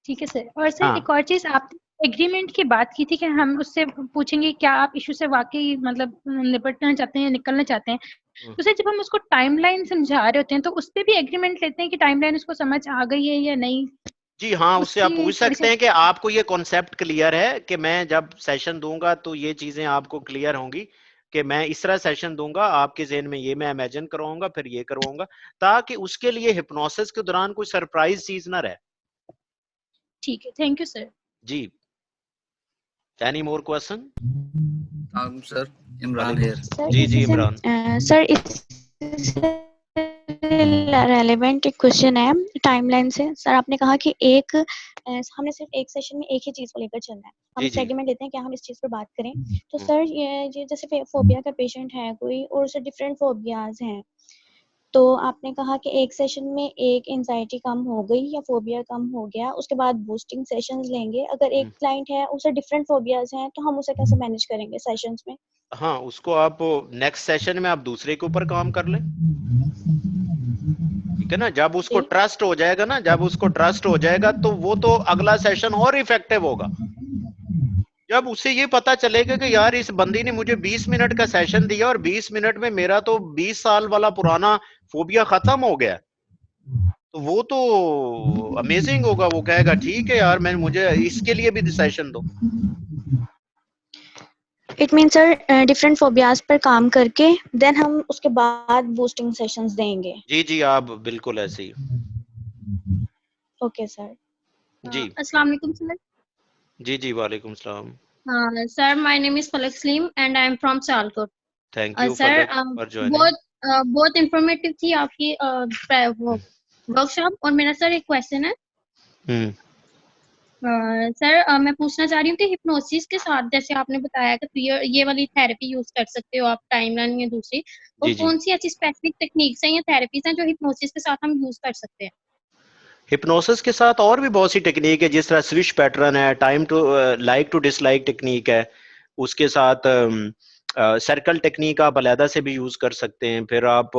ठीक है सर। और सर हाँ। एक और चीज, आपने एग्रीमेंट की बात की थी कि हम उससे पूछेंगे क्या आप इशू से वाकई मतलब निपटना चाहते हैं या निकलना चाहते हैं। तो सर जब हम उसको टाइमलाइन समझा रहे होते हैं तो उस पे भी एग्रीमेंट लेते हैं कि टाइमलाइन उसको समझ आ गई है या नहीं? जी हाँ, उससे आप उसकी पूछ थोड़ी सकते हैं कि आपको ये कॉन्सेप्ट क्लियर है कि मैं जब सेशन दूंगा तो ये चीजें आपको क्लियर होंगी कि मैं इस तरह सेशन दूंगा, आपके ज़हन में ये मैं इमेजिन करवाऊंगा, फिर ये करवाऊंगा, ताकि उसके लिए हिप्नोसिस के दौरान कोई सरप्राइज चीज ना रहे। ठीक है, थैंक यू सर। जी, any more question? Sir Imran here. जी जी इमरान। सर इससे रेलेवेंट एक क्वेश्चन है टाइमलाइन से। सर आपने कहा कि हमने सिर्फ एक सेशन में एक ही चीज को लेकर चलना है, हम जी, जी। सेगमेंट लेते हैं कि हम इस चीज पर बात करें। तो सर ये जैसे फोबिया का पेशेंट है कोई और से डिफरेंट फोबियाज हैं, तो आपने कहा कि एक सेशन में एक एंजाइटी कम हो गई या फोबिया कम हो गया, उसके बाद बूस्टिंग सेशंस लेंगे। अगर एक क्लाइंट है उसे डिफरेंट फोबियाज हैं तो हम उसे कैसे मैनेज करेंगे सेशंस में? हाँ, उसको आप नेक्स्ट सेशन में आप दूसरे के ऊपर काम कर लें, ठीक है ना। जब उसको ट्रस्ट हो जाएगा ना, जब उसको ट्रस्ट हो जाएगा तो वो तो अगला सेशन और इफेक्टिव होगा। जब उसे ये पता चलेगा कि यार इस बंदी ने मुझे 20 मिनट का सेशन दिया और 20 मिनट में मेरा तो 20 साल वाला पुराना फोबिया खत्म हो गया, तो वो तो अमेजिंग होगा। वो कहेगा ठीक है यार, मुझे इसके लिए भी सेशन दो। It mean sir different phobias पर काम करके देन हम उसके बाद बूस्टिंग सेशंस देंगे। जी जी, आप बिल्कुल ऐसे ही। Okay sir. जी अस्सलाम वालेकुम सर। जी जी, वालेकुम सलाम। सर माय नेम इज फलक Salim and I am from Sialkot. Thank you sir for joining. बहुत इंफॉर्मेटिव थी आपकी वर्कशॉप। और मेरा सर एक क्वेश्चन है। सर मैं पूछना चाह रही हूँ कि हिप्नोसिस के साथ जैसे आपने बताया कि ये वाली थेरेपी यूज कर सकते हो आप, टाइमलाइन या दूसरी, और कौन सी ऐसी स्पेसिफिक टेक्निक्स हैं या थेरेपीज हैं जो हिप्नोसिस के साथ हम यूज कर सकते हैं? हिप्नोसिस के साथ और भी बहुत सी टेक्निक है, जिस तरह स्विच पैटर्न है, time to like to dislike technique है, उसके साथ सर्कल टेक्निक आप अलहदा से भी यूज कर सकते हैं। फिर आप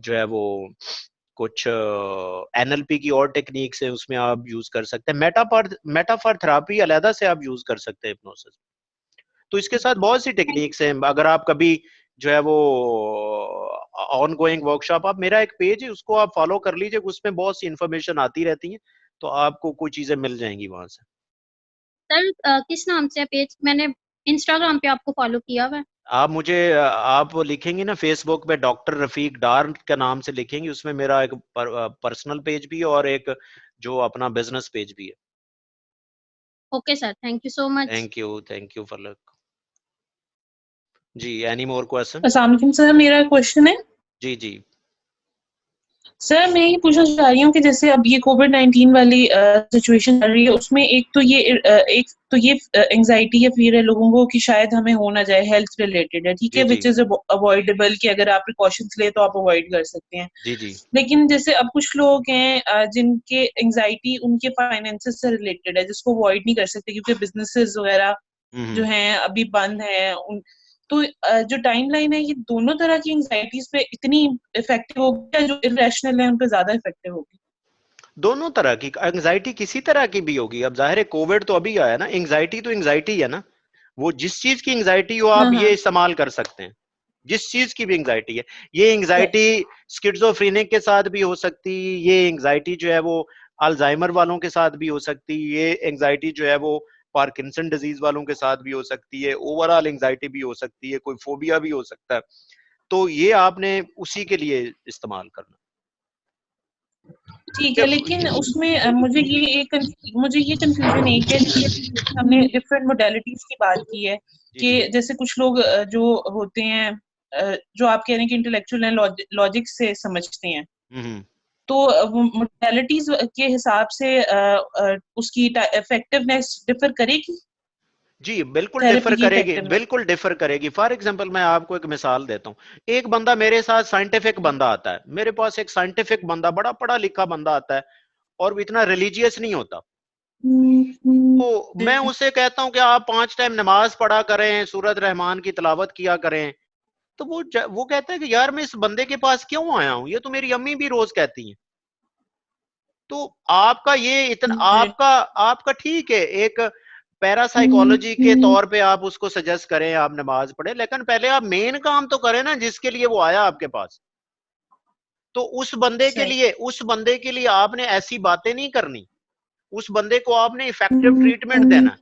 जो है वो कुछ एनएलपी की और टेक्निक्स है, उसमें आप यूज कर सकते हैं। मेटाफर थेरेपी अलहदा से आप यूज कर सकते हैं हिप्नोसिस। तो इसके साथ बहुत सी टेक्निक्स हैं। अगर आप कभी जो है वो ऑन गोइंग वर्कशॉप, आप मेरा एक पेज है उसको आप फॉलो कर लीजिए, उसमें बहुत सी इंफॉर्मेशन आती रहती है, तो आपको कोई चीजें मिल जाएंगी वहां से। सर किस नाम से पेज? मैंने इंस्टाग्राम पे आपको फॉलो किया हुआ है। आप लिखेंगे ना फेसबुक पे डॉक्टर रफीक डार के नाम से लिखेंगे, उसमें मेरा एक पर्सनल पेज भी है और एक जो अपना बिजनेस पेज भी है। Okay sir, thank you so much. Thank you फलक। जी, एनी मोर क्वेश्चन? अस्सलाम वालेकुम सर, मेरा क्वेश्चन है। जी जी सर मैं ये पूछना चाह रही हूँ कि जैसे अब ये कोविड-19 वाली सिचुएशन चल रही है, उसमें एक तो ये एंजाइटी या फियर है लोगों को कि शायद हमें हो ना जाए, हेल्थ रिलेटेड है, ठीक है, विच इज अवॉइडेबल कि अगर आप प्रिकॉशंस ले तो आप अवॉइड कर सकते हैं। जी जी। लेकिन जैसे अब कुछ लोग हैं जिनके एंजाइटी उनके फाइनेंसेस से रिलेटेड है, जिसको अवॉइड नहीं कर सकते क्योंकि बिजनेसेस वगैरह जो हैं अभी बंद हैं। तो जो टाइमलाइन है ये दोनों तरह की एंजाइटीज पे इतनी इफेक्टिव होगी या जो इरेशनल है उन पे ज्यादा इफेक्टिव होगी? दोनों तरह की एंजाइटी किसी तरह की भी होगी। अब जाहिर है कोविड तो अभी आया ना, एंजाइटी तो एंजाइटी है ना, वो जिस चीज की एंजाइटी हो आप ये इस्तेमाल कर सकते हैं, जिस चीज की भी एंजाइटी है। ये एंजाइटी स्किज़ोफ्रेनिक के साथ भी हो सकती, ये एंजाइटी जो है वो अल्जाइमर वालों के साथ भी हो सकती, ये एंजाइटी जो है वो पार्किंसन डिजीज वालों के साथ भी हो सकती है, ओवरऑल एंजाइटी भी हो सकती है, कोई फोबिया भी हो सकता है। तो ये आपने उसी के लिए इस्तेमाल करना। ठीक है, लेकिन उसमें मुझे ये कंफ्यूजन है कि जैसे हमने डिफरेंट मोडेलिटीज की बात की है कि जैसे कुछ लोग जो होते हैं, जो आप कह रहे हैं कि इंटेलेक्चुअल एंड लॉजिक से समझते हैं, तो मोडेलिटीज के हिसाब से उसकी इफेक्टिवनेस डिफर करेगी? जी बिल्कुल डिफर करेगी, बिल्कुल डिफर करेगी। फॉर एग्जांपल मैं आपको एक मिसाल देता हूँ। एक बंदा मेरे साथ साइंटिफिक बंदा आता है, मेरे पास एक साइंटिफिक बंदा, बड़ा पढ़ा लिखा बंदा आता है और इतना रिलीजियस नहीं होता, तो मैं उसे कहता हूं कि आप 5 टाइम नमाज पढ़ा करें, सूरत रहमान की तिलावत किया करें, तो वो कहता है कि यार मैं इस बंदे के पास क्यों आया हूं, ये तो मेरी अम्मी भी रोज कहती हैं। तो आपका ये इतना आपका ठीक है, एक पैरासाइकोलॉजी के तौर पे आप उसको सजेस्ट करें आप नमाज पढ़े, लेकिन पहले आप मेन काम तो करें ना जिसके लिए वो आया आपके पास। तो उस बंदे के लिए आपने ऐसी बातें नहीं करनी, उस बंदे को आपने इफेक्टिव ट्रीटमेंट देना।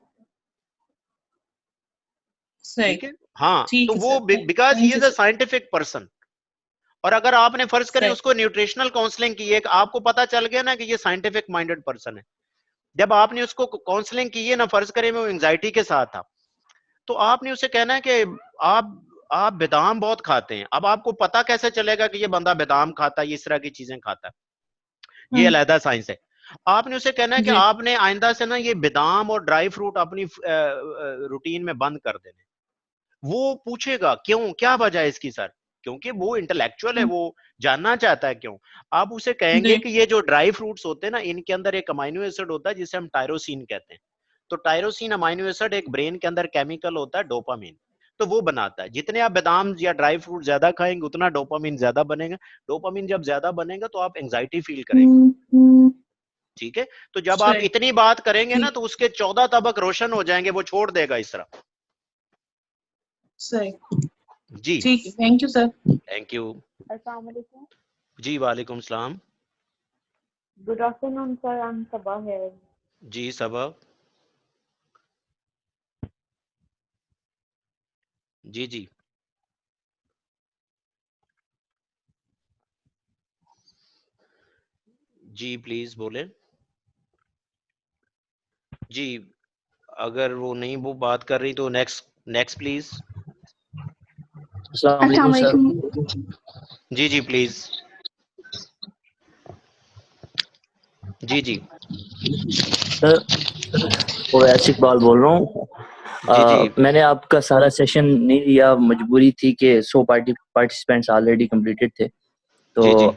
ठीक है, हाँ, तो वो because he is a scientific person. और अगर आपने फर्ज करें उसको न्यूट्रिशनल काउंसलिंग की है, आपको पता चल गया ना कि ये साइंटिफिक माइंडेड पर्सन है, जब आपने उसको काउंसलिंग की है ना, फर्ज करें वो एंजाइटी के साथ था, तो आपने उसे कहना है कि आप बादाम बहुत खाते हैं। अब आपको पता कैसे चलेगा कि ये बंदा बादाम खाता है, इस तरह की चीजें खाता है, ये अलहदा साइंस है। आपने उसे कहना है कि आपने आइंदा से ना ये बादाम और ड्राई फ्रूट अपनी रूटीन में बंद कर देने। वो पूछेगा क्यों, क्या वजह है इसकी सर, क्योंकि वो इंटेलेक्चुअल है, वो जानना चाहता है क्यों। आप उसे कहेंगे कि ये जो ड्राई फ्रूट्स होते हैं ना, इनके अंदर एक अमाइनो एसिड होता है जिसे हम टायरोसिन कहते हैं। तो टायरोसिन अमाइनो एसिड एक ब्रेन के अंदर केमिकल होता है डोपामिन, तो वो बनाता है। जितने आप बादाम या ड्राई फ्रूट ज्यादा खाएंगे उतना डोपामिन ज्यादा बनेगा। डोपामिन जब ज्यादा बनेगा तो आप एंजाइटी फील करेंगे। ठीक है, तो जब आप इतनी बात करेंगे ना तो उसके 14 तबक रोशन हो जाएंगे, वो छोड़ देगा इस तरह। सही जी, ठीक है, thank you sir. Thank you. अस्सलाम वालेकुम। जी वालेकुम सलाम। Good afternoon sir, I am Saba है। जी सबा। जी जी जी प्लीज बोले। जी अगर वो नहीं वो बात कर रही तो नेक्स्ट प्लीज। अस्सलाम वालेकुम। जी जी प्लीज। जी जी सर वैसे इकबाल बोल रहा हूँ। मैंने आपका सारा सेशन नहीं लिया, मजबूरी थी कि 100 पार्टिसिपेंट्स ऑलरेडी कंप्लीटेड थे। तो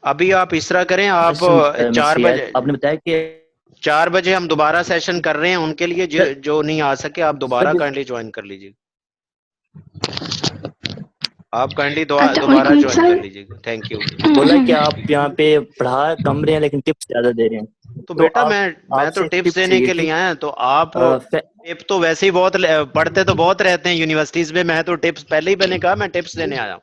अभी आप इस तरह करें, आप 4 बजे, आपने बताया कि 4 बजे हम दोबारा सेशन कर रहे हैं उनके लिए, जो नहीं आ सके आप दोबारा काइंडली ज्वाइन कर लीजिए। आप काइंडली दोबारा ज्वाइन कर लीजिएगा। Thank you. बोला कि आप यहाँ पे पढ़ा कम रहे हैं लेकिन टिप्स ज्यादा दे रहे हैं। तो बेटा मैं तो टिप्स देने के लिए आया, तो आप टिप तो वैसे ही बहुत पढ़ते तो बहुत रहते हैं यूनिवर्सिटीज में, मैं तो टिप्स पहले ही मैंने कहा मैं टिप्स देने आया हूँ।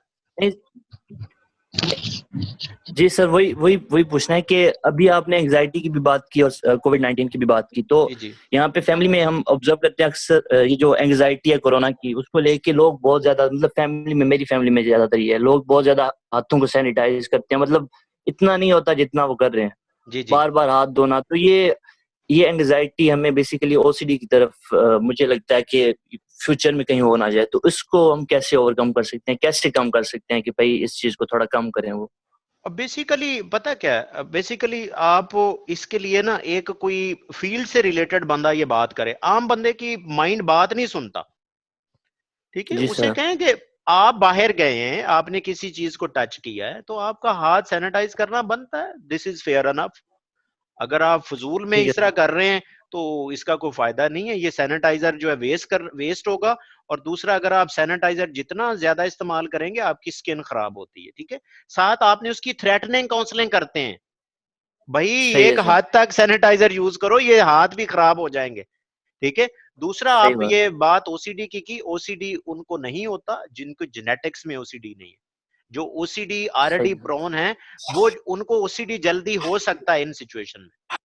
जी सर, वही पूछना है कि अभी आपने एंजाइटी की भी बात की और कोविड-19 की भी बात की, तो यहाँ पे फैमिली में हम ऑब्जर्व करते हैं अक्सर ये जो एंजाइटी है कोरोना की, उसको लेके लोग बहुत ज्यादा, मतलब फैमिली में, मेरी फैमिली में ज्यादातर ये है, लोग बहुत ज्यादा हाथों को सैनिटाइज करते हैं, मतलब इतना नहीं होता जितना वो कर रहे हैं, बार बार हाथ धोना। तो ये एंजाइटी हमें बेसिकली ओसीडी की तरफ मुझे लगता है कि फ्यूचर में कहीं हो ना जाए, तो इसको हम कैसे ओवरकम कर सकते हैं, कैसे कम कर सकते हैं कि भाई इस चीज को थोड़ा कम करें। वो अब बेसिकली पता क्या है, बेसिकली आप इसके लिए ना एक कोई फील्ड से रिलेटेड बंदा ये बात करे, आम बंदे की माइंड बात नहीं सुनता। ठीक है, उसे कहें कि आप बाहर गए हैं, आपने किसी चीज को टच किया है तो आपका हाथ सैनिटाइज करना बनता है, दिस इज फेयर अनफ। अगर आप फजूल में इस तरह कर रहे हैं तो इसका कोई फायदा नहीं है, ये सैनिटाइजर जो है वेस्ट होगा। और दूसरा, अगर आप सैनिटाइजर जितना ज्यादा इस्तेमाल करेंगे आपकी स्किन खराब होती है। ठीक है, साथ आपने उसकी थ्रेटनिंग काउंसलिंग करते हैं भाई एक हाथ तक सैनिटाइजर यूज करो, ये हाथ भी खराब हो जाएंगे, ठीक है। दूसरा, आप ये बात ओसीडी की ओसीडी उनको नहीं होता जिनको जेनेटिक्स में ओसीडी नहीं है। जो ओसीडी ऑलरेडी प्रोन है वो, उनको ओसीडी जल्दी हो सकता है इन सिचुएशन में।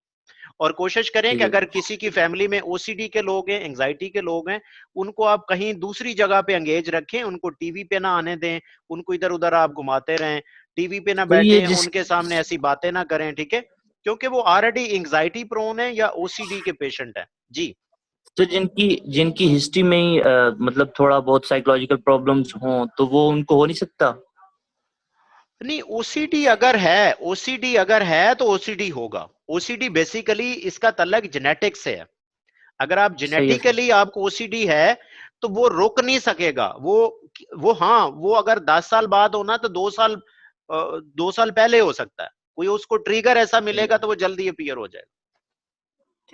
और कोशिश करें कि अगर किसी की फैमिली में ओसीडी के लोग हैं, एंजाइटी के लोग हैं, उनको आप कहीं दूसरी जगह पे एंगेज रखें, उनको टीवी पे ना आने दें, उनको इधर उधर आप घुमाते रहें, टीवी पे ना बैठे, उनके सामने ऐसी बातें ना करें, ठीक है, क्योंकि वो ऑलरेडी एंजाइटी प्रोन है या ओसीडी के पेशेंट है। जी। तो जिनकी हिस्ट्री में ही मतलब थोड़ा बहुत साइकोलॉजिकल प्रॉब्लम्स हों तो वो उनको हो नहीं सकता? नहीं, ओसीडी अगर है तो ओसीडी होगा। ओसीडी बेसिकली इसका तल्लक जेनेटिक्स से है। अगर आप जेनेटिकली आपको ओसीडी है तो वो रोक नहीं सकेगा। वो अगर 10 साल बाद होना तो 2 साल पहले हो सकता है। कोई उसको ट्रिगर ऐसा मिलेगा तो वो जल्दी अपीयर हो जाएगा।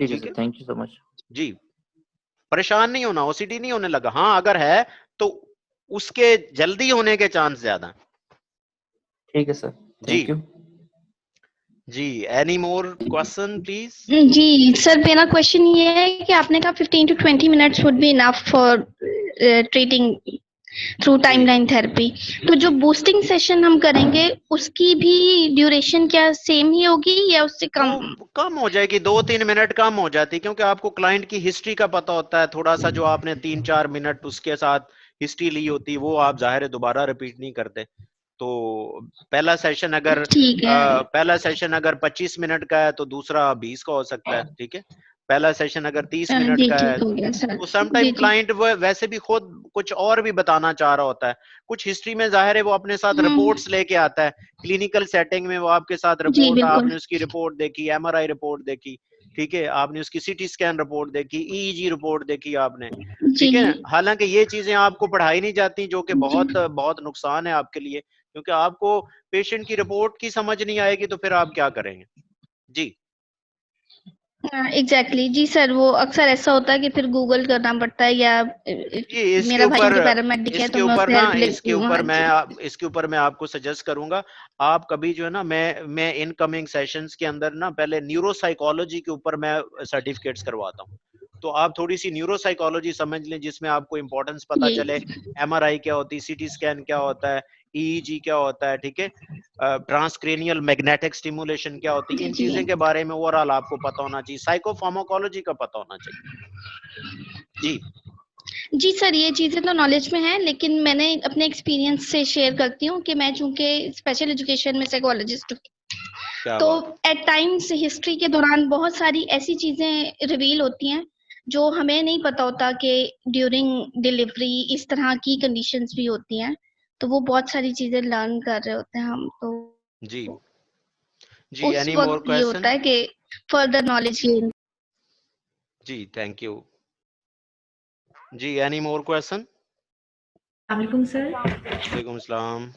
ठीक है, थैंक यू सो मच। जी, परेशान नहीं होना, ओसीडी नहीं होने लगा। हाँ, अगर है तो उसके जल्दी होने के चांस ज्यादा है। ठीक है सर, थैंक यू। जी, एनी मोर क्वेश्चन प्लीज? जी सर, मेरा क्वेश्चन ये है कि आपने कहा 15 to 20 minutes would be enough for treating through timeline therapy. तो जो बूस्टिंग सेशन हम करेंगे उसकी भी ड्यूरेशन क्या सेम ही होगी या उससे कम हो जाएगी? 2-3 मिनट कम हो जाती है, क्योंकि आपको क्लाइंट की हिस्ट्री का पता होता है। थोड़ा सा जो आपने 3-4 मिनट उसके साथ हिस्ट्री ली होती, वो आप जाहिर है दोबारा रिपीट नहीं करते। तो पहला सेशन अगर 25 मिनट का है तो दूसरा 20 का हो सकता है, ठीक है। पहला सेशन अगर 30 मिनट का है तो समटाइम क्लाइंट वैसे भी खुद कुछ और भी बताना चाह रहा होता है। कुछ हिस्ट्री में जाहिर है वो अपने साथ रिपोर्ट्स लेके आता है। क्लिनिकल सेटिंग में वो आपके साथ रिपोर्ट, आपने उसकी रिपोर्ट देखी, एमआरआई रिपोर्ट देखी, ठीक है, आपने उसकी सीटी स्कैन रिपोर्ट देखी, ईईजी रिपोर्ट देखी आपने, ठीक है। हालांकि ये चीजें आपको पढ़ाई नहीं जाती, जो कि बहुत नुकसान है आपके लिए, क्योंकि आपको पेशेंट की रिपोर्ट की समझ नहीं आएगी तो फिर आप क्या करेंगे? जी एग्जैक्टली जी सर, वो अक्सर ऐसा होता है कि फिर गूगल करना पड़ता है, या मेरा भाई भी पैरामेडिक है तो इसके ऊपर मैं आपको सजेस्ट करूंगा, आप कभी जो है ना, मैं इनकमिंग सेशंस के अंदर ना पहले न्यूरोसाइकोलॉजी के ऊपर मैं सर्टिफिकेट्स करवाता हूँ। तो आप थोड़ी सी न्यूरोसाइकोलॉजी समझ लें, जिसमें आपको इंपॉर्टेंस पता चले, एमआरआई क्या होती है, सीटी स्कैन क्या होता है, ईईजी क्या होता है, ठीक है, ट्रांसक्रेनियल मैग्नेटिक स्टिमुलेशन क्या होती है, इन चीजें के बारे में ओवरऑल आपको पता होना चाहिए। साइकोफार्माकोलॉजी का पता होना चाहिए। जी सर, ये चीजें तो नॉलेज में है, लेकिन मैंने अपने एक्सपीरियंस से शेयर करती हूँ कि मैं चूंकि स्पेशल एजुकेशन में साइकोलॉजिस्ट हूँ, तो एट टाइम्स हिस्ट्री के दौरान बहुत सारी ऐसी चीजें रिवील होती हैं जो हमें नहीं पता होता कि ड्यूरिंग डिलीवरी इस तरह की कंडीशंस भी होती हैं। तो वो बहुत सारी चीजें लर्न कर रहे होते हैं हम, तो जी उस वक्त ये होता है कि फर्दर नॉलेज गेन। जी, थैंक यू जी। Any more question? वालेकुम सर। वालेकुम सलाम।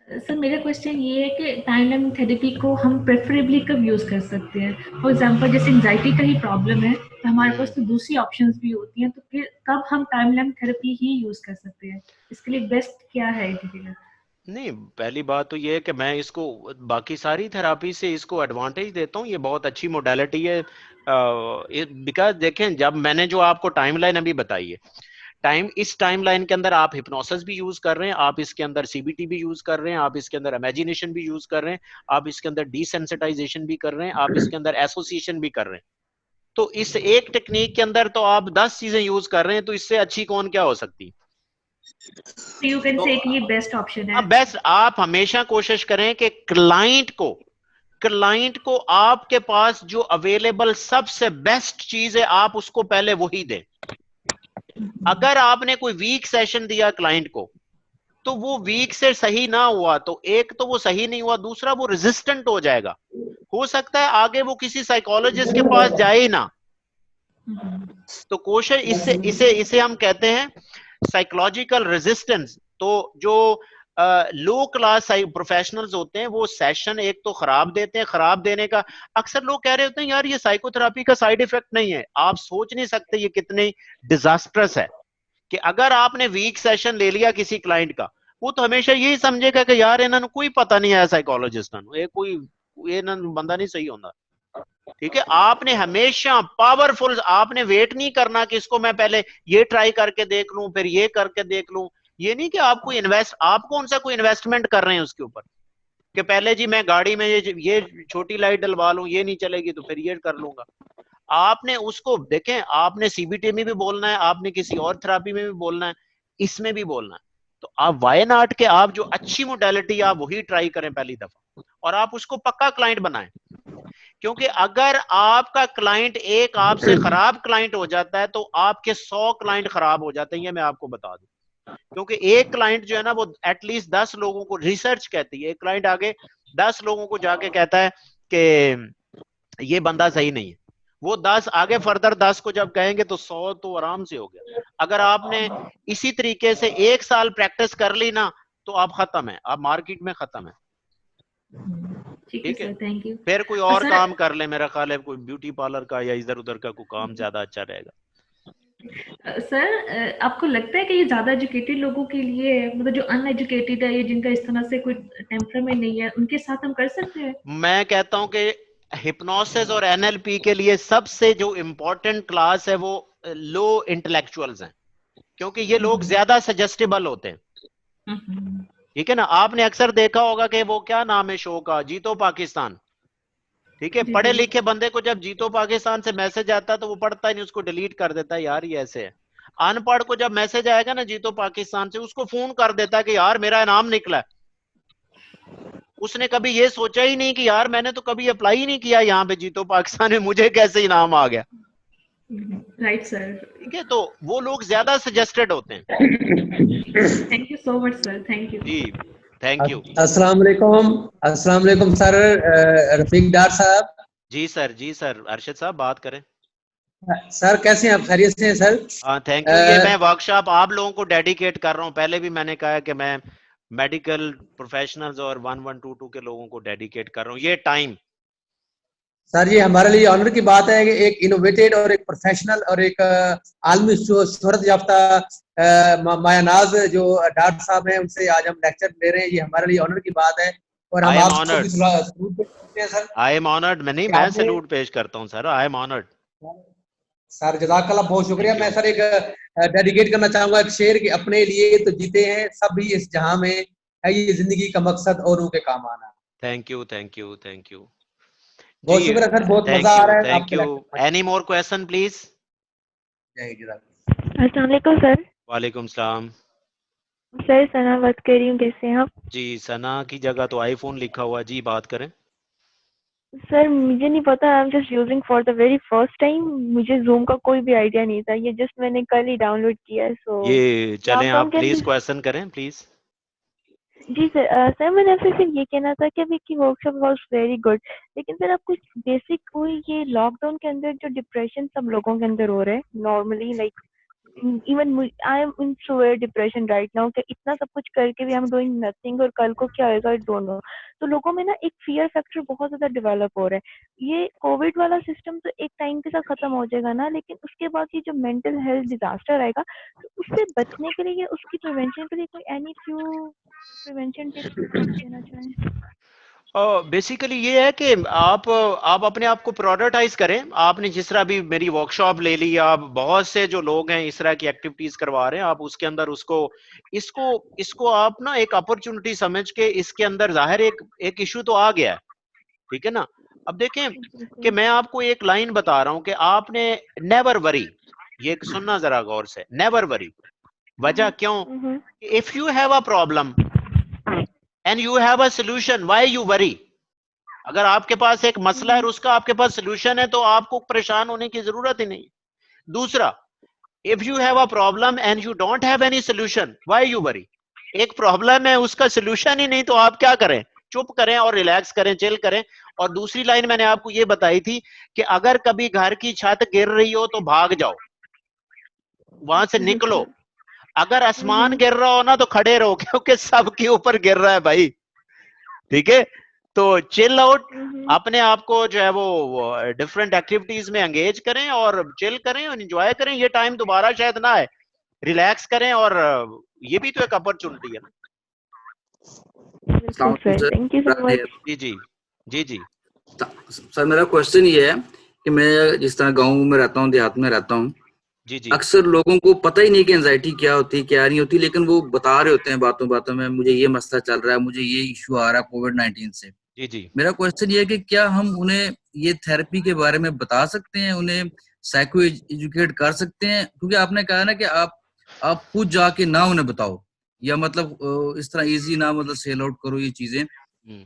सर, मेरा क्वेश्चन ये है कि टाइमलाइन थेरेपी को हम प्रेफरेबली कब यूज कर सकते हैं? फॉर एग्जांपल जैसे एंजाइटी का ही प्रॉब्लम है तो हमारे पास तो दूसरी ऑप्शंस भी होती हैं, तो फिर कब हम टाइमलाइन थेरेपी ही यूज कर सकते हैं? इसके लिए बेस्ट क्या है? नहीं, पहली बात तो ये है कि मैं इसको बाकी सारी थेरापी से इसको एडवांटेज देता हूँ। ये बहुत अच्छी मोडालिटी है, बिकॉज देखें, जब मैंने जो आपको टाइमलाइन अभी बताई है, इस टाइमलाइन के अंदर आप हिप्नोसिस भी यूज कर रहे हैं, आप इसके अंदर सीबीटी भी यूज कर रहे हैं, आप इसके अंदर इमेजिनेशन भी यूज कर रहे हैं, आप इसके अंदर डिसेंसिटाइजेशन भी कर रहे हैं, आप इसके अंदर एसोसिएशन भी कर रहे हैं। तो इस एक टेक्निक के अंदर तो आप 10 चीजें यूज कर रहे हैं, तो इससे अच्छी कौन क्या हो सकती? You can say कि ये बेस्ट ऑप्शन है। बेस्ट, आप हमेशा कोशिश करें कि क्लाइंट को आपके पास जो अवेलेबल सबसे बेस्ट चीज है आप उसको पहले वही दें। अगर आपने कोई वीक सेशन दिया क्लाइंट को, तो वो वीक से सही ना हुआ, तो एक तो वो सही नहीं हुआ, दूसरा वो रेजिस्टेंट हो जाएगा, हो सकता है आगे वो किसी साइकोलॉजिस्ट के पास जाए ही ना। तो कोशिश इसे हम कहते हैं साइकोलॉजिकल रेजिस्टेंस। तो जो लो क्लास प्रोफेशनल्स होते हैं वो सेशन एक तो खराब देते हैं। खराब देने का अक्सर लोग कह रहे होते हैं यार ये साइकोथेरेपी का साइड इफेक्ट नहीं है। आप सोच नहीं सकते ये कितनी डिजास्ट्रस है कि अगर आपने वीक सेशन ले लिया किसी क्लाइंट का, वो तो हमेशा यही समझेगा कि यार इन्होंने कोई पता नहीं है साइकोलॉजिस्ट, ये कोई ये ना बंदा नहीं सही होता। ठीक है, आपने हमेशा पावरफुल, आपने वेट नहीं करना कि इसको मैं पहले ये ट्राई करके देख लूं फिर ये करके देख लूं। ये नहीं कि आपको आप कौन सा कोई इन्वेस्टमेंट कर रहे हैं उसके ऊपर कि पहले जी मैं गाड़ी में ये छोटी लाइट डलवा लूं, ये नहीं चलेगी तो फिर ये कर लूंगा। आपने उसको देखें, आपने सीबीटी में भी बोलना है, आपने किसी और थेरेपी में भी बोलना है, इसमें भी बोलना है। तो आप वाई नॉट के आप जो अच्छी मोडेलिटी आप वही ट्राई करें पहली दफा, और आप उसको पक्का क्लाइंट बनाएं। क्योंकि अगर आपका क्लाइंट एक आपसे खराब क्लाइंट हो जाता है तो आपके 100 क्लाइंट खराब हो जाते हैं, ये मैं आपको बता दूं। क्योंकि एक क्लाइंट जो है ना वो एटलीस्ट 10 लोगों को, रिसर्च कहती है, एक क्लाइंट आगे 10 लोगों को जाके कहता है कि ये बंदा सही नहीं है, वो 10 आगे फर्दर 10 को जब कहेंगे तो 100 तो आराम से हो गया। अगर आपने इसी तरीके से 1 साल प्रैक्टिस कर ली ना तो आप खत्म है, आप मार्केट में खत्म है। ठीक है, थैंक यू। फिर कोई और काम कर ले, मेरा ख्याल है कोई ब्यूटी पार्लर का या इधर उधर का कोई काम ज्यादा अच्छा रहेगा। सर आपको लगता है कि ये ज्यादा एजुकेटेड लोगों के लिए, मतलब जो अनएजुकेटेड है या जिनका इस तरह से कोई टेम्परामेंट नहीं है, उनके साथ हम कर सकते हैं? मैं कहता हूं कि हिप्नोसिस और एनएलपी के लिए सबसे जो इम्पोर्टेंट क्लास है वो लो इंटेलेक्चुअल्स हैं, क्योंकि ये लोग ज्यादा सजेस्टेबल होते हैं। ठीक है ना, आपने अक्सर देखा होगा कि वो क्या नाम है शो का, जीतो पाकिस्तान। ठीक है, पढ़े लिखे बंदे को जब जीतो पाकिस्तान से मैसेज आता है तो वो पढ़ता ही नहीं, उसको डिलीट कर देता है, यार ये ऐसे है। अनपढ़ को जब मैसेज आएगा ना जीतो पाकिस्तान से, उसको फोन कर देता है कि यार मेरा इनाम निकला है। उसने कभी ये सोचा ही नहीं कि यार मैंने तो कभी अप्लाई ही नहीं किया यहाँ पे जीतो पाकिस्तान में, मुझे कैसे इनाम आ गया। Right sir. ठीक है, तो वो लोग ज्यादा सजेस्टेड होते हैं। Thank you so much sir, thank you जी, थैंक यू। अस्सलाम वालेकुम सर, रफीक डार साहब। जी सर, अरशद साहब बात करें। सर कैसे हैं आप, खैरियत से हैं सर? हाँ थैंक यू। ये मैं वर्कशॉप आप लोगों को डेडिकेट कर रहा हूँ, पहले भी मैंने कहा कि मैं मेडिकल प्रोफेशनल्स और 1122 के लोगों को डेडिकेट कर रहा हूँ ये टाइम। सर ये हमारे लिए ऑनर की बात है कि एक इनोवेटेड और एक प्रोफेशनल और एक आलमी शोहरत याफ्ता मायानाज जो डॉक्टर साहब हैं, उनसे आज हम लेक्चर ले रहे हैं। ये हमारे लिए ऑनर की बात है और हम आपको भी सलूट करते हैं सर। I am honoured. मैं सलूट पेश करता हूं sir, I am honoured. Sir जज़ाकल्लाह, बहुत शुक्रिया। मैं सर एक डेडिकेट करना चाहूंगा एक शेर कि अपने लिए तो जीते हैं सभी इस जहां में, है ये जिंदगी का मकसद औरों के काम आना। Thank you thank you thank you, बहुत शुक्रिया सर, बहुत मजा आ रहा है। Thank you. Any more question please? अस्सलाम वालेकुम सर। वालेकुम सलाम। सर सना बात कर रही हूँ, कैसे हैं आप? जी, सना की जगह तो आईफोन लिखा हुआ, जी बात करें। सर मुझे नहीं पता, I am just using for the very first time, मुझे जूम का कोई भी आइडिया नहीं था, ये जस्ट मैंने कल ही डाउनलोड किया है। सो ये चलें, आप प्लीज क्वेश्चन करें प्लीज। जी सर, सर मैंने आपसे सिर्फ ये कहना था कि अभी की वर्कशॉप वाज वेरी गुड, लेकिन सर आप कुछ बेसिक कोई ये लॉकडाउन के अंदर जो डिप्रेशन सब लोगों के अंदर हो रहा है normally, like even I am in severe depression right now, कि इतना सब कुछ करके भी आई एम डूइंग नथिंग और कल को क्या होएगा आई डोंट नो। तो लोगों में ना एक फियर फैक्टर बहुत ज्यादा डेवलप हो रहा है। ये कोविड वाला सिस्टम तो एक टाइम के साथ खत्म हो जाएगा ना, लेकिन उसके बाद ये जो मेंटल हेल्थ डिजास्टर आएगा तो उससे बचने के लिए, उसकी प्रिवेंशन के लिए कोई एनी फ्यू प्रिवेंशन टिप्स देना चाहें? बेसिकली ये है कि आप अपने आप को प्रोडक्टाइज करें। आपने जिस तरह भी मेरी वर्कशॉप ले ली, आप बहुत से जो लोग हैं इस तरह की एक्टिविटीज करवा रहे हैं, आप उसके अंदर इसको आप ना एक अपॉर्चुनिटी समझ के इसके अंदर जाहिर एक इशू तो आ गया है, ठीक है ना। अब देखें कि मैं आपको एक लाइन बता रहा हूं कि आपने नेवर वरी, ये सुनना जरा गौर से, नेवर वरी। वजह क्यों? If you have a problem and you have a solution, why you worry? अगर आपके पास एक मसला है और उसका आपके पास सोल्यूशन है तो आपको परेशान होने की जरूरत ही नहीं। दूसरा, if you have a problem and you don't have any solution, why you worry? एक प्रॉब्लम है, उसका सोल्यूशन ही नहीं, तो आप क्या करें? चुप करें और रिलैक्स करें, चिल करें। और दूसरी लाइन मैंने आपको ये बताई थी कि अगर कभी घर की छत गिर रही हो तो भाग जाओ, वहां से निकलो। अगर आसमान गिर रहा हो ना तो खड़े रहो, क्योंकि सबके ऊपर गिर रहा है भाई, ठीक है। तो चिल आउट, अपने आप को जो है वो डिफरेंट एक्टिविटीज में एंगेज करें और चिल करें और एंजॉय करें। ये टाइम दोबारा शायद ना आए, रिलैक्स करें, और ये भी तो एक अपॉर्चुनिटी है ना। Thank you so much. जी जी, जी जी सर मेरा क्वेश्चन ये है कि मैं जिस तरह गाँव में रहता हूँ, देहात में रहता हूँ, जी जी अक्सर लोगों को पता ही नहीं कि एंजाइटी क्या होती है क्या नहीं होती, लेकिन वो बता रहे होते हैं बातों बातों में, मुझे ये मसला चल रहा है, मुझे ये इशू आ रहा है कोविड-19 से। जी जी मेरा क्वेश्चन ये है कि क्या हम उन्हें ये थेरेपी के बारे में बता सकते हैं, उन्हें साइको एजुकेट कर सकते हैं? क्योंकि आपने कहा ना कि आप खुद जाके ना उन्हें बताओ, या मतलब इस तरह इजी ना मतलब सेल आउट करो ये चीजें।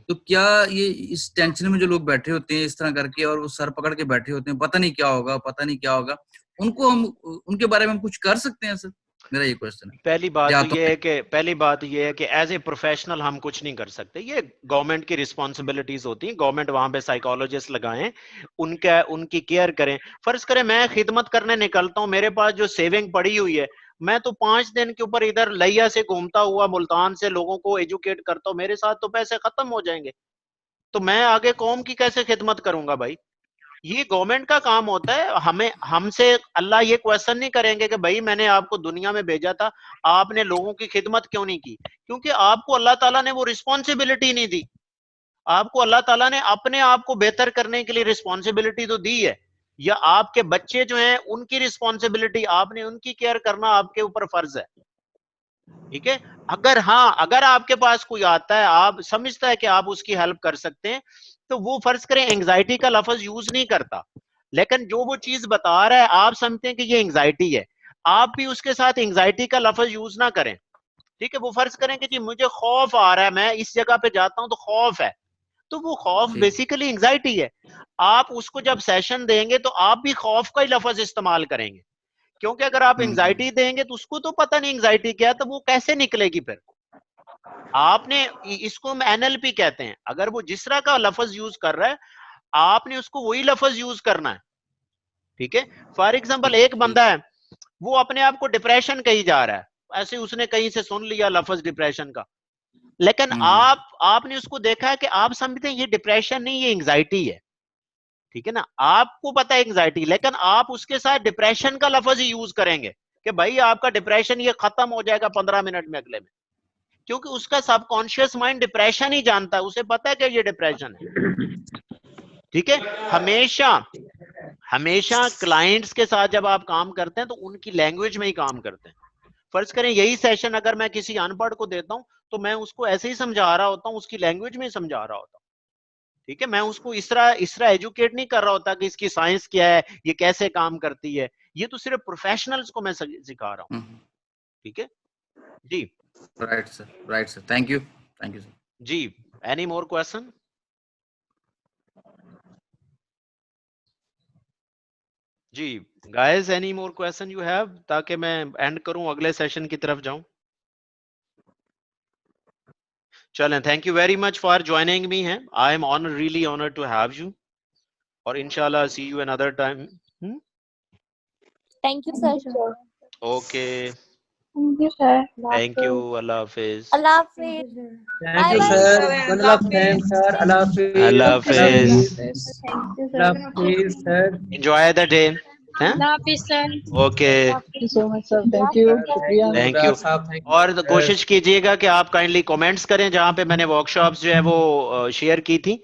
तो क्या ये इस टेंशन में जो लोग बैठे होते हैं इस तरह करके, और वो सर पकड़ के बैठे होते हैं, पता नहीं क्या होगा, पता नहीं क्या होगा, उनको हम उनके बारे में हम कुछ कर सकते हैं सर? मेरा ये क्वेश्चन है। पहली बात ये है कि एज ए प्रोफेशनल हम कुछ नहीं कर सकते, ये गवर्नमेंट की रिस्पॉन्सिबिलिटीज होती हैं। गवर्नमेंट वहां पे साइकोलॉजिस्ट लगाएं, उनकी केयर करें। फर्ज करें मैं खिदमत करने निकलता हूं, मेरे पास जो सेविंग पड़ी हुई है, मैं तो 5 दिन के ऊपर इधर लैया से घूमता हुआ मुल्तान से लोगों को एजुकेट करता हूं, मेरे साथ तो पैसे खत्म हो जाएंगे, तो मैं आगे कौम की कैसे खिदमत करूंगा भाई? ये गवर्नमेंट का काम होता है। हमसे अल्लाह ये क्वेश्चन नहीं करेंगे कि भाई मैंने आपको दुनिया में भेजा था, आपने लोगों की खिदमत क्यों नहीं की? क्योंकि आपको अल्लाह ताला ने वो रिस्पॉन्सिबिलिटी नहीं दी। आपको अल्लाह ताला ने अपने आप को बेहतर करने के लिए रिस्पॉन्सिबिलिटी तो दी है, या आपके बच्चे जो हैं उनकी रिस्पॉन्सिबिलिटी, आपने उनकी केयर करना आपके ऊपर फर्ज है। ठीक है, अगर आपके पास कोई आता है, आप समझता है कि आप उसकी हेल्प कर सकते हैं, तो वो फर्ज करें एंजाइटी का लफ्ज यूज नहीं करता, लेकिन जो वो चीज बता रहा है आप समझते हैं कि ये एंजाइटी है, आप भी उसके साथ एंजाइटी का लफ्ज यूज ना करें। ठीक है, वो फर्ज करें कि जी मुझे खौफ आ रहा है, मैं इस जगह पे जाता हूं तो खौफ है, तो वो खौफ बेसिकली एंजाइटी है। आप उसको जब सेशन देंगे तो आप भी खौफ का ही लफ्ज इस्तेमाल करेंगे, क्योंकि अगर आप एंजाइटी देंगे तो उसको तो पता नहीं एंजाइटी क्या है, तो वो कैसे निकलेगी फिर? आपने इसको हम एनएलपी कहते हैं, अगर वो जिस तरह का लफ्ज यूज कर रहा है आपने उसको वही लफ्ज यूज करना है। ठीक है, फॉर एग्जांपल एक बंदा है वो अपने आप को डिप्रेशन कही जा रहा है, ऐसे उसने कहीं से सुन लिया लफ्ज डिप्रेशन का, लेकिन आपने उसको देखा है कि आप समझते हैं ये डिप्रेशन नहीं, ये एंजाइटी है। ठीक है ना, आपको पता है एंजाइटी, लेकिन आप उसके साथ डिप्रेशन का लफ्ज ही यूज करेंगे कि भाई आपका डिप्रेशन ये खत्म हो जाएगा 15 मिनट में, अगले में, क्योंकि उसका सबकॉन्शियस माइंड डिप्रेशन ही जानता है, उसे पता है कि ये डिप्रेशन है। ठीक है, हमेशा क्लाइंट्स के साथ जब आप काम करते हैं तो उनकी लैंग्वेज में ही काम करते हैं। फर्ज करें यही सेशन अगर मैं किसी अनपढ़ को देता हूं तो मैं उसको ऐसे ही समझा रहा होता हूं, उसकी लैंग्वेज में ही समझा रहा होता हूं। ठीक है, मैं उसको इस तरह एजुकेट नहीं कर रहा होता कि इसकी साइंस क्या है, ये कैसे काम करती है, ये तो सिर्फ प्रोफेशनल्स को मैं सिखा रहा हूँ। ठीक है जी, right sir, thank you sir जी। Any more question? जी guys, any more question you have, ताकि मैं एंड करूं, अगले सेशन की तरफ जाऊं। चलें, thank you very much for joining me है, I am honour, really honour to have you, और इंशाल्लाह see you another time. Thank you sir. Okay, thank you sir. Thank you, अल्लाह हाफिज। अल्लाह हाफिज। थैंक यू सर, अल्लाह हाफिज सर, अल्लाह हाफिज, अल्लाह हाफिज, अल्लाह हाफिज सर, एंजॉय द डे। अल्लाह हाफिज sir. Okay, thank you so much sir, thank you, शुक्रिया। Thank you. और कोशिश कीजिएगा कि आप काइंडली कमेंट्स करें जहां पे मैंने वर्कशॉप्स जो है वो शेयर की थी,